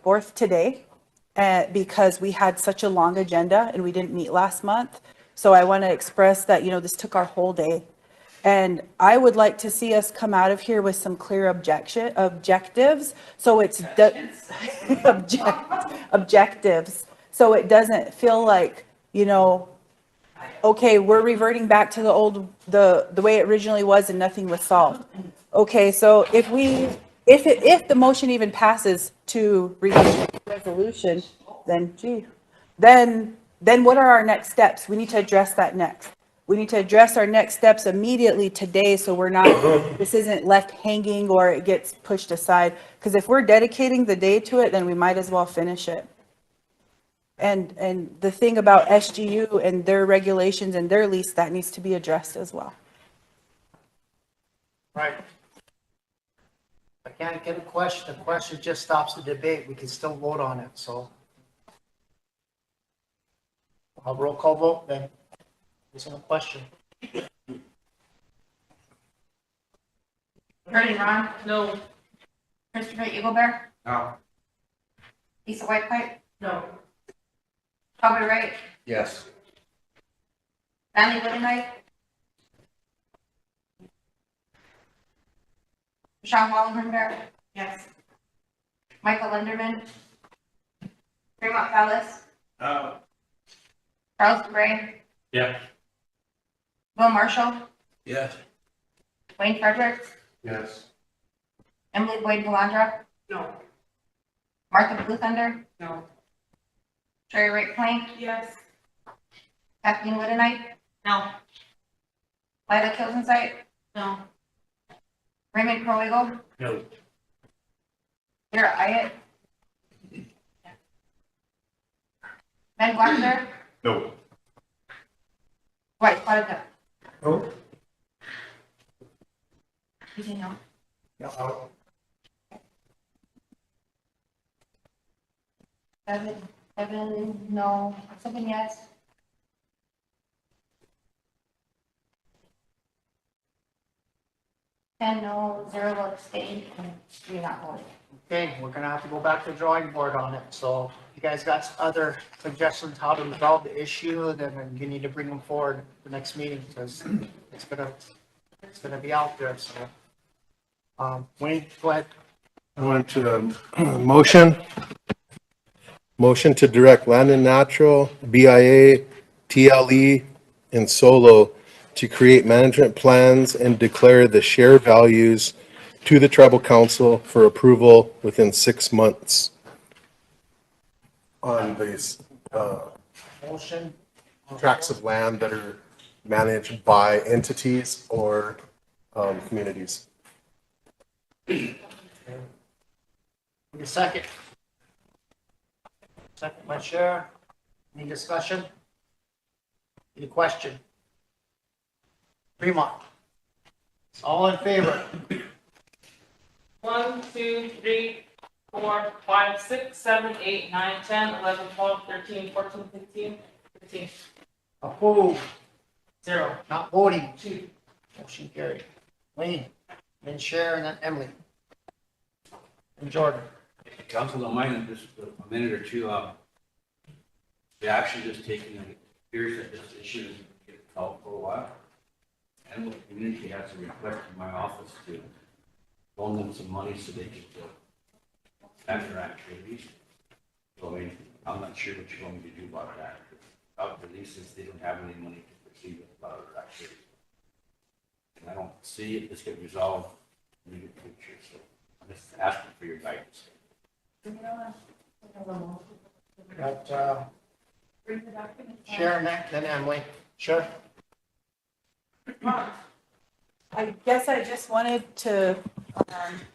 forth today because we had such a long agenda and we didn't meet last month. So I want to express that, this took our whole day. And I would like to see us come out of here with some clear objectives. So it's objectives. So it doesn't feel like, okay, we're reverting back to the way it originally was and nothing was solved. Okay, so if the motion even passes to resolution, then what are our next steps? We need to address that next. We need to address our next steps immediately today so this isn't left hanging or it gets pushed aside. Because if we're dedicating the day to it, then we might as well finish it. And the thing about SGU and their regulations and their lease, that needs to be addressed as well. Right. I can't get a question. The question just stops the debate. We can still vote on it, so. I'll roll call vote then. There's no question. Ernie Ron, No. Christopher Eaglebear, No. Lisa Whitepipe, No. Toby Wright, Yes. Stanley Whittenhite, Michelle Wallenberg, Yes. Michael Linderman, Fremont Palace, No. Charles Gray, Yeah. Bill Marshall, Yes. Wayne Fredericks, Yes. Emily Boyd Delandra, No. Martha Blue Thunder, No. Sherry Wright Plank, Yes. Kathleen Whittenhite, No. Lila Kildensight, No. Raymond Crowigo, No. Vera Iat, Ben Glassner, No. White Spotted Duck. No. You say no? No. Seven, no, 7 yes. 10 no, 0 will abstain, and 3 not voting. Okay, we're gonna have to go back to the drawing board on it, so if you guys got other suggestions how to resolve the issue, then you need to bring them forward at the next meeting, because it's gonna be out there, so. Wayne, go ahead. I want to, motion to direct Land and Natural, BIA, TLE, and Solo to create management plans and declare the share values to the tribal council for approval within 6 months on these Motion. tracts of land that are managed by entities or communities. Need a second. Second by Chair. Any discussion? Any question? Fremont. All in favor? 1, 2, 3, 4, 5, 6, 7, 8, 9, 10, 11, 12, 13, 14, 15, 16. Opposed? 0. Not voting? 2. Motion carried. Wayne, then Chair, and then Emily. And Jordan. If the council don't mind, just a minute or two, the action just taken, it appears that this issue has been solved for a while. And the community has a request in my office to loan them some money so they can expand their activities. So I mean, I'm not sure what you want me to do about that. Without the leases, they don't have any money to proceed with a lot of their activities. And I don't see this get resolved in the near future, so I'm just asking for your guidance. Got, Chair, and then Emily. Sure. I guess I just wanted to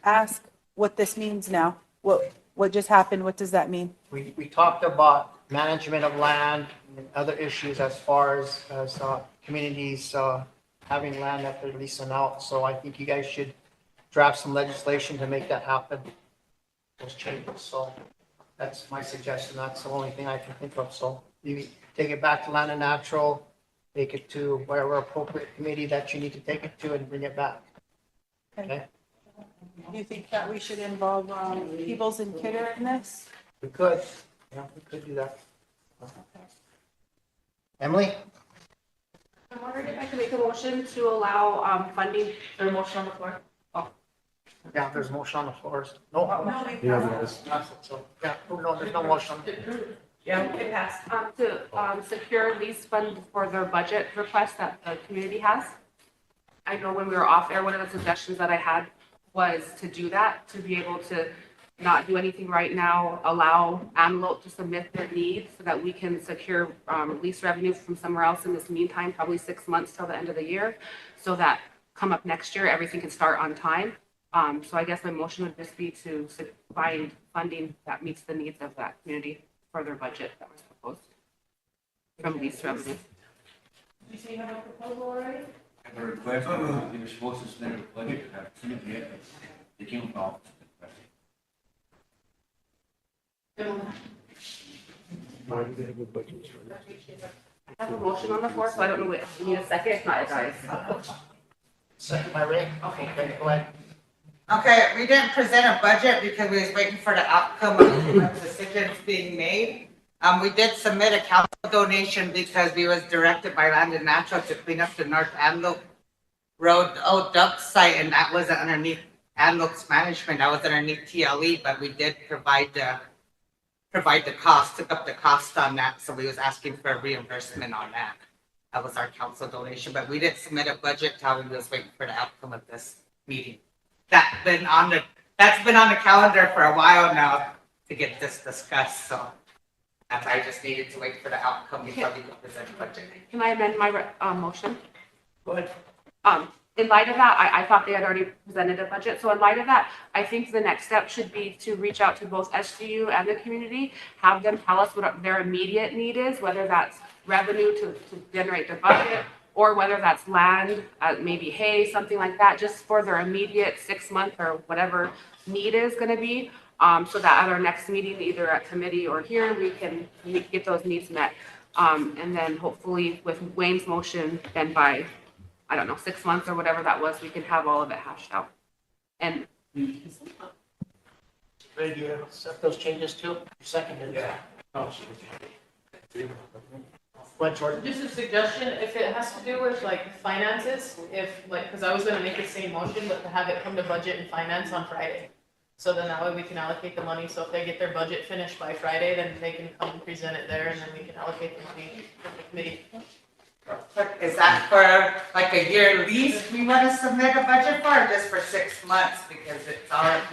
ask what this means now. What just happened? What does that mean? We talked about management of land and other issues as far as communities having land that they're leasing out. So I think you guys should draft some legislation to make that happen, those changes. So that's my suggestion. That's the only thing I can think of. So you take it back to Land and Natural, take it to whatever appropriate committee that you need to take it to and bring it back. Okay? Do you think that we should involve Peebles and Kidder in this? We could, yeah, we could do that. Emily? I'm wondering if I can make a motion to allow funding, or motion on the floor. Yeah, there's a motion on the floor. No. Yeah, there is. So, yeah, no, there's no motion. Yeah, it passed. To secure lease fund for their budget request that the community has. I know when we were off air, one of the suggestions that I had was to do that, to be able to not do anything right now, allow Antelope to submit their needs so that we can secure lease revenue from somewhere else in this meantime, probably 6 months till the end of the year, so that come up next year, everything can start on time. So I guess my motion would just be to find funding that meets the needs of that community for their budget that was proposed from lease revenue. You say you have a proposal already? I have a request, they were supposed to submit a budget, to have two minutes, they came off. I have a motion on the floor, so I don't know what, you need a second, if not, it dies. Second by Ray. Okay, go ahead. Okay, we didn't present a budget because we was waiting for the outcome of decisions being made. We did submit a council donation because we was directed by Land and Natural to clean up the North Antelope Road, dump site, and that wasn't underneath Antelope's management, that was underneath TLE, but we did provide the cost, took up the cost on that, so we was asking for a reimbursement on that. That was our council donation, but we didn't submit a budget till we was waiting for the outcome of this meeting. That's been on the calendar for a while now to get this discussed, so I just needed to wait for the outcome before we could present the budget. Can I amend my motion? Go ahead. In light of that, I thought they had already presented a budget. So in light of that, I think the next step should be to reach out to both SGU and the community, have them tell us what their immediate need is, whether that's revenue to generate the budget, or whether that's land, maybe hay, something like that, just for their immediate 6 month or whatever need is going to be. So that at our next meeting, either at committee or here, we can get those needs met. And then hopefully with Wayne's motion, then by, I don't know, 6 months or whatever that was, we can have all of it hashed out. And Ray, do you accept those changes too? Seconded. Yeah. Oh. What, Jordan? Just a suggestion, if it has to do with like finances, because I was gonna make the same motion, but to have it come to budget and finance on Friday. So then that way we can allocate the money, so if they get their budget finished by Friday, then they can come and present it there, and then we can allocate the money for the committee. Is that for like a year lease we want to submit a budget for, or just for 6 months? Because it's already,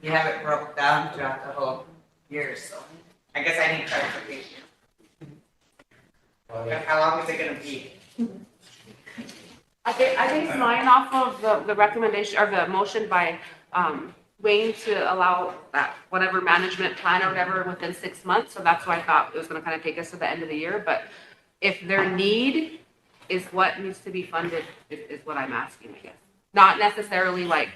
you have it broke down throughout the whole year, so I guess I need clarification. How long is it gonna be? I base mine off of the recommendation or the motion by Wayne to allow that whatever management plan or whatever within 6 months. So that's why I thought it was gonna kind of take us to the end of the year. But if their need is what needs to be funded, is what I'm asking, I guess. Not necessarily like,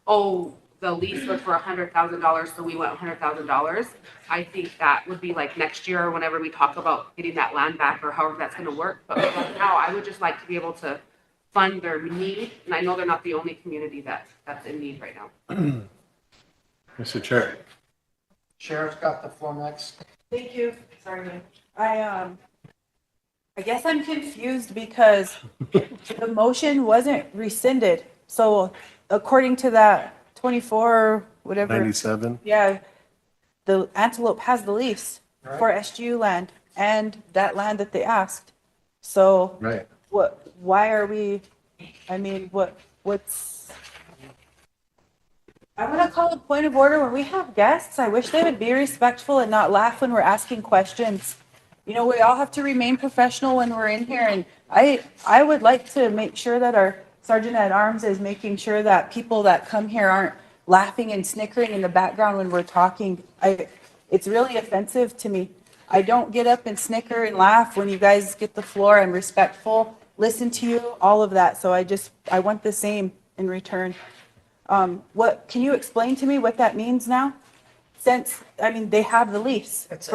oh, the lease was for $100,000, so we want $100,000. I think that would be like next year or whenever we talk about getting that land back or however that's gonna work. But right now, I would just like to be able to fund their need. And I know they're not the only community that's in need right now. Mr. Chair. Sheriff's got the floor next. Thank you. Sorry. I guess I'm confused because the motion wasn't rescinded. So according to that 24, whatever. 97. Yeah, the Antelope has the lease for SGU land and that land that they asked. So Right. why are we, I mean, what's, I want to call a point of order when we have guests. I wish they would be respectful and not laugh when we're asking questions. You know, we all have to remain professional when we're in here, and I would like to make sure that our Sergeant at Arms is making sure that people that come here aren't laughing and snickering in the background when we're talking. It's really offensive to me. I don't get up and snicker and laugh when you guys get the floor. I'm respectful, listen to you, all of that. So I want the same in return. Can you explain to me what that means now? Since, I mean, they have the lease It's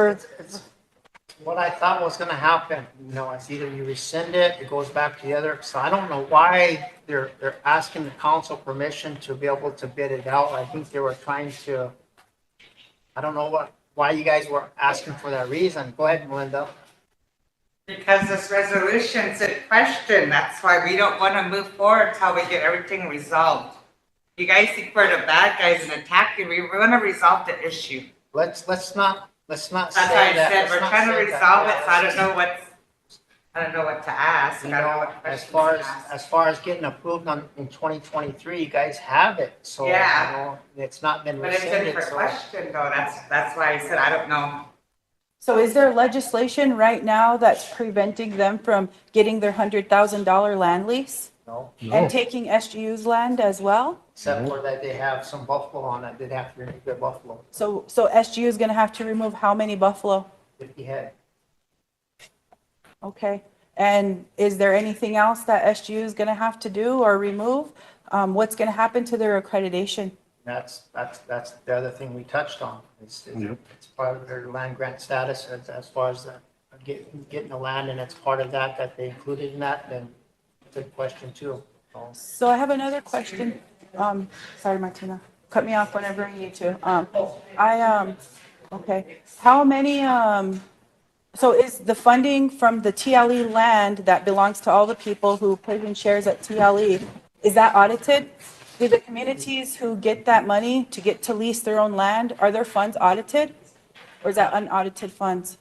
what I thought was gonna happen, you know, it's either you rescind it, it goes back to the other, so I don't know why they're asking the council permission to be able to bid it out. I think they were trying to, I don't know why you guys were asking for that reason. Go ahead, Melinda. Because this resolution's in question, that's why we don't want to move forward until we get everything resolved. You guys think we're the bad guys and attacking, we want to resolve the issue. Let's not That's say why I that. said, Let's we're not trying to say resolve that. it, so I don't know what to ask. You I don't know know, what as questions to ask. far as getting approved in 2023, you guys have it, so, you Yeah. know, it's not been But it's in rescinded, for so. question though, that's why I said, I don't know. So is there legislation right now that's preventing them from getting their $100,000 land lease? No. And taking SGU's land as well? Except for that they have some buffalo on it, they'd have to remove their buffalo, So SGU is gonna have to remove how many buffalo? 50 head. Okay. And is there anything else that SGU is gonna have to do or remove? What's gonna happen to their accreditation? That's the other thing we touched on. It's part of their land grant status as far as getting the land, and it's part of that they included in that, then good question too. So I have another question. sorry, Martina, cut me off whenever you need to. Okay, how many, so is the funding from the TLE land that belongs to all the people who put in shares at TLE, is that audited? Do the communities who get that money to get to lease their own land, are their funds audited? Or is that unaudited funds?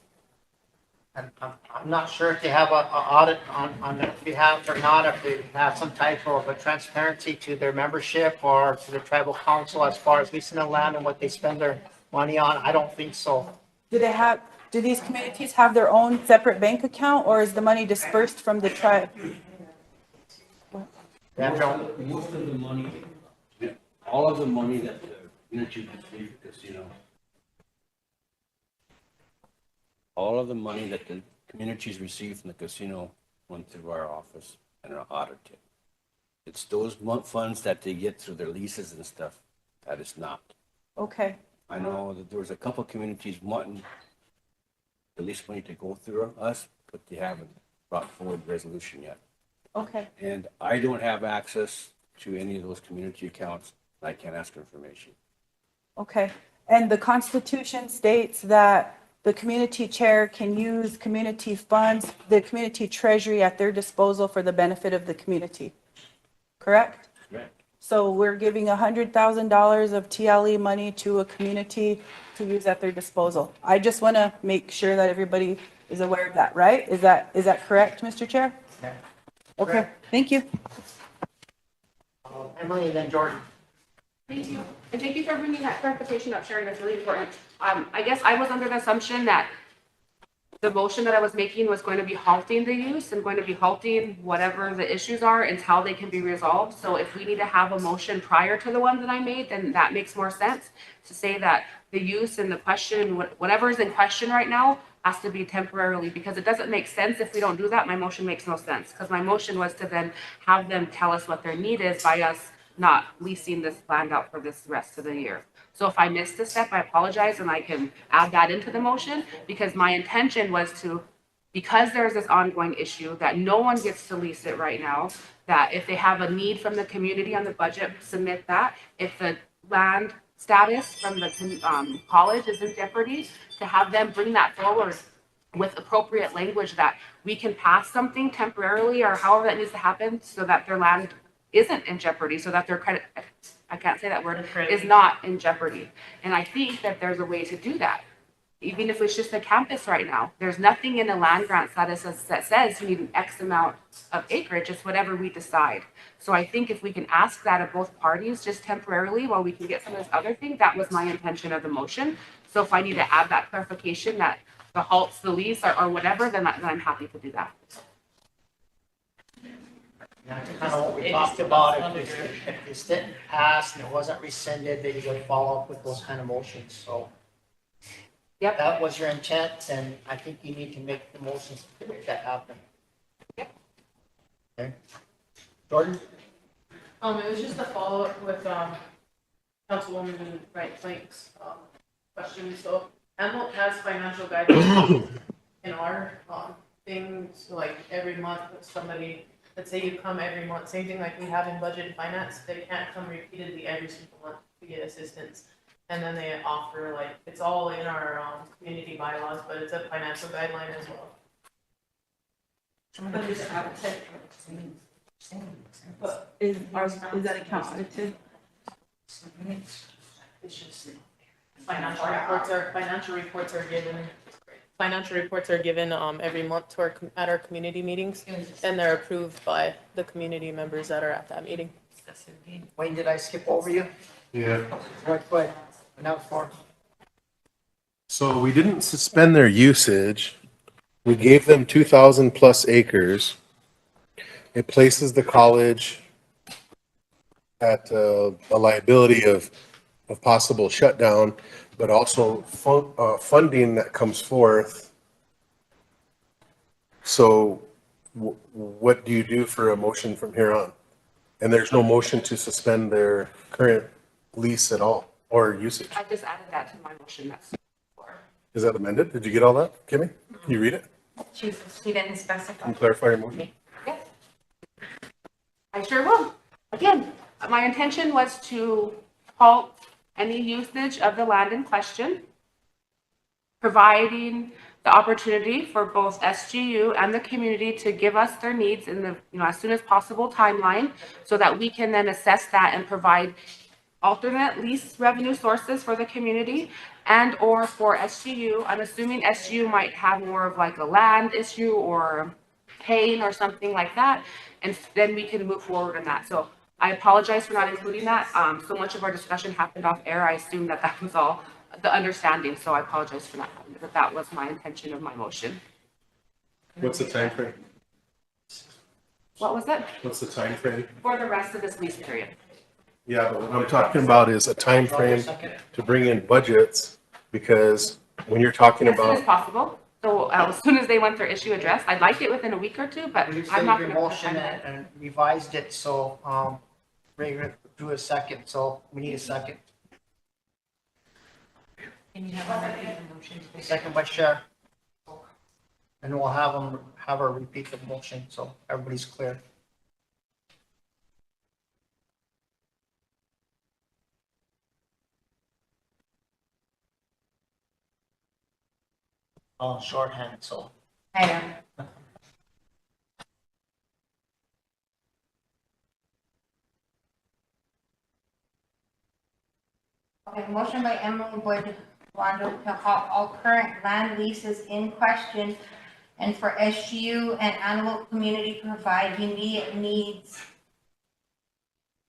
And I'm not sure if they have a audit on their behalf or not, if they have some type of a transparency to their membership or to the tribal council as far as leasing the land and what they spend their money on. I don't think so. Do these communities have their own separate bank account, or is the money dispersed from the tribe? Most of the money, all of the money that the community received the casino, all of the money that the communities received from the casino went through our office and are audited. It's those funds that they get through their leases and stuff that is not. Okay. I know that there was a couple communities wanting the lease money to go through us, but they haven't brought forward resolution yet. Okay. And I don't have access to any of those community accounts. I can't ask for information. Okay. And the Constitution states that the community chair can use community funds, the community treasury at their disposal for the benefit of the community. Correct? Correct. So we're giving $100,000 of TLE money to a community to use at their disposal. I just want to make sure that everybody is aware of that, right? Is that correct, Mr. Chair? Yeah. Okay, thank you. Emily, then Jordan. Thank you. And thank you for bringing that clarification up, Sherry. That's really important. I guess I was under the assumption that the motion that I was making was going to be halting the use and going to be halting whatever the issues are and how they can be resolved. So if we need to have a motion prior to the one that I made, then that makes more sense to say that the use and the question, whatever is in question right now, has to be temporarily, because it doesn't make sense if we don't do that. My motion makes no sense, because my motion was to then have them tell us what their need is by us not leasing this land out for this rest of the year. So if I missed a step, I apologize, and I can add that into the motion, because my intention was to, because there's this ongoing issue that no one gets to lease it right now, that if they have a need from the community on the budget, submit that. If the land status from the college is in jeopardy, to have them bring that forward with appropriate language that we can pass something temporarily or however that needs to happen so that their land isn't in jeopardy, so that their credit, I can't say that word, is not in jeopardy. And I think that there's a way to do that. Even if it's just a campus right now, there's nothing in the land grant status that says you need an X amount of acreage. It's whatever we decide. So I think if we can ask that of both parties just temporarily while we can get some of this other thing, that was my intention of the motion. So if I need to add that clarification that the halts the lease or whatever, then I'm happy to do that. That's kind of what we talked about. If this didn't pass and it wasn't rescinded, then you would follow up with those kind of motions. So yep, that was your intent, and I think you need to make the motions to make that happen. Yep. Okay. Jordan? It was just a follow-up with, Councilwoman Wright Flank's, question. So Enrollment has financial guidance in our, things, like every month with somebody, let's say you come every month, same thing like we have in budget and finance, they can't come repeatedly every single month to get assistance. And then they offer, like, it's all in our, community bylaws, but it's a financial guideline as well. But is that account audited? It's just financial reports are given every month to at our community meetings, and they're approved by the community members that are at that meeting. Wayne, did I skip over you? Yeah. Right, go ahead. Now for. So we didn't suspend their usage. We gave them 2,000 plus acres. It places the college at a liability of possible shutdown, but also funding that comes forth. So what do you do for a motion from here on? And there's no motion to suspend their current lease at all or usage. I just added that to my motion. That's Is that amended? Did you get all that, Kimmy? Can you read it? She didn't specify. Can you clarify your motion? yes. I sure will. Again, my intention was to halt any usage of the land in question, providing the opportunity for both SGU and the community to give us their needs in the, as soon as possible timeline, so that we can then assess that and provide alternate lease revenue sources for the community and or for SGU. I'm assuming SGU might have more of like a land issue or pain or something like that, and then we can move forward in that. So I apologize for not including that. So much of our discussion happened off air. I assumed that that was all the understanding, so I apologize for not having it, but that was my intention of my motion. What's the time frame? What was it? What's the time frame? For the rest of this lease period. Yeah, but what I'm talking about is a time frame to bring in budgets, because when you're talking As soon as about, possible. So as soon as they want their issue addressed, I'd like it within a week or two, but You I'm said not your gonna. motion and revised it, so, Ray drew a second, so we need a second. Can you have a motion? Second by Cher. And we'll have her repeat the motion, so everybody's clear. Shorthand, so. I am. Okay, motion by Emily Boyd Wando to halt all current land leases in question and for SGU and Antelope Community to provide immediate needs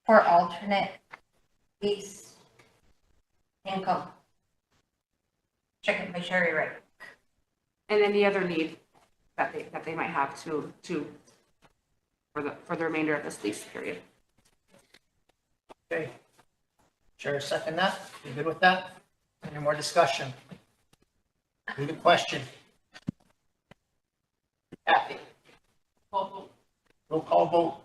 for alternate lease income. Second by Sherry Wright. And any other need that they might have to for the remainder of this lease period. Okay. Chair, second that. You good with that? Any more discussion? Any good question? Kathy? Roll call vote.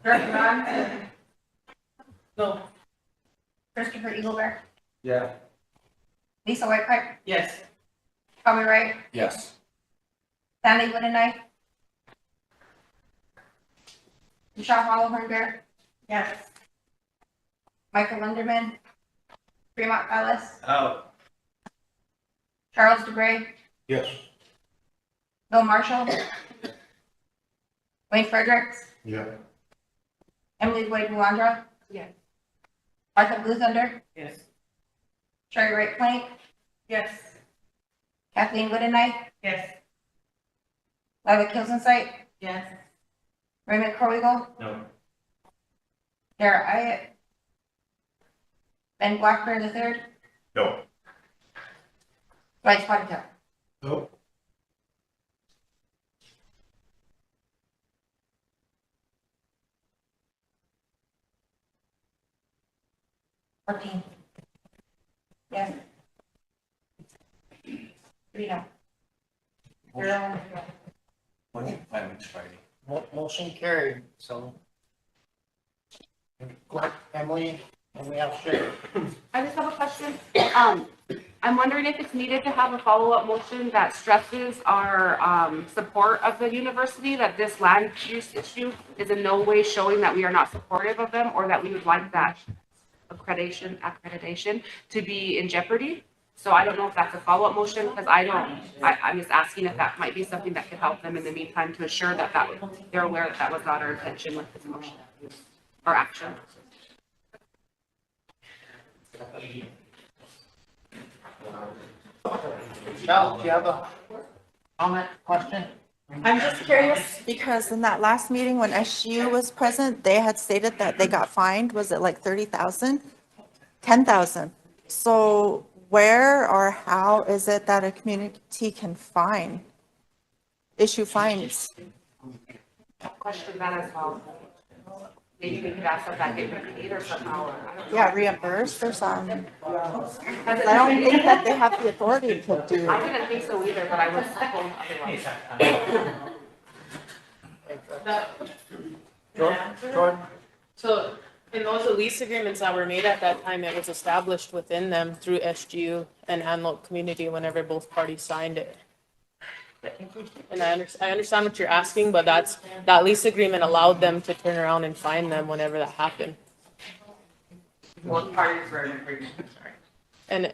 Director Ron? No. Christopher Eaglebear? Yeah. Lisa Whitepipe? Yes. Tommy Wright? Yes. Sandy Wood and I? Michelle Hollowhorn Bear? Yes. Michael Lunderman? Fremont Ellis? Out. Charles DeBrey? Yes. Bill Marshall? Wayne Fredericks? Yeah. Emily Boyd Mulandra? Yes. Martha Bluethunder? Yes. Sherry Wright Plank? Yes. Kathleen Wood and I? Yes. Lila Kilsensight? Yes. Raymond Corrigal? No. Dara Iat? Ben Blackburn III? No. Dwight Spotted. No. Fourteen. Yes. Three no. Zero. Motion carried, so. Go ahead, Emily, and we have Cher. I just have a question. I'm wondering if it's needed to have a follow-up motion that stresses our support of the university, that this land use issue is in no way showing that we are not supportive of them or that we would like that accreditation to be in jeopardy. So I don't know if that's a follow-up motion, because I'm just asking if that might be something that could help them in the meantime to assure that they're aware that that was not our intention with this motion or action. Michelle, do you have a comment, question? I'm just curious because in that last meeting when SGU was present, they had stated that they got fined, was it like 30,000? 10,000. So where or how is it that a community can issue fines? Question that as well. Maybe we could ask if that get repaid or somehow, or I don't know. Yeah, reimbursed or something. I don't think that they have the authority to do. I didn't think so either, but I was told otherwise. Jordan? So And those are lease agreements that were made at that time, it was established within them through SGU and Antelope Community whenever both parties signed it. And I understand what you're asking, but that lease agreement allowed them to turn around and fine them whenever that happened. Both parties were in agreement, sorry. And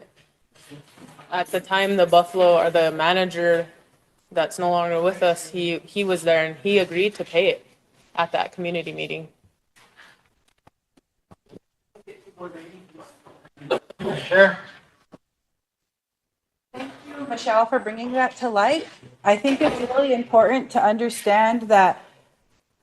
at the time, the Buffalo, or the manager that's no longer with us, he was there and he agreed to pay it at that community meeting. Sure. Thank you, Michelle, for bringing that to light. I think it's really important to understand that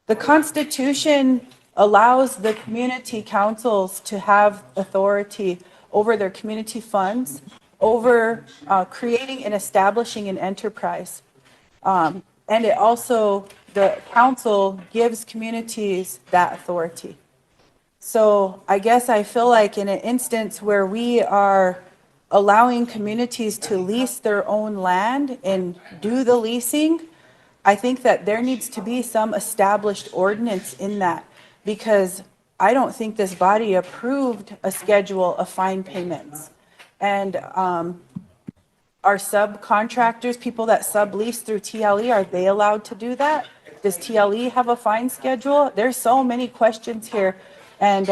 the Constitution allows the community councils to have authority over their community funds, over creating and establishing an enterprise. And it also, the council gives communities that authority. So I guess I feel like in an instance where we are allowing communities to lease their own land and do the leasing, I think that there needs to be some established ordinance in that, because I don't think this body approved a schedule of fine payments. And our subcontractors, people that sublease through TLE, are they allowed to do that? Does TLE have a fine schedule? There's so many questions here. And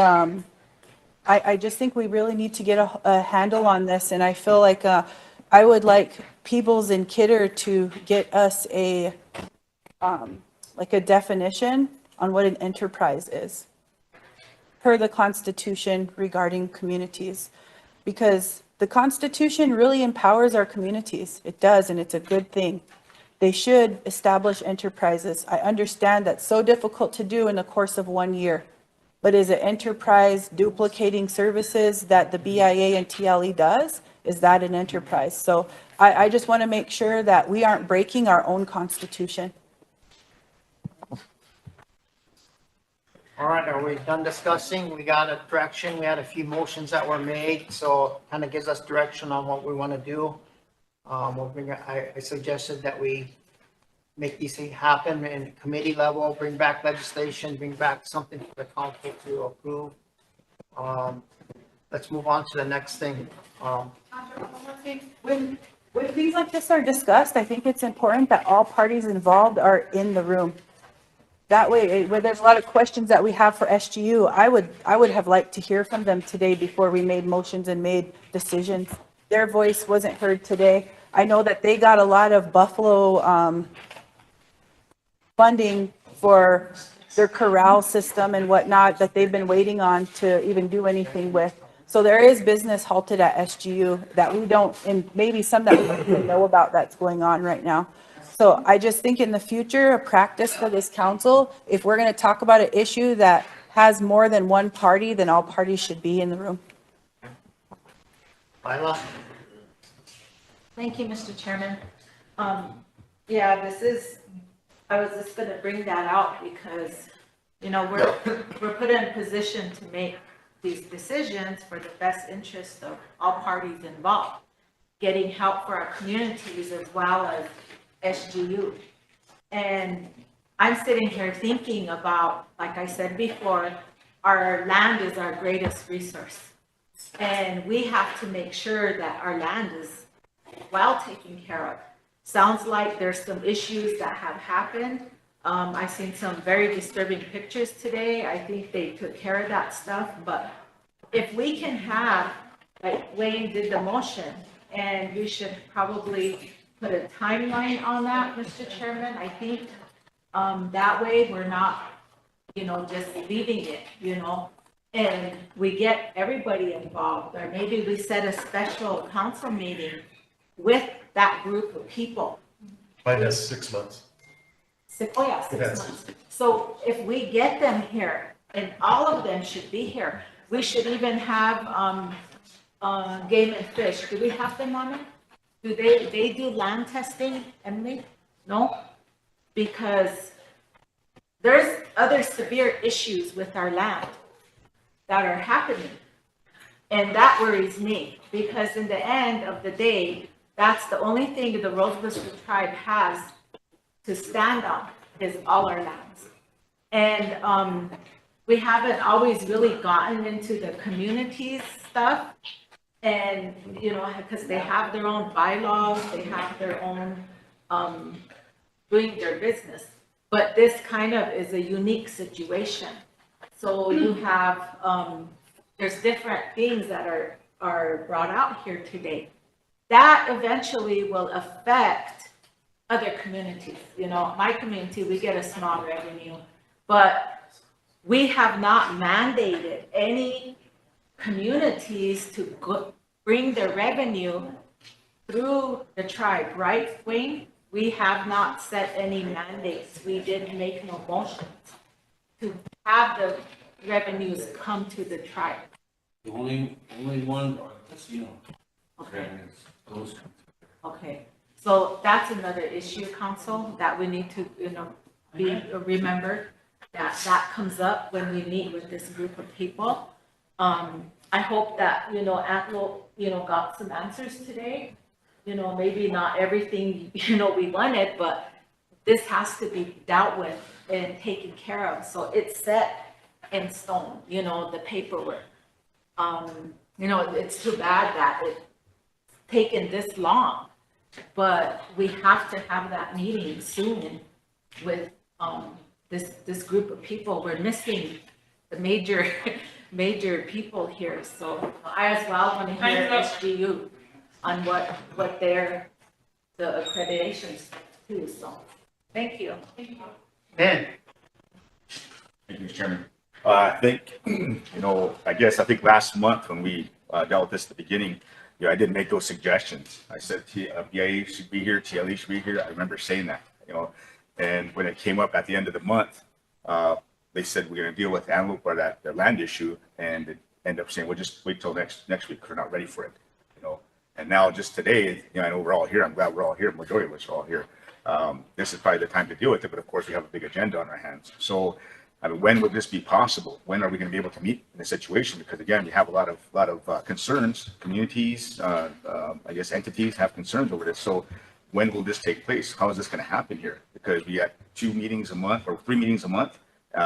I just think we really need to get a handle on this. And I feel like I would like Peebles and Kidder to get us a like a definition on what an enterprise is per the Constitution regarding communities, because the Constitution really empowers our communities. It does, and it's a good thing. They should establish enterprises. I understand that's so difficult to do in the course of 1 year. But is an enterprise duplicating services that the BIA and TLE does? Is that an enterprise? So I just want to make sure that we aren't breaking our own Constitution. All right, are we done discussing? We got a direction. We had a few motions that were made, so kind of gives us direction on what we want to do. I suggested that we make these things happen in committee level, bring back legislation, bring back something for the council to approve. Let's move on to the next thing. When things like this are discussed, I think it's important that all parties involved are in the room. That way, where there's a lot of questions that we have for SGU, I would have liked to hear from them today before we made motions and made decisions. Their voice wasn't heard today. I know that they got a lot of Buffalo funding for their corral system and whatnot that they've been waiting on to even do anything with. So there is business halted at SGU that we don't, and maybe some that we don't even know about that's going on right now. So I just think in the future, a practice for this council, if we're going to talk about an issue that has more than one party, then all parties should be in the room. Lila? Thank you, Mr. Chairman. Yeah, I was just gonna bring that out because, you know, we're put in a position to make these decisions for the best interest of all parties involved, getting help for our communities as well as SGU. And I'm sitting here thinking about, like I said before, our land is our greatest resource. And we have to make sure that our land is well taken care of. Sounds like there's some issues that have happened. I've seen some very disturbing pictures today. I think they took care of that stuff, but if we can have, like Wayne did the motion, and we should probably put a timeline on that, Mr. Chairman, I think, that way we're not, you know, just leaving it, you know, and we get everybody involved, or maybe we set a special council meeting with that group of people. Mine has 6 months. Six months. So if we get them here, and all of them should be here, we should even have Game and Fish. Do we have them on it? Do they do land testing, Emily? No? Because there's other severe issues with our land that are happening. And that worries me, because in the end of the day, that's the only thing the Rosebud tribe has to stand on, is all our lands. And we haven't always really gotten into the community stuff. And, you know, because they have their own bylaws, they have their own, doing their business. But this kind of is a unique situation. So you have, there's different things that are brought out here today. That eventually will affect other communities. You know, my community, we get a small revenue, but we have not mandated any communities to bring their revenue through the tribe, right, Wayne? We have not set any mandates. We didn't make no motions to have the revenues come to the tribe. The only one are the casino. Okay. Those. Okay, so that's another issue, council, that we need to, you know, remember that comes up when we meet with this group of people. I hope that, you know, Antelope, you know, got some answers today. You know, maybe not everything, you know, we wanted, but this has to be dealt with and taken care of. So it's set in stone, you know, the paperwork. You know, it's too bad that it's taken this long, but we have to have that meeting soon with this group of people. We're missing the major people here. So I as well want to hear SGU on what the accreditations too. So thank you. Ben. Thank you, Mr. Chairman. I think, you know, I think last month when we dealt with this at the beginning, you know, I did make those suggestions. I said BIA should be here, TLE should be here. I remember saying that, you know, and when it came up at the end of the month, they said we're going to deal with Antelope or their land issue, and it ended up saying we'll just wait till next week because we're not ready for it, you know. And now just today, you know, I know we're all here. I'm glad we're all here. Majority of us are all here. This is probably the time to deal with it, but of course we have a big agenda on our hands. So, I mean, when would this be possible? When are we going to be able to meet in this situation? Because again, we have a lot of concerns. Communities, I guess entities have concerns over this. So, when will this take place? How is this going to happen here? Because we have 2 meetings a month or 3 meetings a month.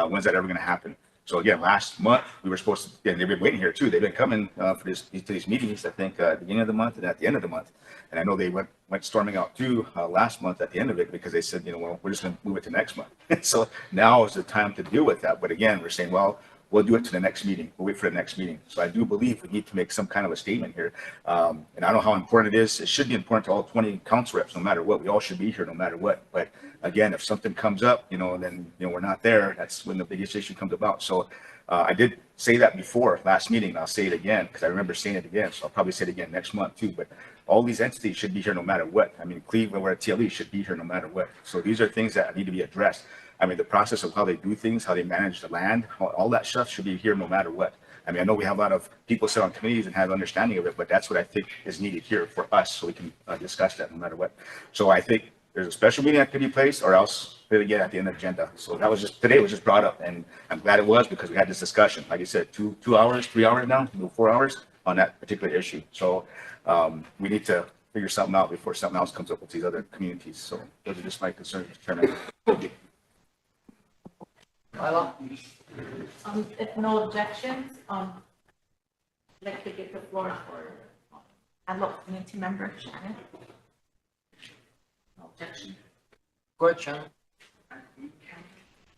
When's that ever going to happen? So again, last month we were supposed to, and they've been waiting here too. They've been coming for these meetings, I think, at the beginning of the month and at the end of the month. And I know they went storming out too last month at the end of it because they said, you know, well, we're just going to move it to next month. So now is the time to deal with that. But again, we're saying, well, we'll do it to the next meeting. We'll wait for the next meeting. So I do believe we need to make some kind of a statement here. And I don't know how important it is. It should be important to all 20 council reps, no matter what. We all should be here, no matter what. But again, if something comes up, you know, then, you know, we're not there. That's when the biggest issue comes about. So I did say that before last meeting, and I'll say it again because I remember saying it again. So I'll probably say it again next month too. But all these entities should be here no matter what. I mean, Cleveland, we're at TLE, should be here no matter what. So these are things that need to be addressed. I mean, the process of how they do things, how they manage the land, all that stuff should be here no matter what. I mean, I know we have a lot of people sit on committees and have understanding of it, but that's what I think is needed here for us so we can discuss that no matter what. So I think there's a special meeting that could be placed or else really get at the end of the agenda. So that was just, today was just brought up and I'm glad it was because we had this discussion. Like I said, 2 hours, 3 hours now, 4 hours on that particular issue. So we need to figure something out before something else comes up with these other communities. So those are just my concerns, Mr. Chairman. If no objections, I'd like to give the floor for Antelope community member Shannon. No objection. Go ahead, Shannon.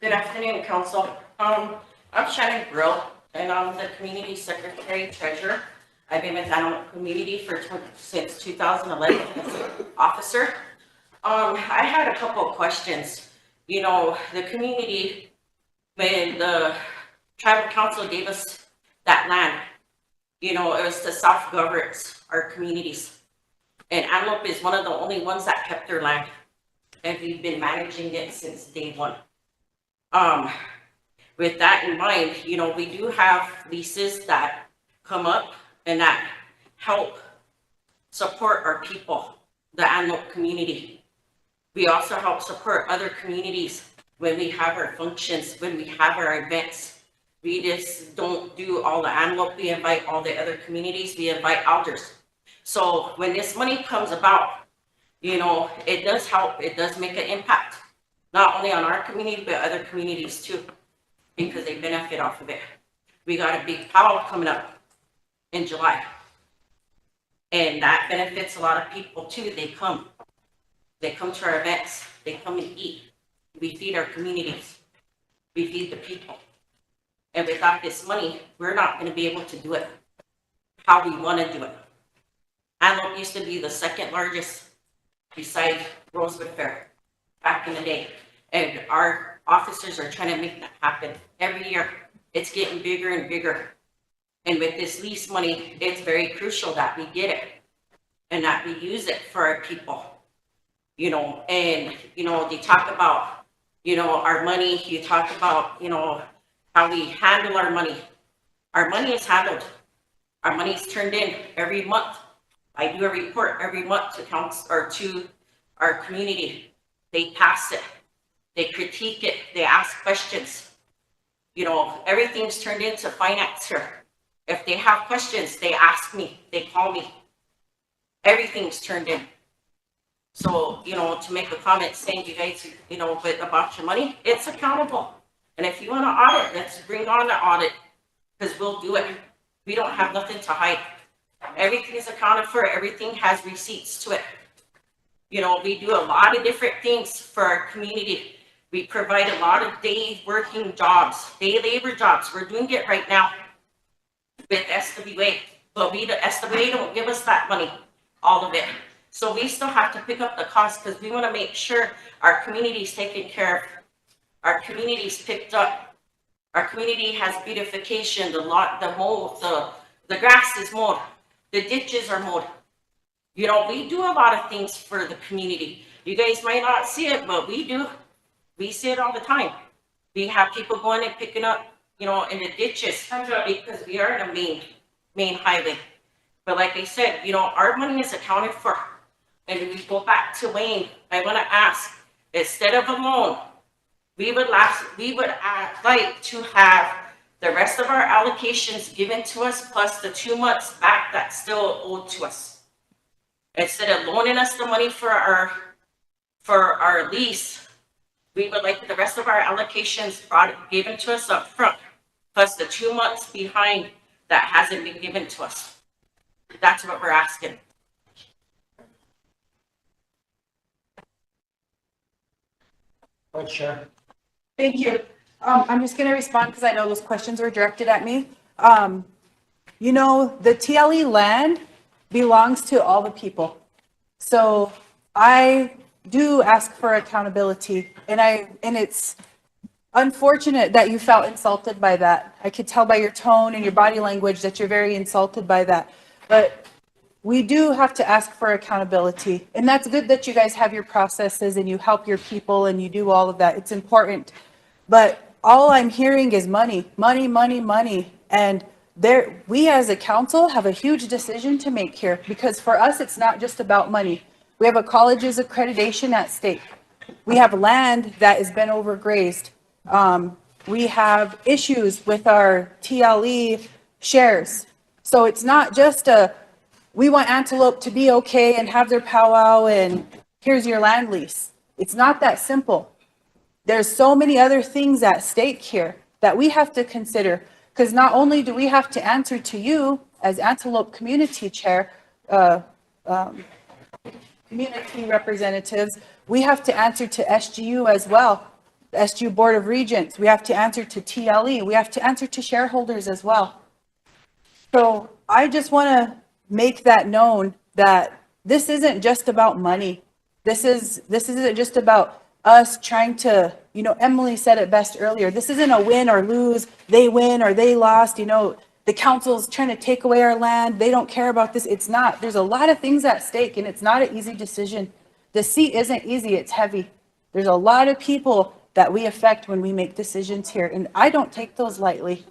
Good afternoon, council. I'm Shannon Brill, and I'm the community secretary treasurer. I've been with Antelope community since 2011 as an officer. I had a couple of questions. You know, the community, when the tribal council gave us that land, you know, it was to self-govern our communities. And Antelope is one of the only ones that kept their land. And we've been managing it since day one. With that in mind, you know, we do have leases that come up and that help support our people, the Antelope community. We also help support other communities when we have our functions, when we have our events. We just don't do all the Antelope, we invite all the other communities, we invite elders. So when this money comes about, you know, it does help, it does make an impact, not only on our community, but other communities too. because they benefit off of it. We got a big powwow coming up in July. And that benefits a lot of people too. They come to our events, they come and eat. We feed our communities, we feed the people. And without this money, we're not gonna be able to do it how we wanna do it. Antelope used to be the second largest beside Rosebud Fair back in the day. And our officers are trying to make that happen every year. It's getting bigger and bigger. And with this lease money, it's very crucial that we get it and that we use it for our people. You know, and, you know, they talk about, you know, our money, you talk about, you know, how we handle our money. Our money is handled. Our money is turned in every month. I do a report every month to council or to our community. They pass it, they critique it, they ask questions. You know, everything's turned into finance here. If they have questions, they ask me, they call me. Everything's turned in. So, you know, to make a comment saying you guys, you know, but about your money, it's accountable. And if you want to audit, let's bring on the audit, because we'll do it. We don't have nothing to hide. Everything is accounted for, everything has receipts to it. You know, we do a lot of different things for our community. We provide a lot of day working jobs, day labor jobs. We're doing it right now with SWA, but the SWA don't give us that money, all of it. So we still have to pick up the cost because we want to make sure our community is taken care of. Our community is picked up. Our community has beautification, the mold, the grass is mowed, the ditches are mowed. You know, we do a lot of things for the community. You guys might not see it, but we do. We see it all the time. We have people going and picking up, you know, in the ditches because we are the main highway. But like I said, you know, our money is accounted for. And we go back to Wayne, I want to ask, instead of a loan, we would like to have the rest of our allocations given to us plus the 2 months back that's still owed to us. Instead of loaning us the money for our lease, we would like the rest of our allocations given to us up front, plus the 2 months behind that hasn't been given to us. That's what we're asking. Sure. Thank you. I'm just going to respond because I know those questions were directed at me. You know, the TLE land belongs to all the people. So I do ask for accountability, and it's unfortunate that you felt insulted by that. I could tell by your tone and your body language that you're very insulted by that. But we do have to ask for accountability. And that's good that you guys have your processes and you help your people and you do all of that. It's important. But all I'm hearing is money, money, money, money. And we as a council have a huge decision to make here, because for us, it's not just about money. We have a college's accreditation at stake. We have land that has been overgrazed. We have issues with our TLE shares. So it's not just we want Antelope to be okay and have their powwow and here's your land lease. It's not that simple. There's so many other things at stake here that we have to consider, because not only do we have to answer to you as Antelope Community Chair, community representatives, we have to answer to SGU as well, the SGU Board of Regents. We have to answer to TLE. We have to answer to shareholders as well. So I just want to make that known that this isn't just about money. This isn't just about us trying to, you know, Emily said it best earlier. This isn't a win or lose, they win or they lost, you know, the council's trying to take away our land. They don't care about this. It's not. There's a lot of things at stake, and it's not an easy decision. The seat isn't easy, it's heavy. There's a lot of people that we affect when we make decisions here, and I don't take those lightly.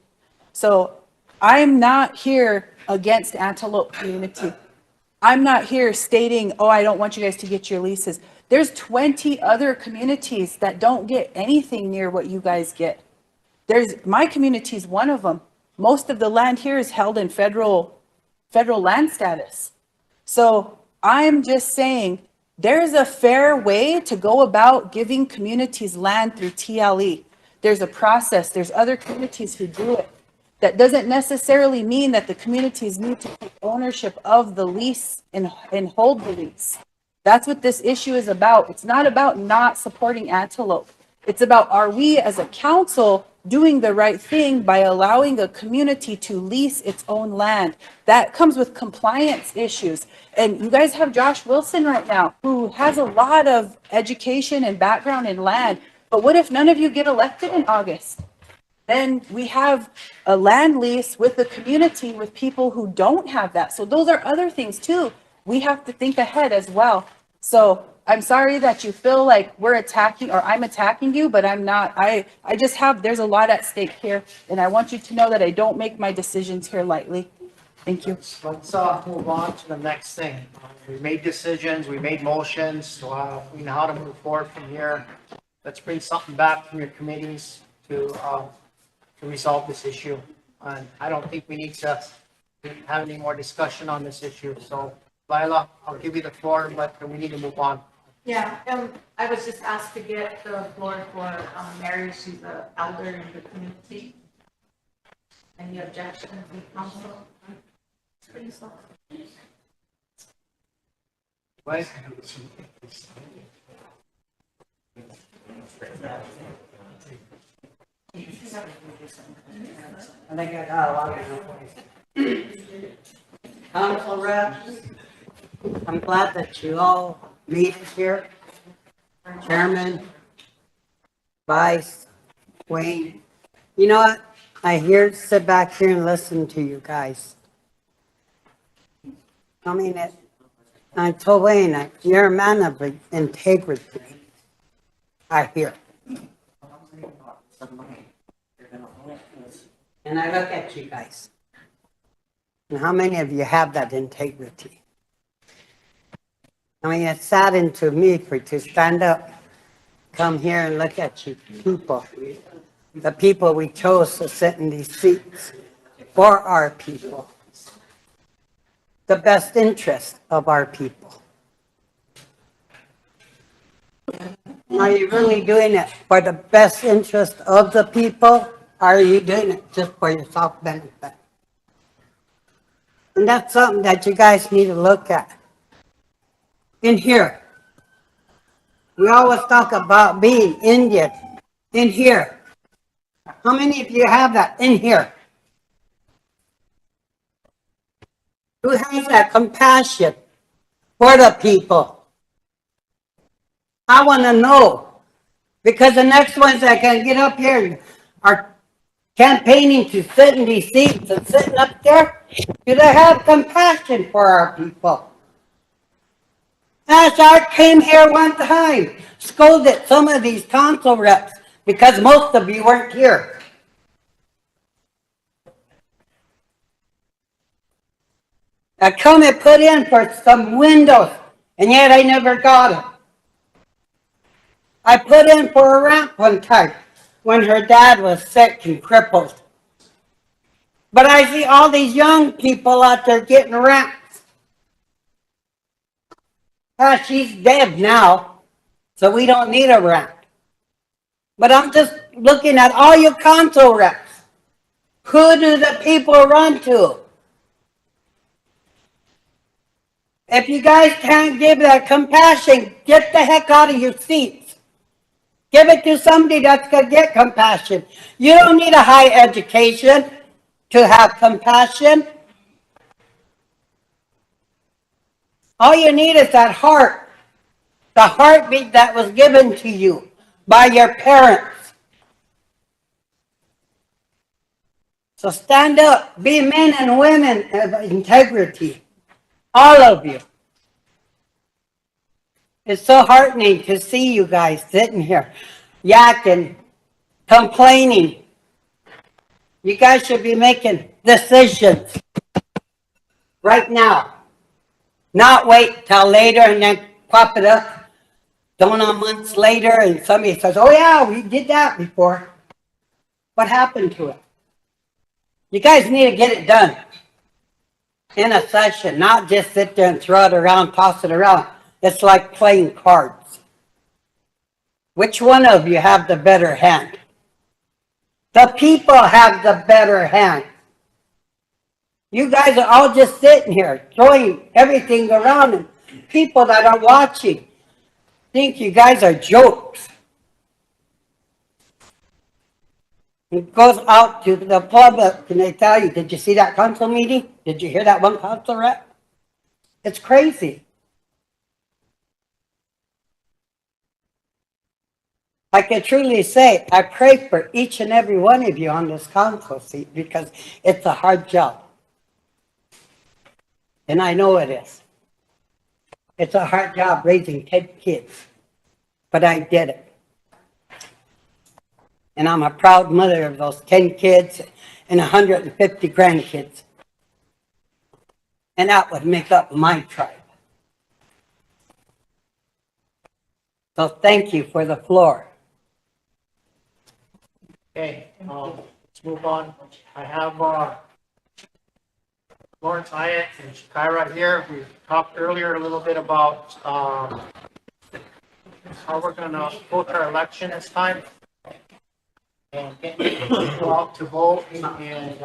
So I'm not here against Antelope community. I'm not here stating, oh, I don't want you guys to get your leases. There's 20 other communities that don't get anything near what you guys get. My community is one of them. Most of the land here is held in federal land status. So I'm just saying there's a fair way to go about giving communities land through TLE. There's a process. There's other communities who do it. That doesn't necessarily mean that the communities need to take ownership of the lease and hold the lease. That's what this issue is about. It's not about not supporting Antelope. It's about, are we as a council doing the right thing by allowing a community to lease its own land? That comes with compliance issues. And you guys have Josh Wilson right now, who has a lot of education and background in land. But what if none of you get elected in August? Then we have a land lease with the community with people who don't have that. So those are other things too. We have to think ahead as well. So I'm sorry that you feel like we're attacking or I'm attacking you, but I'm not. I just have, there's a lot at stake here. And I want you to know that I don't make my decisions here lightly. Thank you. Let's move on to the next thing. We made decisions, we made motions, so we know how to move forward from here. Let's bring something back from your committees to resolve this issue. And I don't think we need to have any more discussion on this issue. So Lila, I'll give you the floor, but we need to move on. Yeah, I was just asked to get the floor for Mary. She's an elder in the community. Any objections in council? It's pretty soft. Right? I think I got a lot of council reps. I'm glad that you all meet here. Chairman, Vice, Wayne. You know what? I sit back here and listen to you guys. I mean, I told Wayne that you're a man of integrity. I hear. And I look at you guys. And how many of you have that integrity? I mean, it's saddened to me to stand up, come here and look at you people. The people we chose to sit in these seats for our people. The best interest of our people. Are you really doing it for the best interest of the people? Or are you doing it just for your self-benefit? And that's something that you guys need to look at. In here, we always talk about being Indian. In here. How many of you have that in here? Who has that compassion for the people? I want to know. Because the next ones that can get up here and are campaigning to sit in these seats and sitting up there, do they have compassion for our people? I came here one time, scolded some of these council reps because most of you weren't here. I come and put in for some windows, and yet I never got it. I put in for a ramp one time when her dad was sick and crippled. But I see all these young people out there getting ramps. She's dead now, so we don't need a ramp. But I'm just looking at all you council reps. Who do the people run to? If you guys can't give that compassion, get the heck out of your seats. Give it to somebody that's going to get compassion. You don't need a high education to have compassion. All you need is that heart. The heartbeat that was given to you by your parents. So stand up. Be men and women of integrity. All of you. It's so heartening to see you guys sitting here, yakking, complaining. You guys should be making decisions right now. Not wait till later and then pop it up. Don't know months later and somebody says, oh yeah, we did that before. What happened to it? You guys need to get it done. In a session, not just sit there and throw it around, toss it around. It's like playing cards. Which one of you have the better hand? The people have the better hand. You guys are all just sitting here throwing everything around, and people that are watching think you guys are jokes. It goes out to the public and they tell you, did you see that council meeting? Did you hear that one council rep? It's crazy. I can truly say I pray for each and every one of you on this council seat because it's a hard job. And I know it is. It's a hard job raising 10 kids. But I did it. And I'm a proud mother of those 10 kids and 150 grandkids. And that would make up my tribe. So thank you for the floor. Okay, let's move on. I have Lawrence Hyatt and Shakira here. We talked earlier a little bit about how we're gonna vote our election this time. And getting people out to vote, and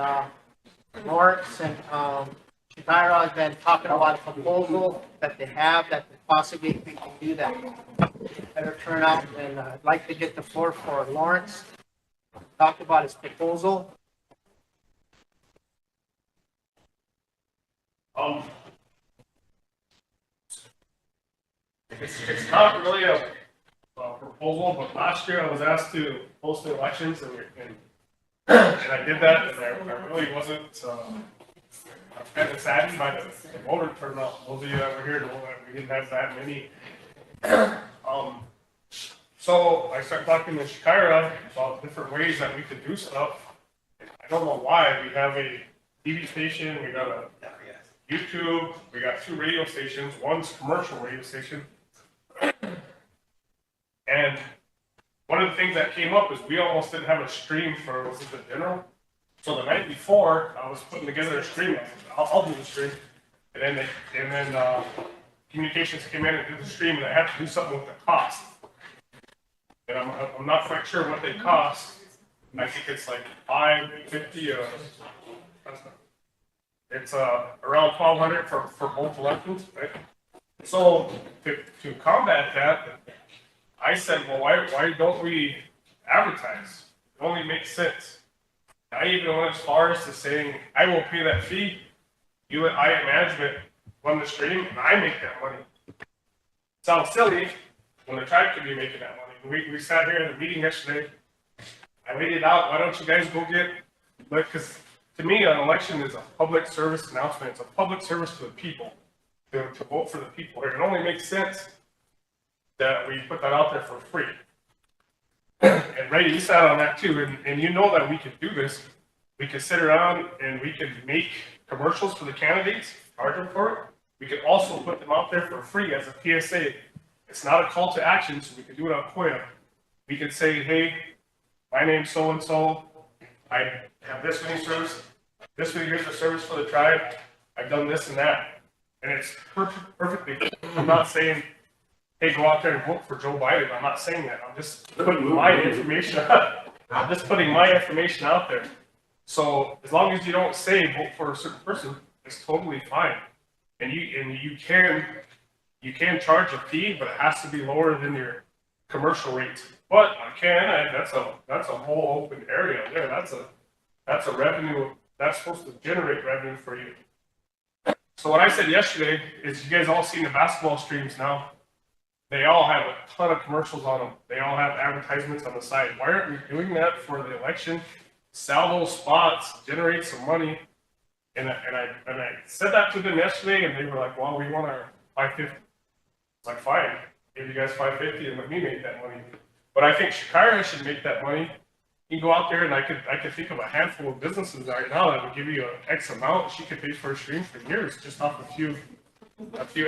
Lawrence and Shakira have been talking about a proposal that they have that possibly we can do that. Better turnout, and I'd like to get the floor for Lawrence. Talk about his proposal. It's not really a proposal, but last year I was asked to host the elections, and I did that, and I really wasn't, I'm kind of saddened by the voter turnout. Those of you that were here know that we didn't have that many. So I started talking to Shakira about different ways that we could do stuff. I don't know why. We have a TV station, we got a YouTube, we got 2 radio stations, one's commercial radio station. And one of the things that came up is we almost didn't have a stream for, was it the general? So the night before, I was putting together a stream. I'll do the stream. And then communications came in and did the stream, and I had to do something with the cost. And I'm not quite sure what they cost. I think it's like $550. It's around $1,200 for both elections, right? So to combat that, I said, well, why don't we advertise? It only makes sense. I even went as far as to saying, I will pay that fee. You and I at management run the stream, and I make that money. Sounds silly when the tribe could be making that money. We sat here in the meeting yesterday. I laid it out. Why don't you guys go get, because to me, an election is a public service announcement. It's a public service to the people, to vote for the people. It only makes sense that we put that out there for free. And Ray, you sat on that too, and you know that we could do this. We could sit around and we could make commercials for the candidates, charge them for it. We could also put them out there for free as a PSA. It's not a call to action, so we could do it on Koya. We could say, hey, my name's so-and-so. I have this many service, this many years of service for the tribe. I've done this and that. And it's perfectly. I'm not saying, hey, go out there and vote for Joe Biden. I'm not saying that. I'm just putting my information out. I'm just putting my information out there. So as long as you don't say vote for a certain person, it's totally fine. And you can charge a fee, but it has to be lower than your commercial rates. But that's a whole open area there. That's a revenue that's supposed to generate revenue for you. So what I said yesterday is, you guys all seen the basketball streams now. They all have a ton of commercials on them. They all have advertisements on the side. Why aren't we doing that for the election? Sell those spots, generate some money. And I said that to them yesterday, and they were like, well, we want our $550. It's like, fine, give you guys $550 and let me make that money. But I think Shakira should make that money. You can go out there, and I could think of a handful of businesses right now that would give you an X amount. She could pay for a stream for years just off a few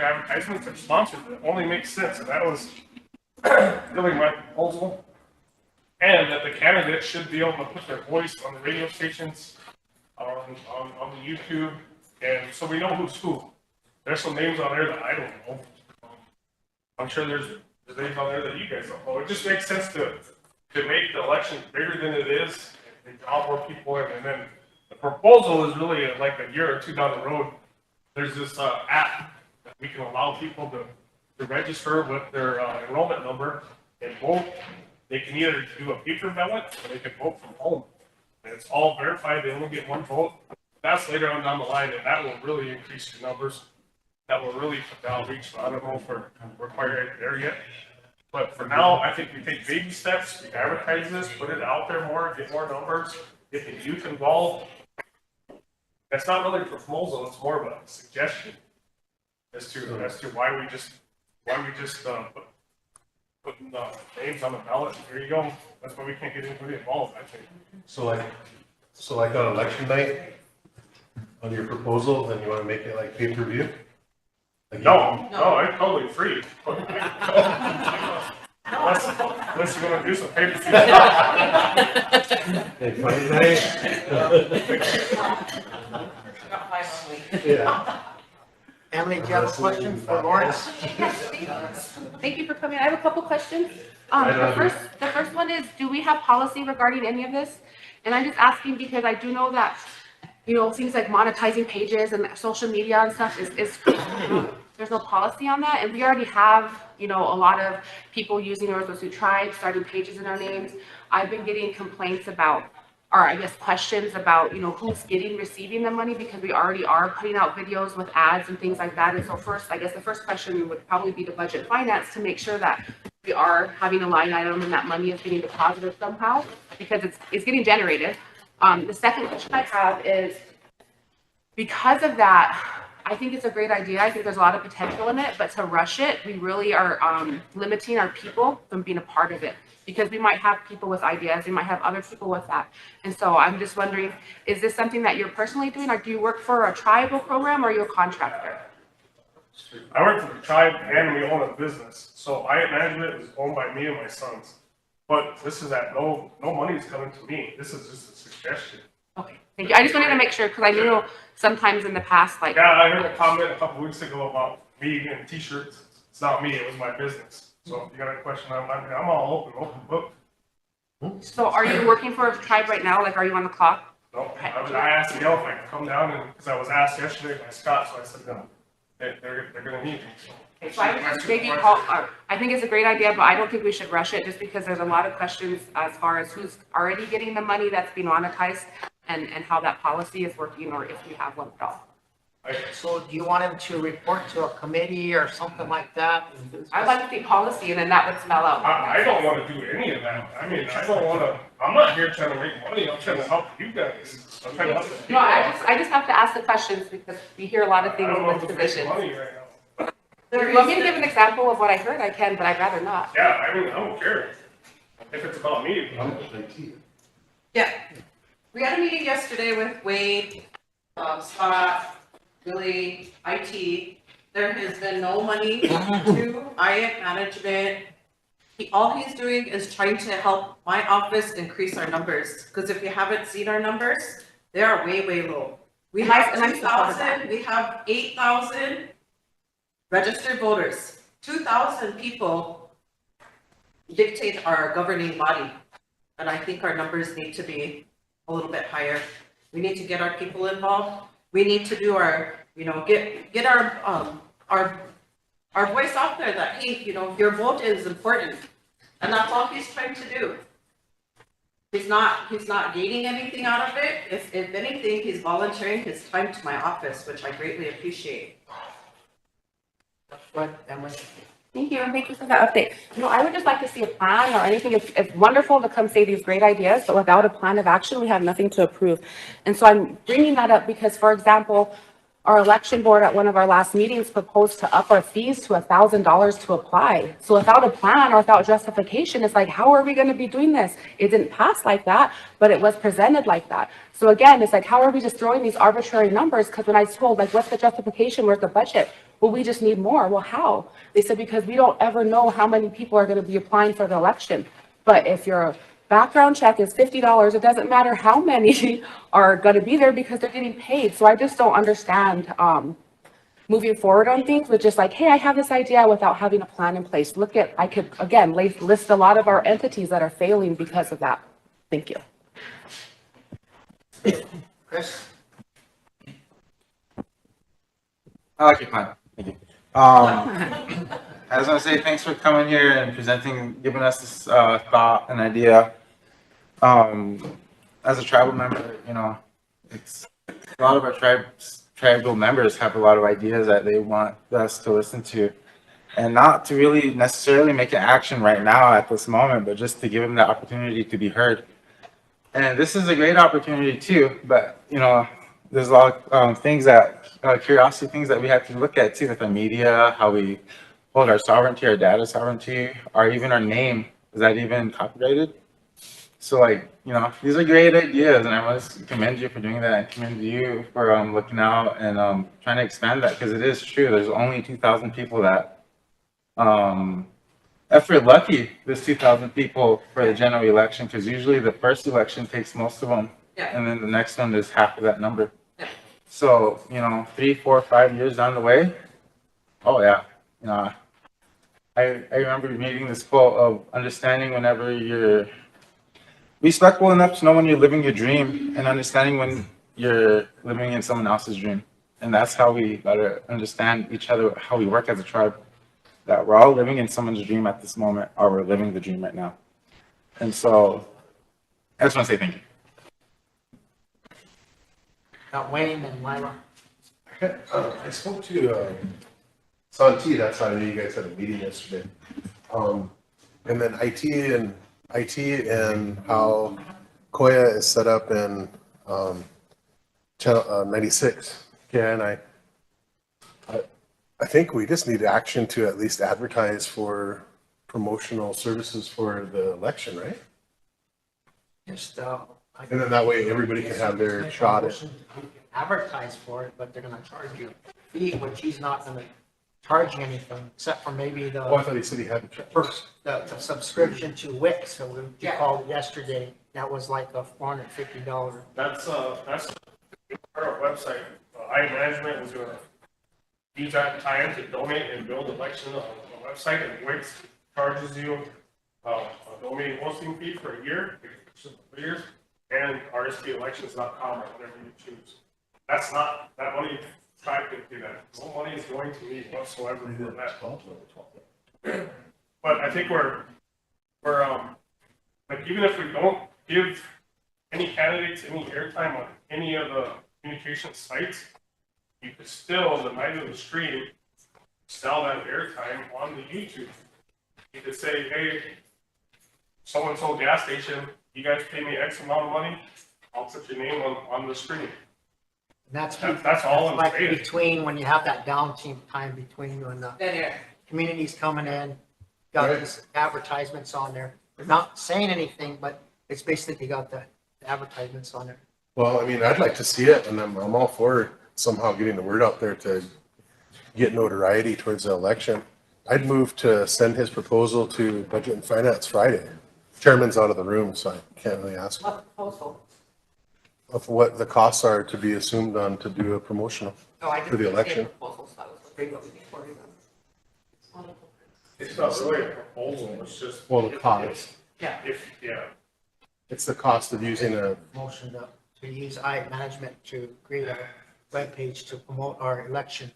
advertisements and sponsors. It only makes sense, and that was really my proposal. And that the candidates should be able to put their voice on the radio stations, on the YouTube, and so we know who's who. There's some names on there that I don't know. I'm sure there's names on there that you guys don't know. It just makes sense to make the election bigger than it is, and allow more people in. And then the proposal is really like a year or two down the road. There's this app that we can allow people to register with their enrollment number and vote. They can either do a paper ballot or they can vote from home. And it's all verified. They only get one vote. That's later on down the line, and that will really increase your numbers. That will really put the outreach. So I don't know if we're quite right there yet. But for now, I think we take baby steps. We advertise this, put it out there more, get more numbers, get the youth involved. That's not really a proposal, it's more of a suggestion as to why we just putting names on the ballot. There you go. That's why we can't get anybody involved, I think. So like on election night, on your proposal, then you wanna make it like pay-per-view? Like No, it's totally free. Unless you wanna do some paper. Hey, Friday night? Yeah. Emily, do you have a question for Lawrence? Thank you for coming. I have a couple questions. The first one is, do we have policy regarding any of this? And I'm just asking because I do know that, things like monetizing pages and social media and stuff is there's no policy on that. And we already have, a lot of people using Rosebud Sioux Tribe, starting pages in our names. I've been getting complaints about, or I guess questions about, who's receiving the money, because we already are putting out videos with ads and things like that. And so the first question would probably be to budget finance to make sure that we are having a line item and that money is getting deposited somehow, because it's getting generated. The second question I have is, because of that, I think it's a great idea. I think there's a lot of potential in it, but to rush it, we really are limiting our people from being a part of it. Because we might have people with ideas, we might have other people with that. And so I'm just wondering, is this something that you're personally doing, or do you work for a tribal program, or are you a contractor? I work for the tribe and we own a business. So Hyatt Management is owned by me and my sons. But this is that no money is coming to me. This is just a suggestion. Okay, thank you. I just wanted to make sure, because I knew sometimes in the past, like. Yeah, I heard a comment a couple weeks ago about me getting t-shirts. It's not me, it was my business. So if you got a question, I'm all open book. So are you working for a tribe right now? Like, are you on the clock? No, I asked the if I could come down, and because I was asked yesterday by Scott, so I said no. They're gonna need me. Okay, so I would just maybe call, I think it's a great idea, but I don't think we should rush it, just because there's a lot of questions as far as who's already getting the money that's being monetized and how that policy is working, or if we have one at all. So do you want him to report to a committee or something like that? I'd like to see policy, and then that would spell out. I don't want to do any of that. I mean, I'm not here trying to make money. I'm trying to help you guys. I'm trying to help you. No, I just have to ask the questions, because we hear a lot of things in this position. Money right now. If you want me to give an example of what I heard, I can, but I'd rather not. Yeah, I mean, I don't care. If it's about me, Yeah, we had a meeting yesterday with Wade, Scott, Billy, IT. There has been no money to IAC management. All he's doing is trying to help my office increase our numbers, because if you haven't seen our numbers, they are way, way low. We have 2,000, we have 8,000 registered voters. 2,000 people dictate our governing body. And I think our numbers need to be a little bit higher. We need to get our people involved. We need to do our, get our voice out there that, hey, your vote is important. And that's all he's trying to do. He's not gaining anything out of it. If anything, he's volunteering his time to my office, which I greatly appreciate. That's right, Emily. Thank you, and thank you for that update. I would just like to see a plan or anything. It's wonderful to come say these great ideas, but without a plan of action, we have nothing to approve. And so I'm bringing that up because, for example, our election board at one of our last meetings proposed to up our fees to $1,000 to apply. So without a plan or without justification, it's like, how are we going to be doing this? It didn't pass like that, but it was presented like that. So again, it's like, how are we just throwing these arbitrary numbers? Because when I told, like, what's the justification? Where's the budget? Well, we just need more. Well, how? They said, because we don't ever know how many people are going to be applying for the election. But if your background check is $50, it doesn't matter how many are going to be there because they're getting paid. So I just don't understand moving forward on things with just like, hey, I have this idea without having a plan in place. I could, again, list a lot of our entities that are failing because of that. Thank you. Chris? I like your plan. Thank you. I just want to say thanks for coming here and presenting, giving us this thought and idea. As a tribal member, you know, it's a lot of our tribal members have a lot of ideas that they want us to listen to, and not to really necessarily make an action right now at this moment, but just to give them the opportunity to be heard. And this is a great opportunity too, but you know, there's a lot of things that curiosity things that we have to look at too, with the media, how we hold our sovereignty, our data sovereignty, or even our name. Is that even copyrighted? So like, you know, these are great ideas, and I must commend you for doing that. I commend you for looking out and trying to expand that, because it is true. There's only 2,000 people that, if we're lucky, there's 2,000 people for the general election, because usually the first election takes most of them, and then the next one is half of that number. So, you know, 3, 4, 5 years down the way, oh yeah, you know, I remember reading this quote of understanding whenever you're respectful enough to know when you're living your dream, and understanding when you're living in someone else's dream. And that's how we gotta understand each other, how we work as a tribe. That we're all living in someone's dream at this moment, or we're living the dream right now. And so, I just want to say thank you. Wayne and Lila. I spoke to Santi, that's how I knew you guys had a meeting yesterday. And then IT and how Koya is set up in channel 96. Okay, and I think we just need action to at least advertise for promotional services for the election, right? Just, And then that way everybody can have their shot at. You can advertise for it, but they're gonna charge you a fee, which he's not gonna charge you anything, except for maybe Oh, I thought he said he had to. the subscription to Wix, so you called yesterday, that was like a $450. That's our website. iManagement was gonna use that time to donate and build election on the website, and Wix charges you a domain hosting fee for a year, years, and RSTelections.com, or whatever you choose. That's not, that money, tribe can do that. No money is going to me whatsoever for that. But I think we're like, even if we don't give any candidates any airtime on any of the communication sites, you could still, the night of the stream, sell that airtime on the YouTube. You could say, hey, so-and-so gas station, you guys pay me X amount of money, I'll put your name on the screen. That's all I'm like saying. between, when you have that downtime time between you and the communities coming in, got these advertisements on there. They're not saying anything, but it's basically got the advertisements on there. Well, I mean, I'd like to see it, and I'm all for somehow getting the word out there to get notoriety towards the election. I'd move to send his proposal to Budget and Finance Friday. Chairman's out of the room, so I can't really ask him. Of what the costs are to be assumed on to do a promotional for the election. It's not really a proposal, it's just. Well, the cost. Yeah. It's the cost of using a. Motion to use iManagement to create a webpage to promote our election.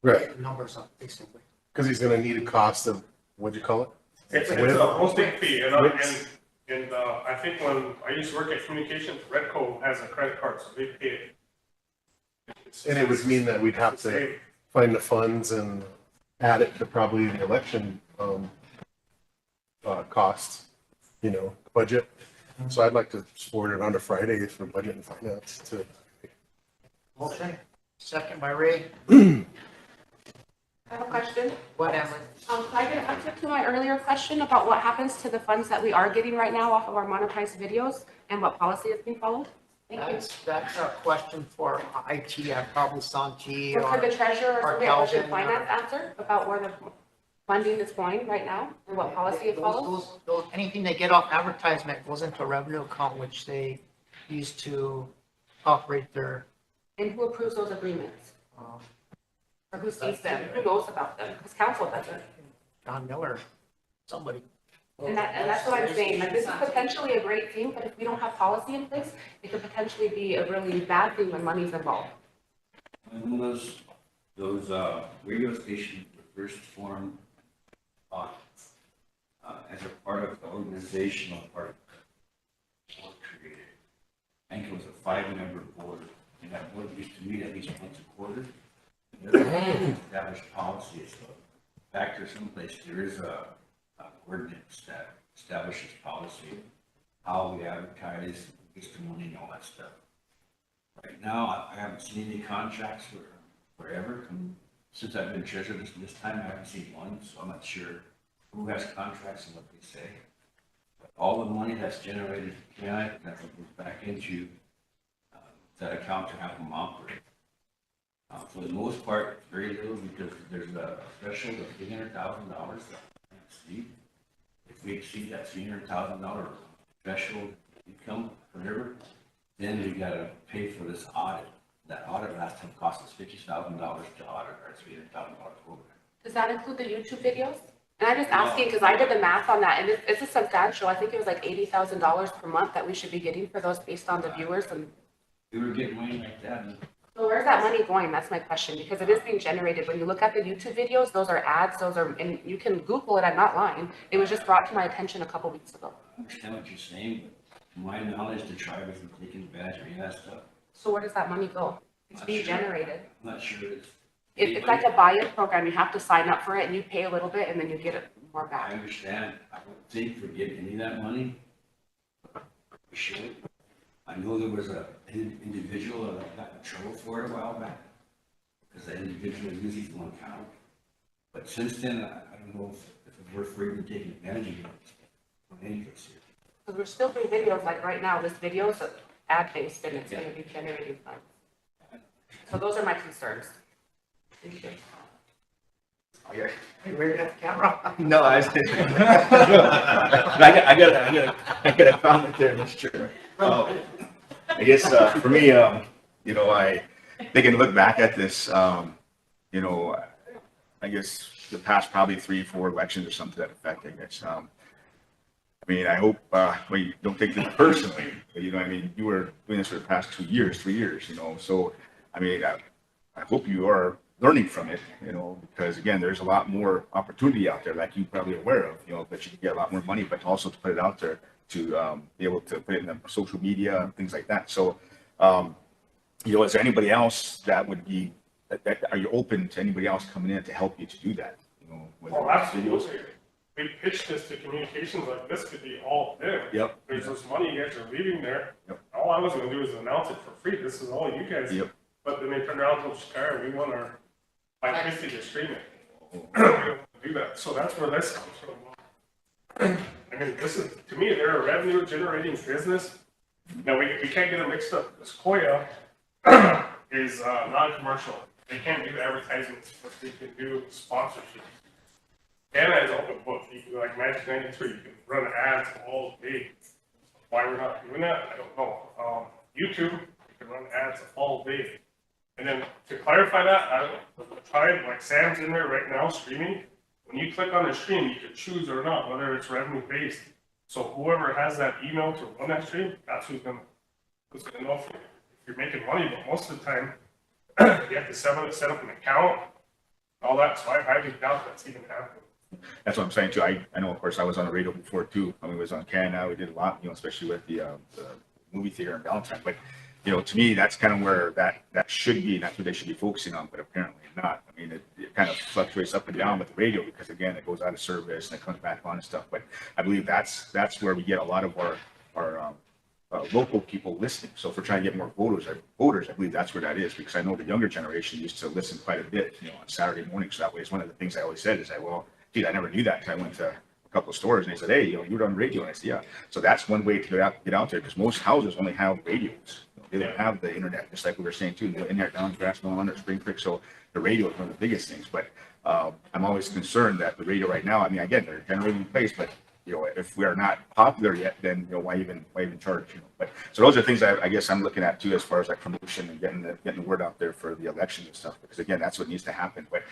Right. Numbers up, basically. Because he's gonna need a cost of, what'd you call it? It's a hosting fee, and I think when I used to work at communications, Redco has a credit card, so they pay it. And it would mean that we'd have to find the funds and add it to probably the election costs, you know, budget. So I'd like to forward it on to Friday for Budget and Finance to. Motion, second by Ray. I have a question. Whatever. Can I get an answer to my earlier question about what happens to the funds that we are getting right now off of our monetized videos and what policy is being followed? Thank you. That's a question for IT, probably Santi Or could the treasurer or somebody else in Calvin, finance answer about where the funding is going right now and what policy it follows? Anything they get off advertisement goes into a revenue account, which they use to operate their. And who approves those agreements? Or who sees them? Who knows about them? Because council doesn't. John Miller, somebody. And that's what I'm saying, like, this is potentially a great thing, but if we don't have policy in place, it could potentially be a really bad thing when money's involved. When those radio stations were first formed, as a part of the organizational part of the board created, I think it was a 5-member board, and that board used to meet at least once a quarter. And there established policies, so back to someplace, there is a ordinance that establishes policy, how we advertise, testimony, and all that stuff. Right now, I haven't seen any contracts for forever. Since I've been treasurer this time, I haven't seen one, so I'm not sure who has contracts and what they say. But all the money that's generated, that goes back into that account to have them operate. For the most part, very little, because there's a threshold of $300,000 that we can't exceed. If we exceed that $300,000 threshold income, whatever, then we gotta pay for this audit. That audit last time cost us $50,000 to audit our $300,000 program. Does that include the YouTube videos? And I'm just asking, because I did the math on that, and it's a substantial, I think it was like $80,000 per month that we should be getting for those based on the viewers and. We were getting money like that. So where's that money going? That's my question, because it is being generated. When you look at the YouTube videos, those are ads, and you can Google it, I'm not lying. It was just brought to my attention a couple weeks ago. I understand what you're saying, but to my knowledge, the tribe isn't taking advantage of any of that stuff. So where does that money go? It's being generated. I'm not sure it's. It's like a buy-in program. You have to sign up for it and you pay a little bit and then you get it more back. I understand. I don't think we're getting any of that money. We should. I know there was an individual that got in trouble for it a while back, because that individual used his one account. But since then, I don't know if it's worth for even taking advantage of it. Because we're still doing videos, like right now, this video is ad-based and it's going to be generating funds. So those are my concerns. Thank you. Oh, yeah. Hey, where at the camera? No, I got a comment there, Mr. Chairman. I guess for me, you know, I can look back at this, you know, I guess the past probably 3-4 elections or something to that effect, I guess. I mean, I hope, well, you don't take this personally, but, you know, I mean, you were doing this for the past 2 years, 3 years, you know, so, I mean, I hope you are learning from it, you know, because again, there's a lot more opportunity out there, like you're probably aware of, you know, that you can get a lot more money, but also to put it out there to be able to put it in the social media and things like that. So, you know, is there anybody else that would be, are you open to anybody else coming in to help you to do that? You know, Well, absolutely. We pitched this to communications, like this could be all them. Yep. There's this money you guys are leaving there. Yep. All I was gonna do is announce it for free. This is all you guys. Yep. But then they turned around and said, we want our 550 to stream it. We don't do that. So that's where this comes from. I mean, this is, to me, they're a revenue generating business. Now, we can't get it mixed up. This Koya is non-commercial. They can't do advertisements, but they can do sponsorship. Canada is open book. You can, like Magic 93, you can run ads all day. Why we're not doing that, I don't know. YouTube, you can run ads all day. And then to clarify that, the tribe, like Sam's in there right now streaming. When you click on the stream, you can choose or not whether it's revenue based. So whoever has that email to run that stream, that's who's gonna know if you're making money. But most of the time, you have to set up an account, all that. So I highly doubt that's even happening. That's what I'm saying too. I know, of course, I was on the radio before too. I mean, it was on Canada. We did a lot, you know, especially with the movie theater in Valentine. But you know, to me, that's kind of where that should be, and that's what they should be focusing on. But apparently not. I mean, it kind of fluctuates up and down with the radio because again, it goes out of service and it comes back on and stuff. But I believe that's where we get a lot of our local people listening. So if we're trying to get more voters, I believe that's where that is, because I know the younger generation used to listen quite a bit, you know, on Saturday mornings. So that way, it's one of the things I always said is well, gee, I never knew that until I went to a couple of stores and they said, hey, you know, you were on radio. And I said, yeah. So that's one way to get out there, because most houses only have radios. You know, they don't have the internet, just like we were saying too, in there down Grassmont or Spring Creek. So the radio is one of the biggest things. But I'm always concerned that the radio right now, I mean, again, they're generating place, but you know, if we are not popular yet, then, you know, why even charge, you know? But, so those are things I guess I'm looking at too, as far as like promotion and getting the word out there for the election and stuff, because again, that's what needs to happen. But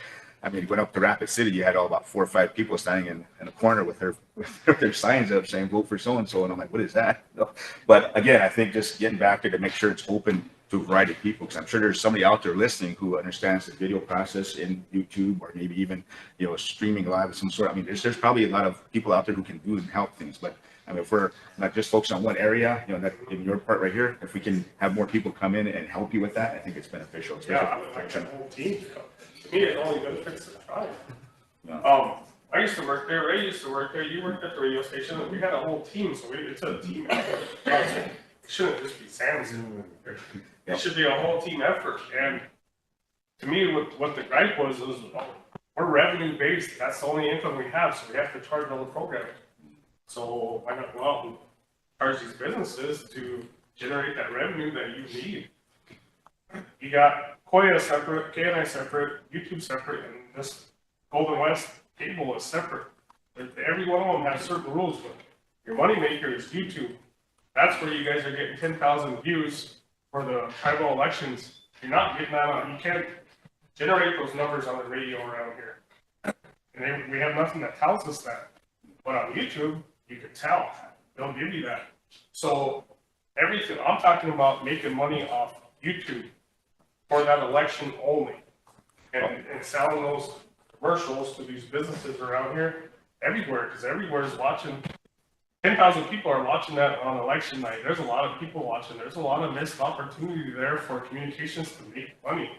I mean, went up to Rapid City, you had all about 4 or 5 people standing in a corner with their signs up saying vote for so-and-so. And I'm like, what is that? You know? But again, I think just getting back there to make sure it's open to a variety of people, because I'm sure there's somebody out there listening who understands the video process in YouTube, or maybe even, you know, streaming live of some sort. I mean, there's probably a lot of people out there who can do and help things. But I mean, if we're not just focused on one area, you know, that in your part right here, if we can have more people come in and help you with that, I think it's beneficial. Yeah, I would like the whole team. To me, it only benefits the tribe. Yeah. I used to work there, Ray used to work there, you worked at the radio station, and we had a whole team, so it's a team effort. It shouldn't just be Sam's. It should be a whole team effort, and to me, what the gripe was we're revenue based, that's the only income we have, so we have to charge all the programming. So why not go out and charge these businesses to generate that revenue that you need? You got Koya separate, KNI separate, YouTube separate, and this Golden West cable is separate. Every one of them has certain rules, but your moneymaker is YouTube. That's where you guys are getting 10,000 views for the tribal elections. You're not getting that on, you can't generate those numbers on the radio around here. And we have nothing that tells us that. But on YouTube, you can tell. They'll give you that. So everything, I'm talking about making money off YouTube for that election only. And selling those commercials to these businesses around here, everywhere, because everywhere is watching. 10,000 people are watching that on election night. There's a lot of people watching. There's a lot of missed opportunity there for communications to make money.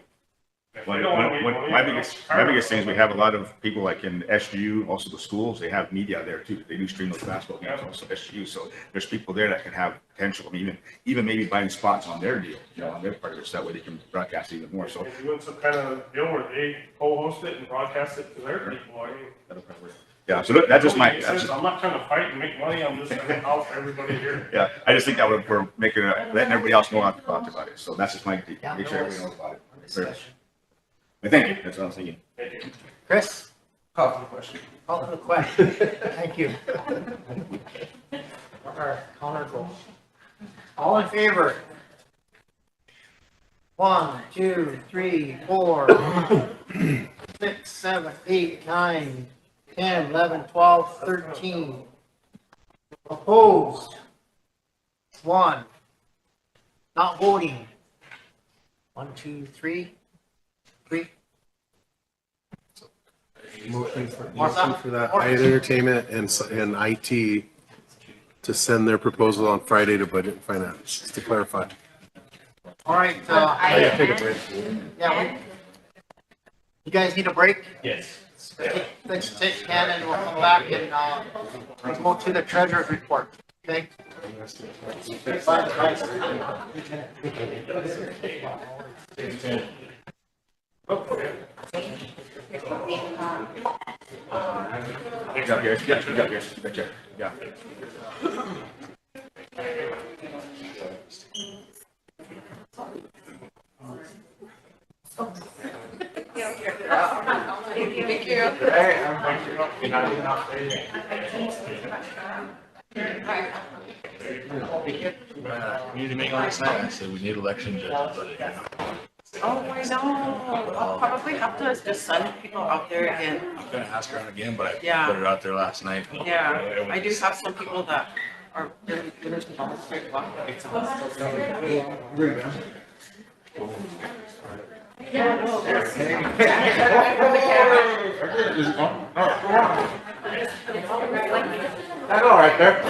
If they don't want to make money, My biggest thing is we have a lot of people like in SGU, also the schools, they have media there too. They do stream those basketball games, also SGU. So there's people there that can have potential. I mean, even maybe buying spots on their deal, you know, on their part of it, so that way they can broadcast even more. So and doing some kind of deal where they co-host it and broadcast it to their people. I mean, that'll probably work. Yeah, so that's just my. I'm not trying to fight and make money. I'm just trying to help everybody here. Yeah, I just think that we're making letting everybody else know about it. So that's just my take. Make sure everybody knows about it. But thank you. That's what I was thinking. Thank you. Chris? Call for the question. Call for the question. Thank you. Our counter goal. All in favor? 1, 2, 3, 4, 6, 7, 8, 9, 10, 11, 12, 13. Opposed? 1. Not voting? 1, 2, 3. 3. Motion for that Hyatt Entertainment and IT to send their proposal on Friday to Budget and Finance, just to clarify. All right. Take a break. Yeah. You guys need a break? Yes. Let's take 10 and we'll come back and let's go to the treasurer's report. Okay? Good job, guys. Good job, guys. Good job. Yeah. Thank you. Hey, you're not even off Community meeting last night, I said we need election judges, but Oh, I know. I'll probably have to just send people out there again. I'm gonna ask around again, but I Yeah. put it out there last night. Yeah, I do have some people that are really good at volunteer work. That's all right there.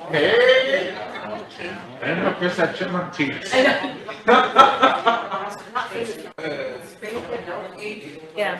Hey. And look, there's that chipmunk teeth. Yeah.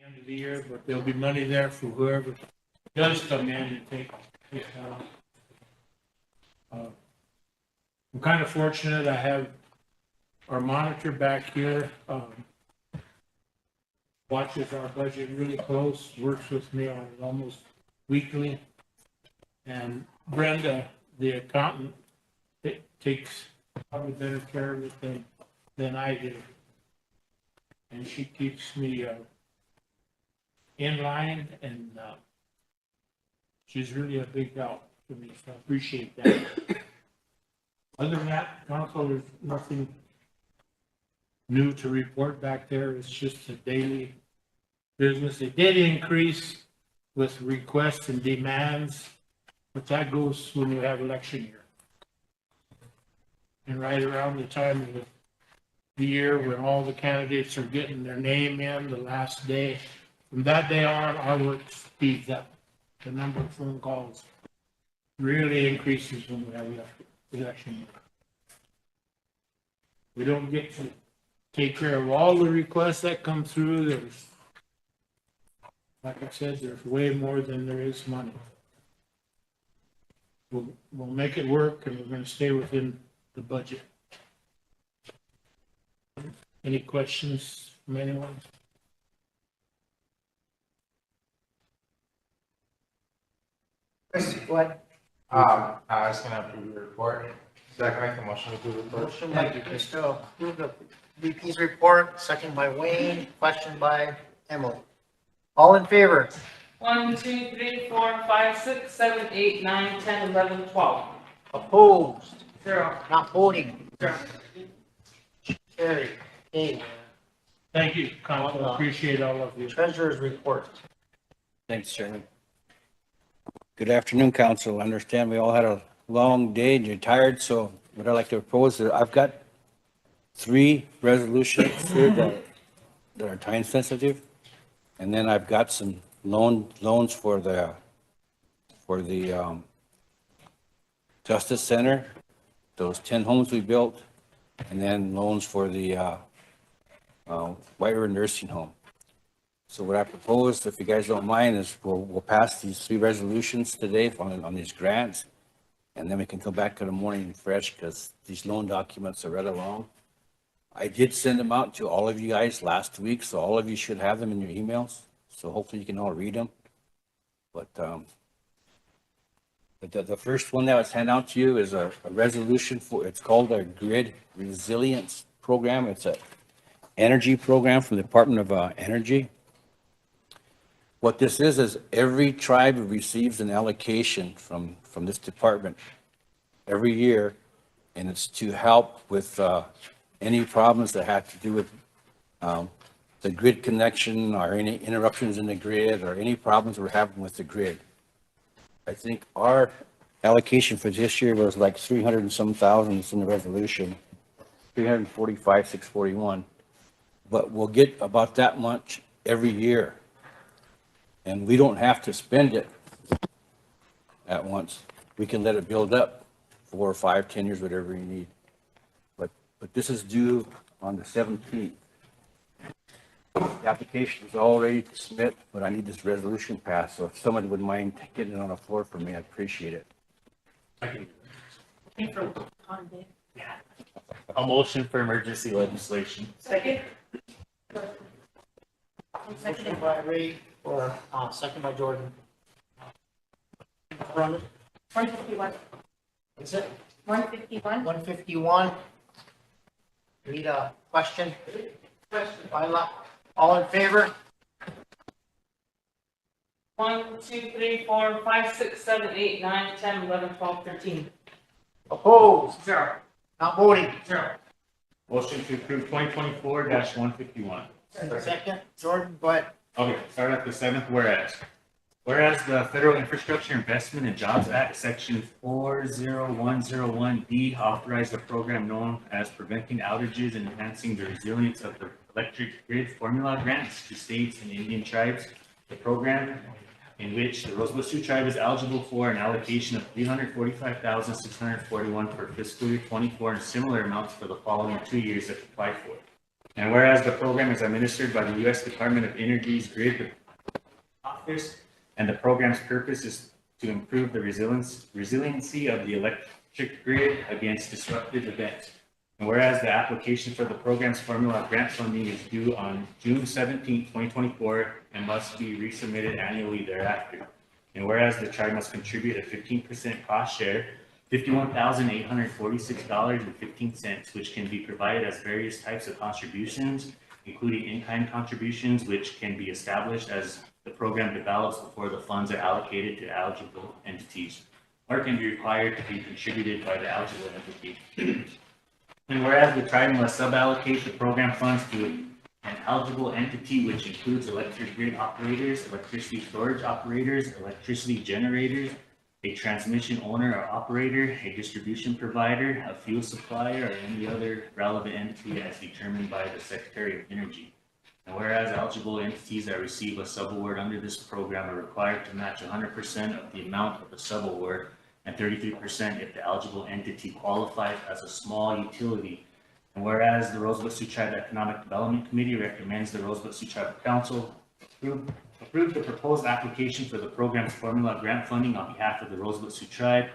end of the year, but there'll be money there for whoever does come in and take it down. I'm kind of fortunate, I have our monitor back here, watches our budget really close, works with me on it almost weekly. And Brenda, the accountant, takes probably better care of it than I do. And she keeps me in line, and she's really a big help to me, so I appreciate that. Other than that, council, there's nothing new to report back there. It's just a daily business. It did increase with requests and demands, but that goes when we have election year. And right around the time of the year when all the candidates are getting their name in, the last day, from that day on, our work speeds up. The number of phone calls really increases when we have election year. We don't get to take care of all the requests that come through. There's, like I said, there's way more than there is money. We'll make it work, and we're going to stay within the budget. Any questions from anyone? Chris, go ahead. I was gonna approve the report. Second, make the motion to approve the report. Motion by Cristo, approve the VP's report, second by Wayne, question by Emily. All in favor? 1, 2, 3, 4, 5, 6, 7, 8, 9, 10, 11, 12. Opposed? 0. Not voting? 0. Carried. Okay. Thank you, council. Appreciate all of you. Treasurer's report. Thanks, Chairman. Good afternoon, council. I understand we all had a long day and you're tired, so what I'd like to propose is I've got 3 resolutions here that are time sensitive. And then I've got some loans for the Justice Center, those 10 homes we built, and then loans for the White River Nursing Home. So what I propose, if you guys don't mind, is we'll pass these 3 resolutions today on these grants, and then we can come back in the morning fresh because these loan documents are rather long. I did send them out to all of you guys last week, so all of you should have them in your emails. So hopefully you can all read them. But the first one that was handed out to you is a resolution for, it's called a Grid Resilience Program. It's a energy program from the Department of Energy. What this is every tribe receives an allocation from this department every year, and it's to help with any problems that have to do with the grid connection or any interruptions in the grid or any problems we're having with the grid. I think our allocation for this year was like 300 and some thousand. It's in the resolution, 345,641. But we'll get about that much every year. And we don't have to spend it at once. We can let it build up 4 or 5, 10 years, whatever you need. But this is due on the 17th. The application is all ready to submit, but I need this resolution passed. So if someone would mind getting it on the floor for me, I'd appreciate it. A motion for emergency legislation. Second. Motion by Ray, or second by Jordan. Run it. 151. Is it? 151. 151. Need a question? Question. All in favor? 1, 2, 3, 4, 5, 6, 7, 8, 9, 10, 11, 12, 13. Opposed? 0. Not voting? 0. Motion to approve 2024-151. Second, Jordan, go ahead. Okay, start at the 7th whereas. Whereas the Federal Infrastructure Investment and Jobs Act, Section 40101D authorized a program known as Preventing Outages and Enhancing the Resilience of the Electric Grid Formula Grants to states and Indian tribes. The program, in which the Rosebud Sioux tribe is eligible for an allocation of $345,641 for fiscal year 24 and similar amounts for the following 2 years if applied for. And whereas the program is administered by the U.S. Department of Energy's Grid Office, and the program's purpose is to improve the resiliency of the electric grid against disruptive events. And whereas the application for the program's formula grant funding is due on June 17, 2024, and must be resubmitted annually thereafter. And whereas the tribe must contribute a 15% cost share, $51,846.15, which can be provided as various types of contributions, including in-kind contributions, which can be established as the program develops before the funds are allocated to eligible entities, or can be required to be contributed by the eligible entity. And whereas the tribe must suballocate the program funds to an eligible entity, which includes electric grid operators, electricity storage operators, electricity generators, a transmission owner or operator, a distribution provider, a fuel supplier, or any other relevant entity as determined by the Secretary of Energy. And whereas eligible entities that receive a subaward under this program are required to match 100% of the amount of the subaward and 33% if the eligible entity qualifies as a small utility. And whereas the Rosebud Sioux Tribe Economic Development Committee recommends the Rosebud Sioux Tribal Council approve the proposed application for the program's formula grant funding on behalf of the Rosebud Sioux Tribe,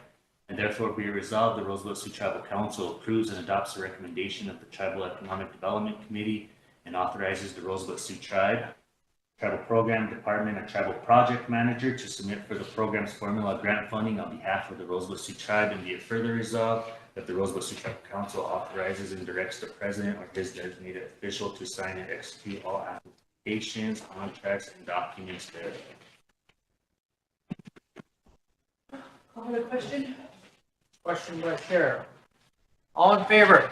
and therefore be resolved the Rosebud Sioux Tribal Council approves and adopts the recommendation of the Tribal Economic Development Committee and authorizes the Rosebud Sioux Tribal Program Department and Tribal Project Manager to submit for the program's formula grant funding on behalf of the Rosebud Sioux Tribe, and be it further resolved that the Rosebud Sioux Tribal Council authorizes and directs the president or his designated official to sign and execute all applications, contracts, and documents thereof. Call the question? Question by Sheriff. All in favor?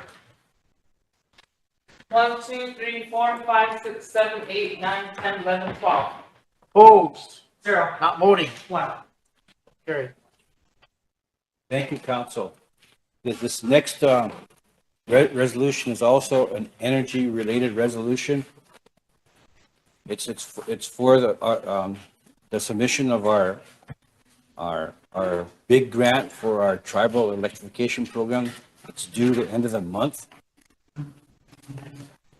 1, 2, 3, 4, 5, 6, 7, 8, 9, 10, 11, 12. Opposed? 0. Not voting. 1. Carried. Thank you, council. This next resolution is also an energy-related resolution. It's for the submission of our big grant for our tribal electrification program. It's due the end of the month.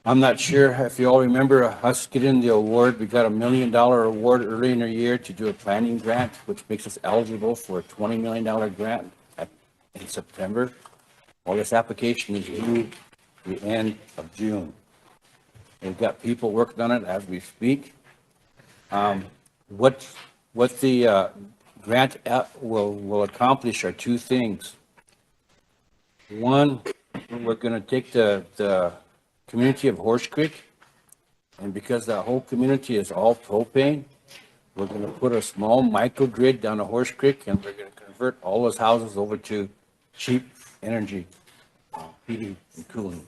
I'm not sure if you all remember us getting the award. We got $1 million award early in the year to do a planning grant, which makes us eligible for a $20 million grant in September. Well, this application is due the end of June. We've got people working on it as we speak. What the grant will accomplish are two things. One, we're going to take the community of Horse Creek, and because that whole community is all propane, we're going to put a small microgrid down the Horse Creek, and we're going to convert all those houses over to cheap energy heating and cooling.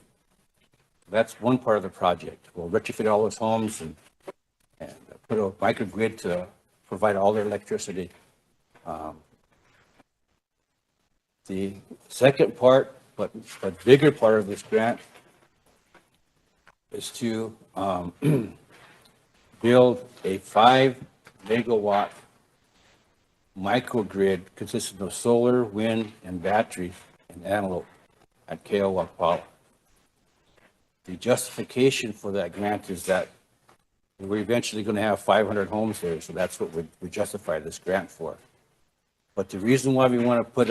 That's one part of the project. We'll retrofit all those homes and put a microgrid to provide all their electricity. The second part, but bigger part of this grant, is to build a 5 megawatt microgrid consisting of solar, wind, and batteries in Antelope at Keowapala. The justification for that grant is that we're eventually going to have 500 homes there, so that's what we justify this grant for. But the reason why we want to put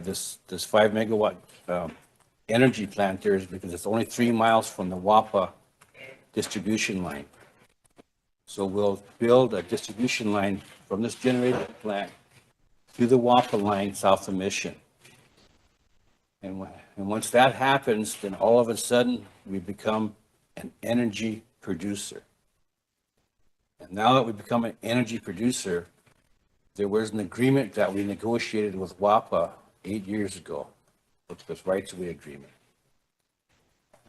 this 5 megawatt energy plant there is because it's only 3 miles from the WAPA distribution line. So we'll build a distribution line from this generating plant to the WAPA line south of Mission. And once that happens, then all of a sudden we become an energy producer. And now that we become an energy producer, there was an agreement that we negotiated with WAPA 8 years ago, with this rights of way agreement.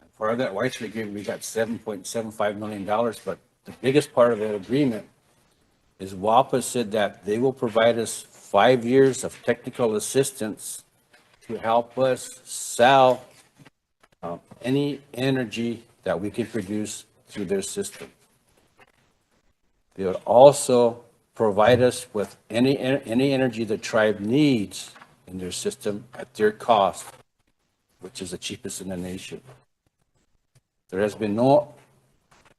And part of that rights of way agreement, we got $7.75 million, but the biggest part of that agreement is WAPA said that they will provide us 5 years of technical assistance to help us sell any energy that we can produce through their system. They would also provide us with any energy the tribe needs in their system at their cost, which is the cheapest in the nation. There has been no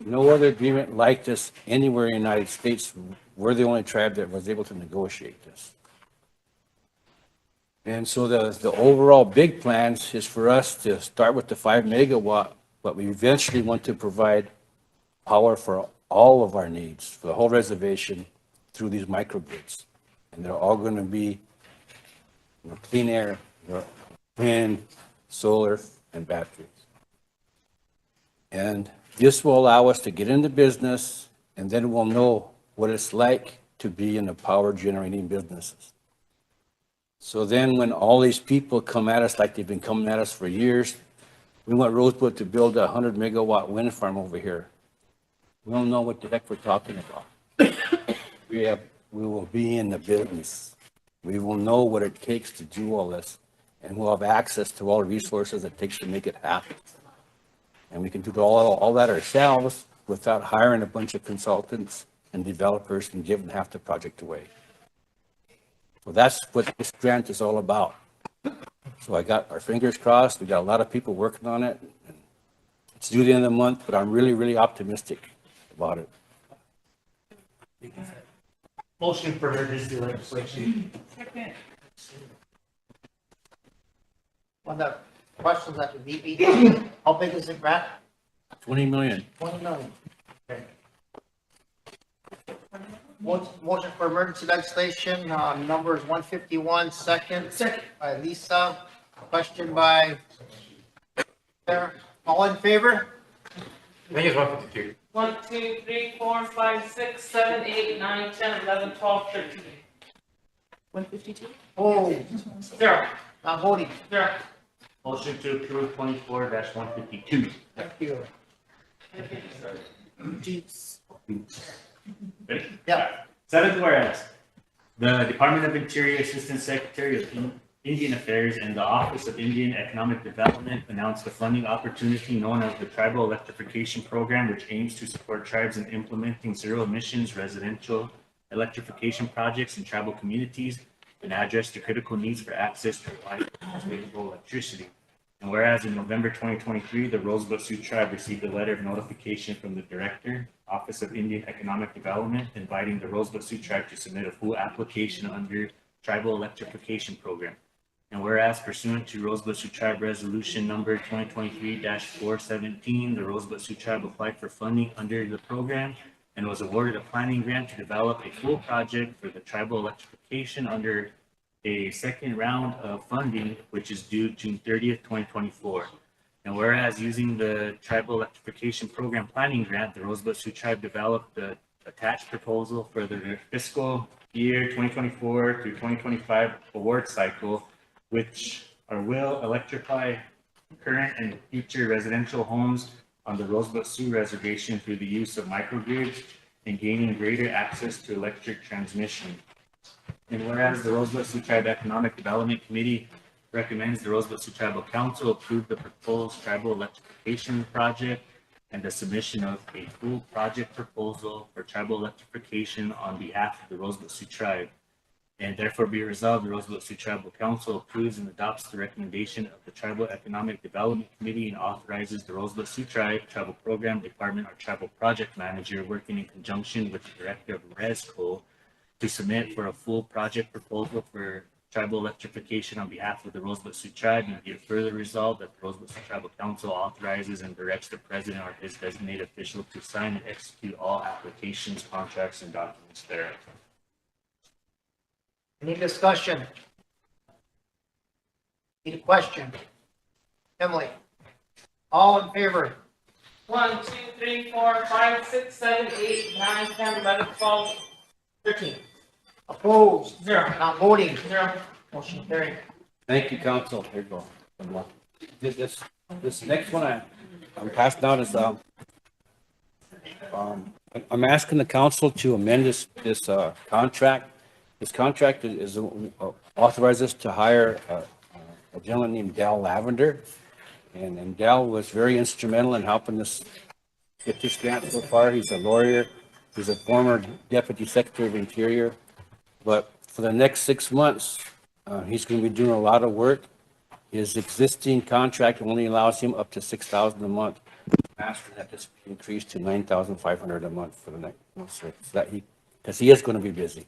other agreement like this anywhere in the United States. We're the only tribe that was able to negotiate this. And so the overall big plans is for us to start with the 5 megawatt, but we eventually want to provide power for all of our needs, for the whole reservation through these microgrids. And they're all going to be clean air, wind, solar, and batteries. And this will allow us to get into business, and then we'll know what it's like to be in the power generating businesses. So then when all these people come at us like they've been coming at us for years, we want Rosebud to build a 100 megawatt wind farm over here. We don't know what the heck we're talking about. We will be in the business. We will know what it takes to do all this, and we'll have access to all the resources it takes to make it happen. And we can do all that ourselves without hiring a bunch of consultants and developers and giving half the project away. So that's what this grant is all about. So I got our fingers crossed. We got a lot of people working on it. It's due the end of the month, but I'm really, really optimistic about it. Motion for emergency legislation. Second. On the questions at the VB, how big is the grant? 20 million. 20 million. Okay. Motion for emergency legislation, number is 151, second by Lisa, question by Sarah. All in favor? I think it's 152. 1, 2, 3, 4, 5, 6, 7, 8, 9, 10, 11, 12, 13. 152? Oh, 0. not voting. 0. Motion to approve 24-152. Thank you. Ready? Yeah. Seventh whereas, the Department of Interior Assistant Secretary of Indian Affairs and the Office of Indian Economic Development announced a funding opportunity known as the Tribal Electrification Program, which aims to support tribes in implementing zero emissions residential electrification projects in tribal communities and address the critical needs for access to reliable and available electricity. And whereas in November 2023, the Rosebud Sioux Tribe received a letter of notification from the Director, Office of Indian Economic Development, inviting the Rosebud Sioux Tribe to submit a full application under Tribal Electrification Program. And whereas pursuant to Rosebud Sioux Tribe Resolution Number 2023-417, the Rosebud Sioux Tribe applied for funding under the program and was awarded a planning grant to develop a full project for the tribal electrification under a second round of funding, which is due June 30th, 2024. And whereas using the Tribal Electrification Program Planning Grant, the Rosebud Sioux Tribe developed the attached proposal for the fiscal year 2024 through 2025 award cycle, which will electrify current and future residential homes on the Rosebud Sioux Reservation through the use of microgrids and gaining greater access to electric transmission. And whereas the Rosebud Sioux Tribe Economic Development Committee recommends the Rosebud Sioux Tribal Council approve the proposed tribal electrification project and the submission of a full project proposal for tribal electrification on behalf of the Rosebud Sioux Tribe. And therefore be resolved, the Rosebud Sioux Tribal Council approves and adopts the recommendation of the Tribal Economic Development Committee and authorizes the Rosebud Sioux Tribe Tribal Program Department or Tribal Project Manager working in conjunction with the Director of ResCo to submit for a full project proposal for tribal electrification on behalf of the Rosebud Sioux Tribe, and be it further resolved that the Rosebud Sioux Tribal Council authorizes and directs the President or his designated official to sign and execute all applications, contracts, and documents thereof. Any discussion? Any question? Emily? All in favor? 1, 2, 3, 4, 5, 6, 7, 8, 9, 10, 11, 12, 13. Opposed? 0. Not voting? 0. Motion carried. Thank you, council. Here you go. This next one I'm passing down is, I'm asking the council to amend this contract. This contract is authorizes us to hire a gentleman named Dal Lavender. And Dal was very instrumental in helping us get this grant so far. He's a lawyer. He's a former Deputy Secretary of Interior. But for the next 6 months, he's going to be doing a lot of work. His existing contract only allows him up to $6,000 a month. asking that this be increased to $9,500 a month for the next, so that he, because he is going to be busy.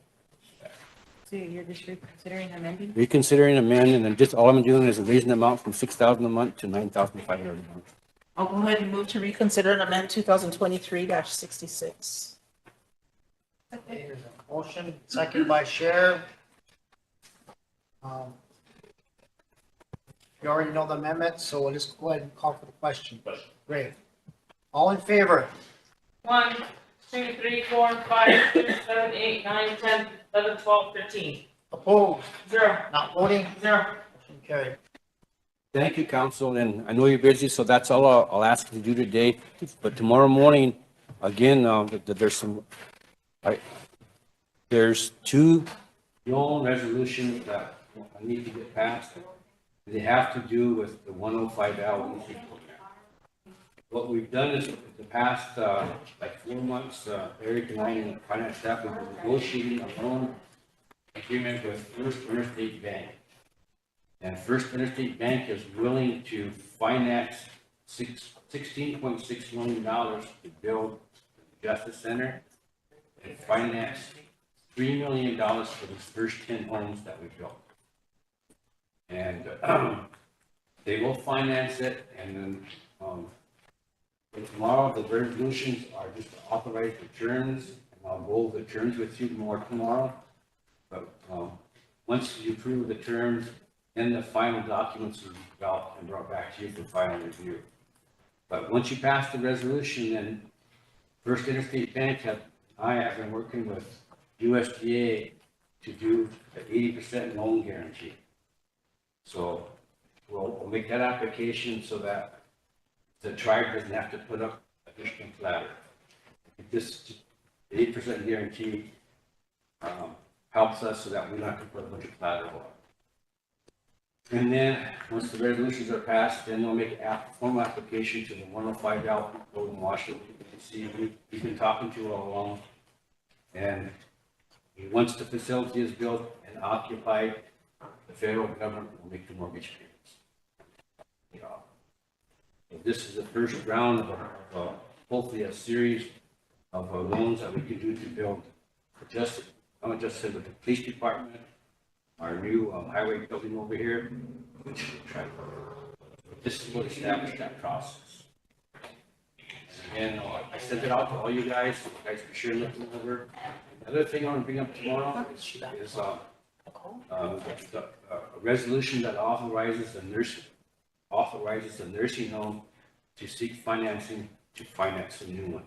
So you're just reconsidering amending? Reconsidering amend, and then just all I'm doing is raising the amount from $6,000 a month to $9,500 a month. I'll go ahead and move to reconsider and amend 2023-66. Okay, there's a motion, second by Sheriff. You already know the amendment, so we'll just go ahead and call for the question. Great. All in favor? 1, 2, 3, 4, 5, 6, 7, 8, 9, 10, 11, 12, 13. Opposed? 0. Not voting? 0. Motion carried. Thank you, council, and I know you're busy, so that's all I'll ask you to do today. But tomorrow morning, again, there's two loan resolutions that I need to get passed. They have to do with the 105L leasing program. What we've done is the past, 4 months, Eric and I and the finance staff have been negotiating a loan agreement with First Interstate Bank. And First Interstate Bank is willing to finance $16.6 million to build the Justice Center and finance $3 million for the first 10 homes that we built. And they will finance it, and then tomorrow the resolutions are just to authorize the terms, and I'll go over the terms with you more tomorrow. But once you approve the terms, then the final documents will be developed and brought back to you for final review. But once you pass the resolution, then First Interstate Bank I have been working with USDA to do the 80% loan guarantee. So we'll make that application so that the tribe doesn't have to put up additional collateral. This 8% guarantee helps us so that we don't have to put a bunch of collateral up. And then, once the resolutions are passed, then we'll make a formal application to the 105L people in Washington. DC. We've been talking to all along. And once the facility is built and occupied, the federal government will make the mortgage payments. This is the first round of hopefully a series of loans that we can do to build not just said with the police department, our new highway building over here, which we'll try to. This is what established that process. And I sent it out to all you guys. So you guys be sure to look them over. Another thing I want to bring up tomorrow is a resolution that authorizes the nursing home to seek financing to finance a new one.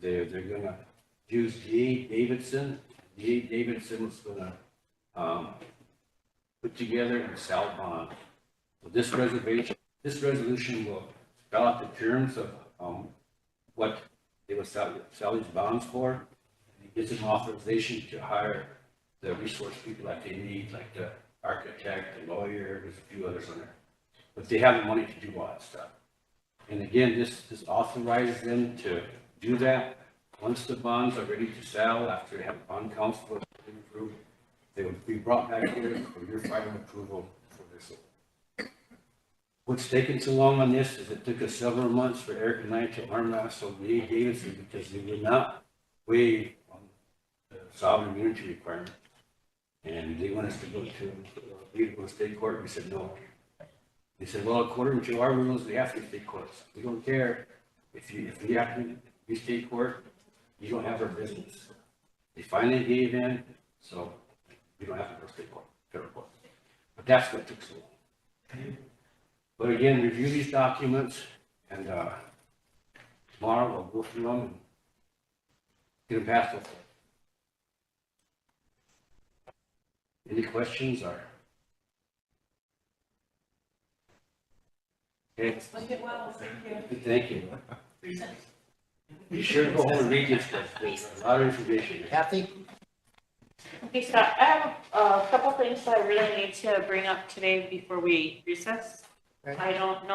They're going to use D.A. Davidson. D.A. Davidson is going to put together and sell bond. So this resolution will spell out the terms of what they will sell these bonds for. And it gives them authorization to hire the resource people that they need, like the architect, the lawyer, there's a few others on there. But they have the money to do all that stuff. And again, this authorizes them to do that. Once the bonds are ready to sell, after they have a bond council approved, they will be brought back here for your final approval for this. What's taken so long on this is it took us several months for Eric and I to arm wrestle D.A. Davidson because they would not waive on the sovereign immunity requirement. And they want us to go to state court. We said no. They said, well, according to our rules, we have to state courts. We don't care if you have to be state court, you don't have our business. They finally gave in, so we don't have to go to state court, federal court. But that's what took so long. But again, review these documents, and tomorrow we'll go through them and get them passed. Any questions or? Okay. Thank you. Be sure to go home and read this stuff. There's a lot of information. Kathy? Okay, Scott, I have a couple things that I really need to bring up today before we recess. Okay. I didn't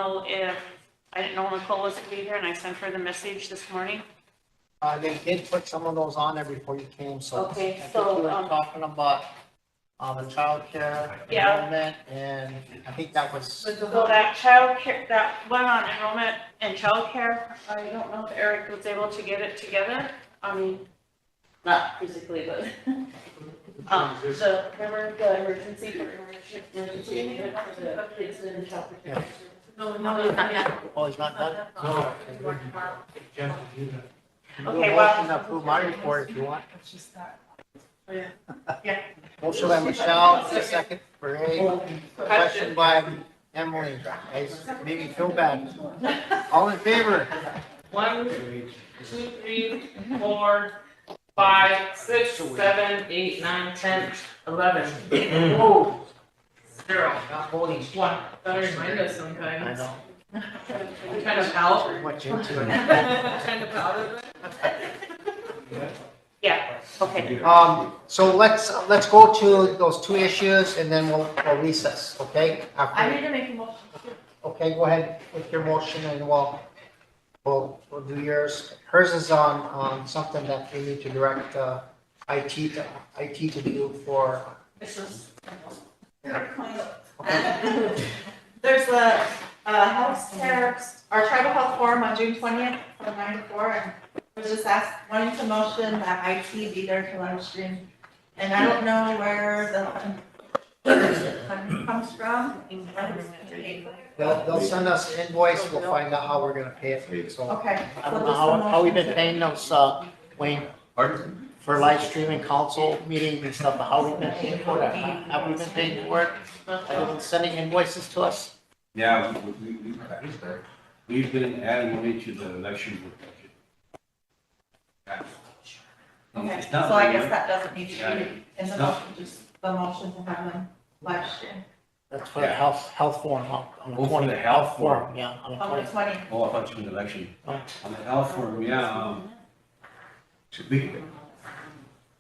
know Nicole was gonna be here, and I sent her the message this morning. They did put some of those on there before you came, so. Okay, I think so, you were talking about on the childcare, Yeah. enrollment, and I think that was, So that childcare, that one on enrollment and childcare, I don't know if Eric was able to get it together. I mean, not physically, but, remember the emergency for emergency for the kids in childcare? Yeah. No, not yet. oh, he's not done? No. Do a Okay, well- motion to approve my report if you want. Oh, yeah. Yeah. Motion by Michelle, second for A, question by Emily. Guys, made me feel bad. All in favor? 1, 2, 3, 4, 5, 6, 7, 8, 9, 10, 11. Whoa. 0. Not voting. 1. Gotta remind us sometimes. I know. Kind of pout. Much into it. Kind of pout of it. Yeah, okay. So let's go to those two issues and then we'll recess, okay? After- I need to make a motion. Okay, go ahead with your motion and we'll do yours. Hers is on something that we need to direct IT to do for. This is. There's a health care, our tribal health forum on June 20th from 9 to 4, and we're just wanting to motion that IT be there to live stream. And I don't know where the funding comes from. They'll send us an invoice, we'll find out how we're gonna pay it, so. Okay. I don't know how we've been paying those, Wayne, for live streaming council meetings and stuff, how we've been paying for it. Have we been paying for it? Have they been sending invoices to us? Yeah, we've been adding money to the election budget. Okay, It's so not I really- guess that doesn't need to Yeah. be in the No. motion, just the motion to have them live stream. That's for the health forum, on the Oh, for 20th, the health forum. yeah. on the How much 20th. money? Oh, I thought you meant election. Oh. On the health forum, yeah,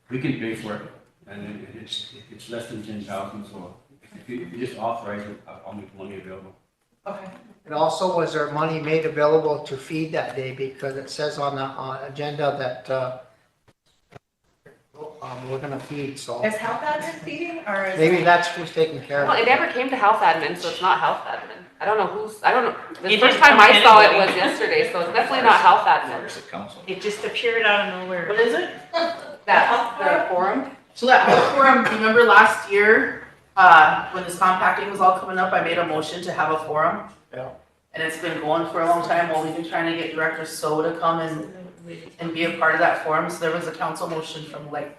we can pay for it, and it's less than 10,000, so if you just authorize it, I'll make money available. Okay. And also, was there money made available to feed that day, because it says on the agenda that, we're gonna feed, so. Is health admin feeding, or is? Maybe that's who's taking care of Well, it. it never came to health admin, so it's not health admin. I don't know the It first didn't time come I saw it anyway. was yesterday, so it's definitely not health admin. RST Council. It just appeared out of nowhere. What is it? The forum. So that health forum, remember last year, when this compacting was all coming up, I made a motion to have a forum? Yeah. And it's been going for a long time, while we've been trying to get Director So to come and be a part of that forum, so there was a council motion from like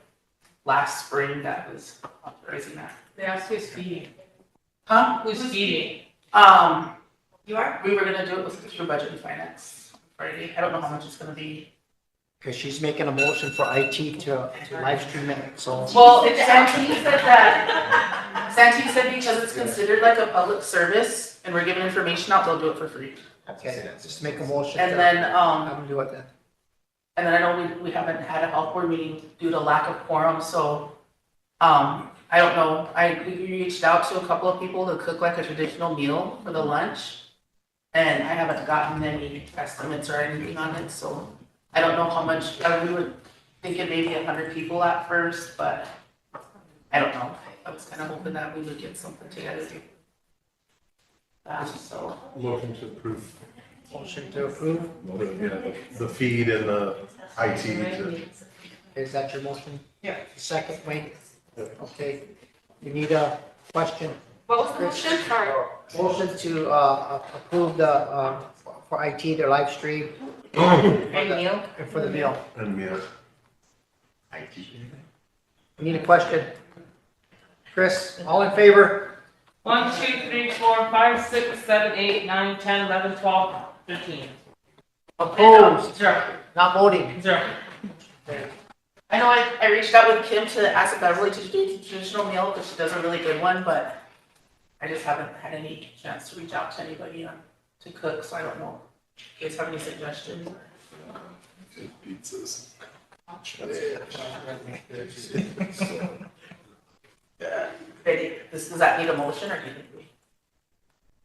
last spring that was authorizing that. They asked who's feeding. Huh? Who's feeding? You are? We were gonna do it with through budget and finance Friday, I don't know how much it's gonna be. Because she's making a motion for IT to live stream it, so. Well, Santee said that, Santee said because it's considered like a public service and we're giving information out, they'll do it for free. Okay, just make a motion. And to then, Have them do it then. and then I know we haven't had a health board meeting due to lack of quorum, so, I don't know, we reached out to a couple of people to cook like a traditional meal for the lunch. And I haven't gotten any estimates or anything on it, so I don't know how much, we were thinking maybe 100 people at first, but I don't know. I was kind of hoping that we would get something together. So, Motion to approve. Motion to approve. The feed and the IT to. Is that your motion? Yeah. Second, Wayne? Okay. You need a question? What was the motion? Sorry. Motion to approve for IT, their live stream. and meal? And for the meal. And meal. You need a question? Chris, all in favor? 1, 2, 3, 4, 5, 6, 7, 8, 9, 10, 11, 12, 13. Opposed? 0. Not voting? 0. I know I reached out with Kim to ask Beverly to do a traditional meal because she does a really good one, but I just haven't had any chance to reach out to anybody to cook, so I don't know. If you guys have any suggestions? Pizzas. Does that need a motion or do you think we?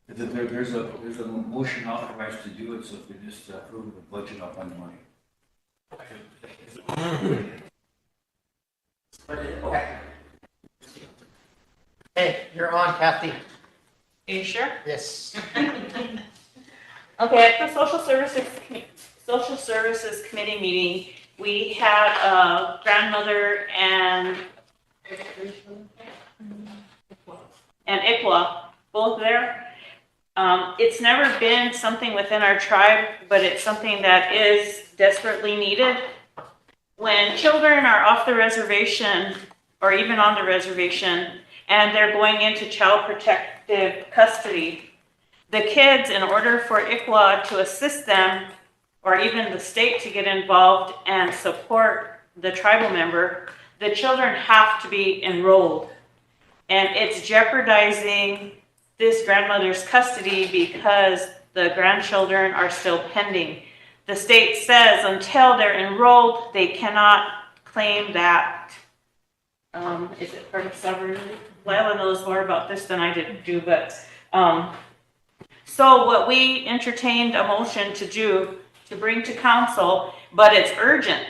There's a motion authorized to do it, so if we just approve the budget, I'll find the money. Okay. Hey, you're on, Kathy. Are you sure? Yes. Okay, at the Social Services Committee meeting, we had a grandmother and ICWA, both there. It's never been something within our tribe, but it's something that is desperately needed. When children are off the reservation, or even on the reservation, and they're going into child protective custody, the kids, in order for ICWA to assist them, or even the state to get involved and support the tribal member, the children have to be enrolled. And it's jeopardizing this grandmother's custody because the grandchildren are still pending. The state says until they're enrolled, they cannot claim that. Is it part of sovereignty? Lila knows more about this than I did do, but so what we entertained a motion to do, to bring to council, but it's urgent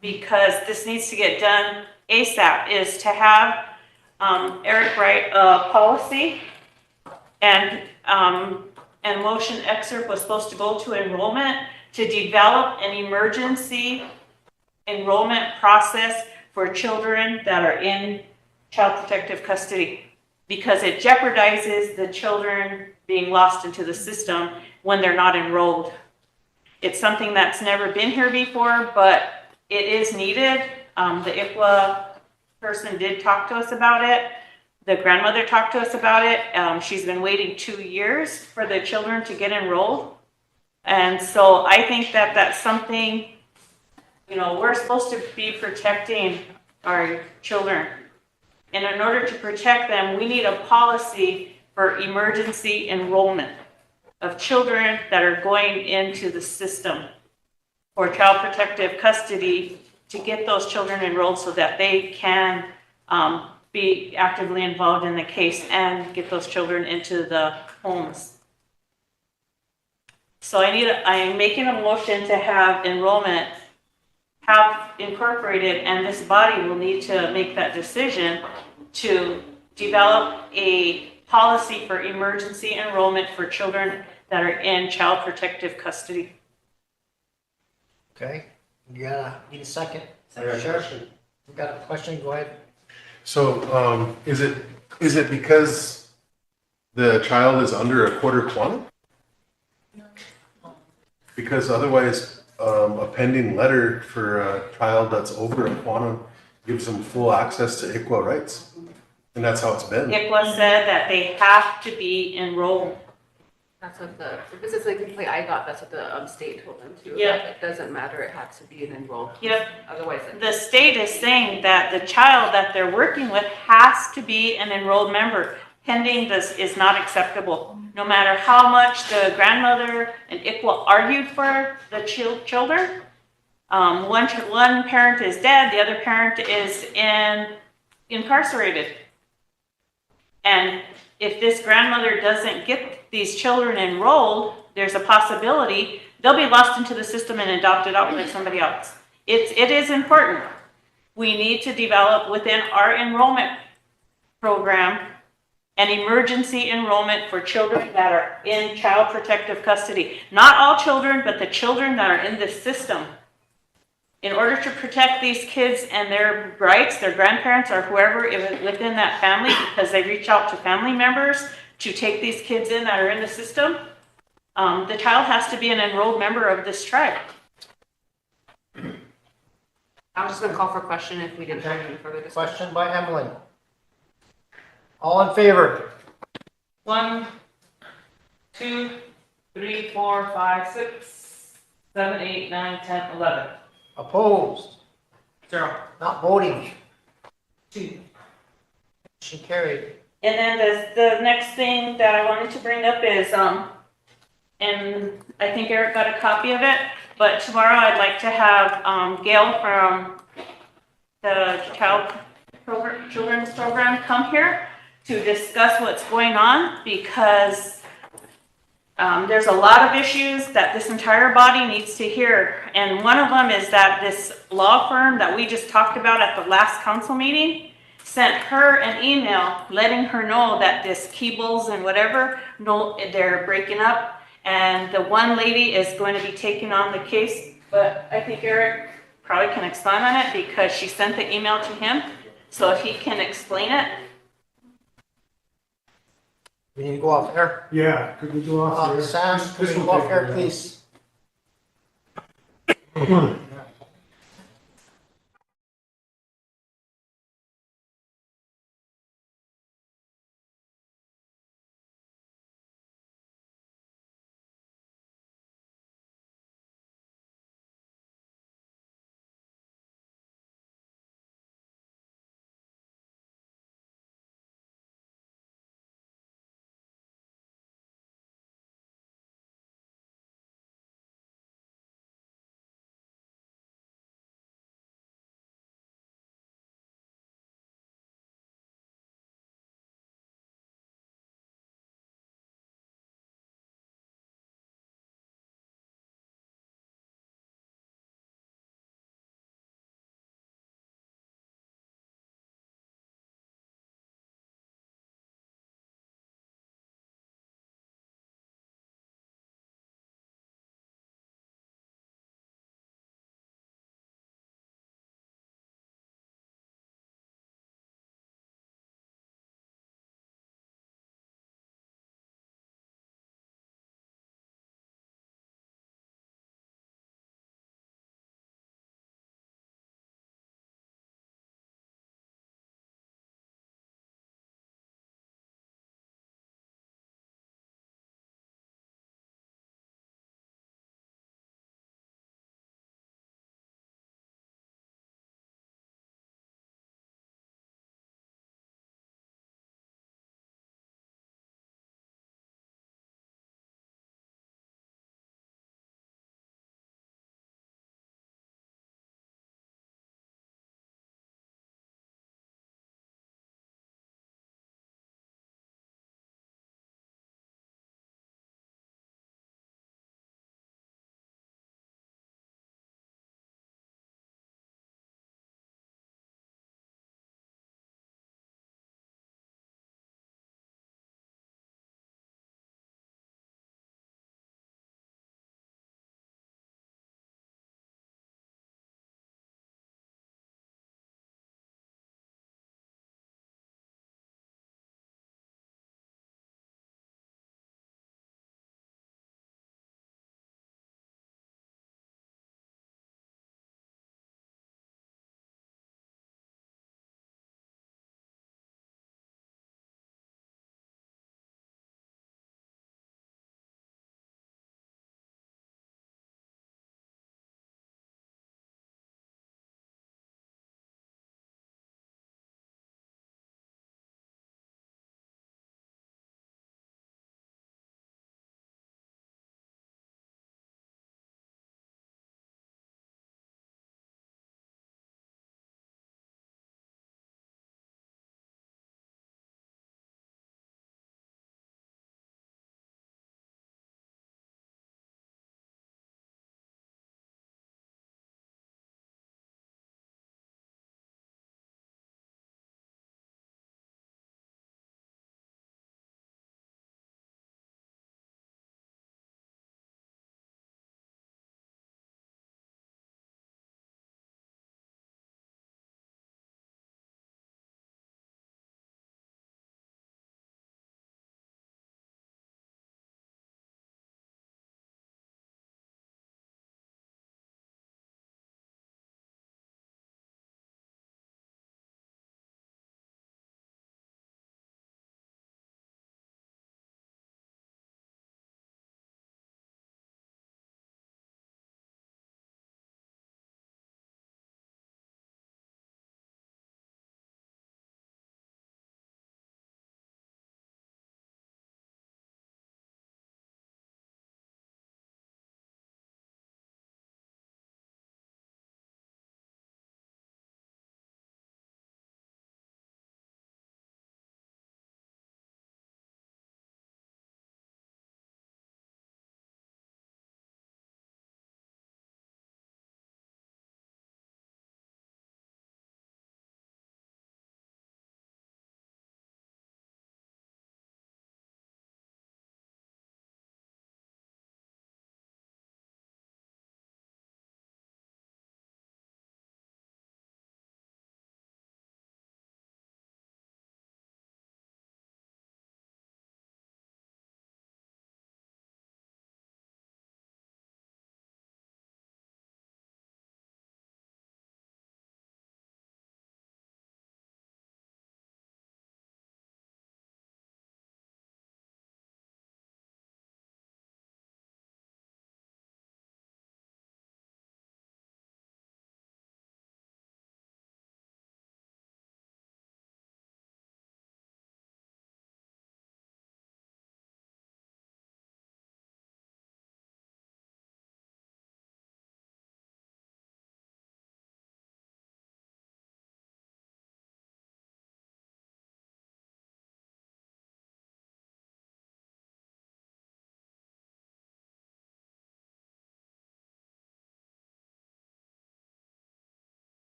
because this needs to get done ASAP, is to have Eric write a policy, and motion excerpt was supposed to go to enrollment to develop an emergency enrollment process for children that are in child protective custody, because it jeopardizes the children being lost into the system when they're not enrolled. It's something that's never been here before, but it is needed. The ICWA person did talk to us about it. The grandmother talked to us about it. She's been waiting 2 years for the children to get enrolled. And so I think that that's something, you know, we're supposed to be protecting our children. And in order to protect them, we need a policy for emergency enrollment of children that are going into the system for child protective custody, to get those children enrolled so that they can be actively involved in the case and get those children into the homes. So I am making a motion to have enrollment have incorporated, and this body will need to make that decision to develop a policy for emergency enrollment for children that are in child protective custody. Okay, yeah, need a second. I got a Sure. question. You got a question, go ahead. So, is it because the child is under a quarter quantum? Because otherwise, a pending letter for a child that's over a quantum gives them full access to ICWA rights. And that's how it's been. ICWA said that they have to be enrolled. That's what this is the complaint I got, that's what the state told them too. Yeah. that It doesn't matter, it has to be an enrolled. Yep. Otherwise. The state is saying that the child that they're working with has to be an enrolled member. Pending this is not acceptable. No matter how much the grandmother and ICWA argued for the children, one parent is dead, the other parent is incarcerated. And if this grandmother doesn't get these children enrolled, there's a possibility they'll be lost into the system and adopted out by somebody else. It is important. We need to develop within our enrollment program an emergency enrollment for children that are in child protective custody. Not all children, but the children that are in this system. In order to protect these kids and their rights, their grandparents or whoever within that family, because they reach out to family members to take these kids in that are in the system, the child has to be an enrolled member of this tribe. I'm just gonna call for a question if we didn't have any further discussion. Question by Emily. All in favor? 1, 2, 3, 4, 5, 6, 7, 8, 9, 10, 11. Opposed? 0. Not voting? 2. Motion carried. And then the next thing that I wanted to bring up is, and I think Eric got a copy of it, but tomorrow I'd like to have Gail from the Children's Program come here to discuss what's going on, because there's a lot of issues that this entire body needs to hear. And one of them is that this law firm that we just talked about at the last council meeting sent her an email letting her know that this Keebles and whatever, no, they're breaking up. And the one lady is going to be taking on the case, but I think Eric probably can explain on it because she sent the email to him. So if he can explain it. We need to go off air. Yeah, could we go off there? Sam, could we go off air, please?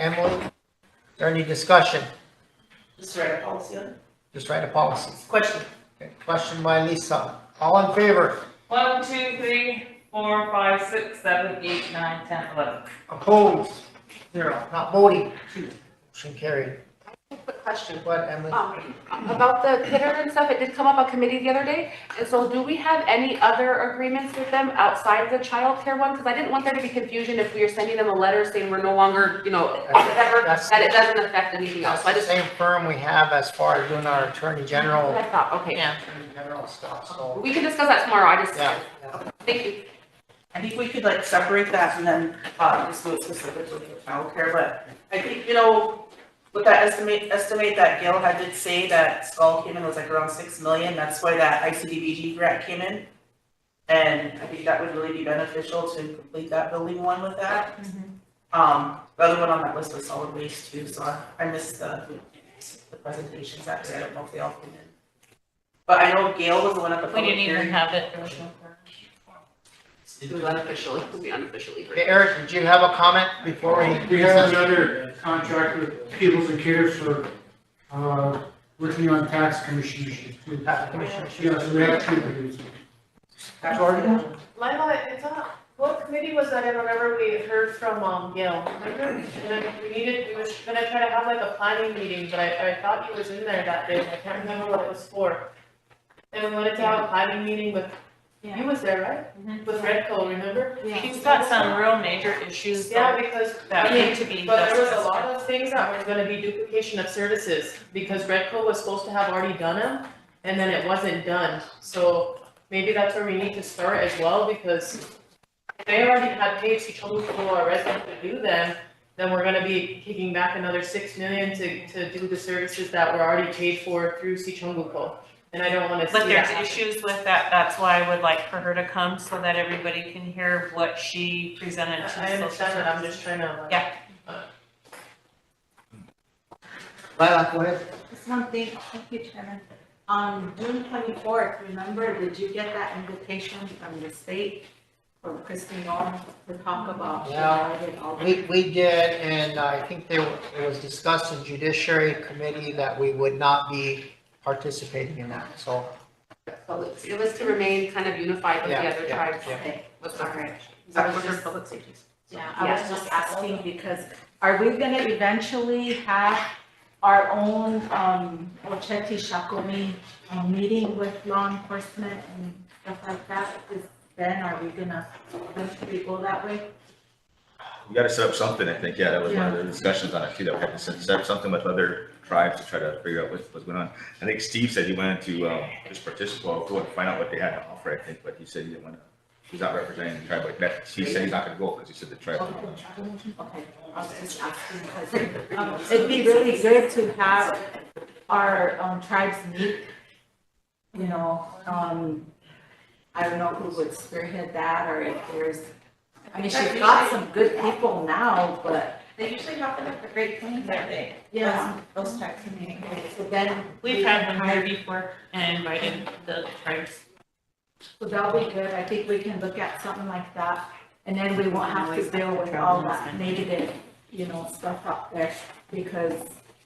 Emily, is there any discussion? Just write a policy on it. Just write a policy. Question. Okay, question by Lisa. All in favor? 1, 2, 3, 4, 5, 6, 7, 8, 9, 10, 11. Opposed? 0. Not voting? 2. Motion carried. Quick question. What, Emily? About the kidder and stuff, it did come up on committee the other day. And so do we have any other agreements with them outside of the childcare one? Because I didn't want there to be confusion if we are sending them a letter saying we're no longer, whatever, that it doesn't affect anything else. That's the same firm we have as far as doing our attorney general. I thought, okay. Yeah. Attorney general stuff, so. We can discuss that tomorrow. I just, Yeah. thank you. I think we could like separate that and then, just do it specifically for childcare, but I think, with that estimate that Gail did say that Skull came in was like around 6 million, that's why that ICDBG grant came in. And I think that would really be beneficial to complete that building one with that. The other one on that list was solid waste too, so I missed the presentations actually, I don't know if they all came in. But I know Gail was the one at the We public didn't even hearing. have it. It was unofficially. Okay, Eric, did you have a comment before we? We have another contract with Peoples and Cares for, working on tax commission issues too. Tax commission issues. Yes, we have two of these. Jordan? Lila, what committee was that in whenever we heard from, Gail? Remember? And then we was gonna try to have like a planning meeting, but I thought he was in there that day. I can't remember what it was for. And we wanted to have a planning meeting with, he was there, right? With Redco, remember? He's got some real major issues. Yeah, because, That need to be but there was a discussed. lot of things that were gonna be duplication of services, because Redco was supposed to have already done them, and then it wasn't done. So maybe that's where we need to start as well, because if they already had paid Sioux for a resident to do them, then we're gonna be kicking back another 6 million to do the services that were already paid for through Sioux. And I don't wanna see But there's that. issues with that, that's why I would like for her to come so that everybody can hear what she presented to. I understand that, I'm just trying to. Yeah. Lila, go ahead. Just one thing, thank you, Chairman. On June 24th, remember, did you get that invitation from the state for Christine Norm to talk about? Yeah, we did, and I think it was discussed in Judiciary Committee that we would not be participating in that, so. So it was to remain kind of unified with the Yeah, other yeah, tribes. yeah. Okay, What's all that? right. That I was was for just- public safety. Yeah, I was just asking because are we gonna eventually have our own, Ocheti Shakoni, meeting with law enforcement and stuff like that? Then are we gonna eventually go that way? We gotta set up something, I think, yeah, that was one of the discussions on it too, that we had to set up something with other tribes to try to figure out what's going on. I think Steve said he wanted to, just participate, go and find out what they had to offer, I think, but he said he didn't wanna, he's not representing the tribe like that. He said he's not gonna go, because he said the tribe. Okay, I was just asking because it'd be really good to have our tribes meet. I don't know who would spearhead that or if there's, I mean, she's got some good people now, but. They usually happen at the Great Plains, aren't they? Yeah. Those types of meetings. So then. We've had them here before and invited the tribes. So that'll be good. I think we can look at something like that. And then we won't have to deal with all that negative, stuff up there. Because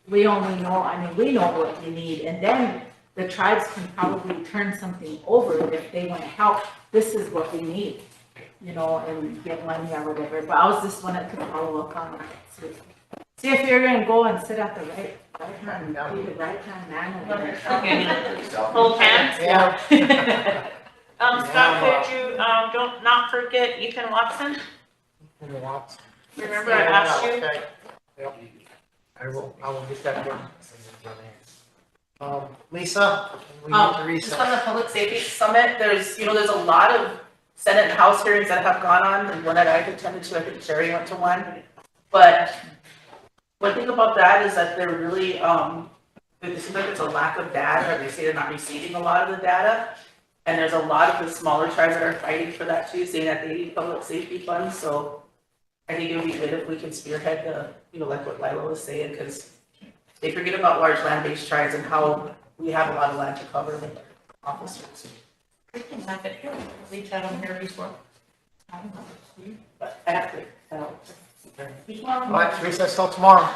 we only know, we know what we need. And then the tribes can probably turn something over if they want to help. This is what we need, and get money or whatever. But I was just wanted to follow up on that. See if you're gonna go and sit at the right hand, be the right hand man over there. Okay. Hold hands? Yeah. Scott, could you, don't not forget Ethan Watson? Remember I asked you? Okay. Yep. I will get that done. Lisa, we need to Just recess. on the public safety summit, there's a lot of Senate and House hearings that have gone on, and one that I've attended to, I think Jerry went to one. But one thing about that is that they're really, it seems like it's a lack of data, or they say they're not receiving a lot of the data. And there's a lot of the smaller tribes that are fighting for that too, saying that they need public safety funds, so I think it would be good if we can spearhead the, like what Lila was saying, because they forget about large land-based tribes and how we have a lot of land to cover with our officers. We can have it here. We've had them here before. But I have to, All right, recess till tomorrow.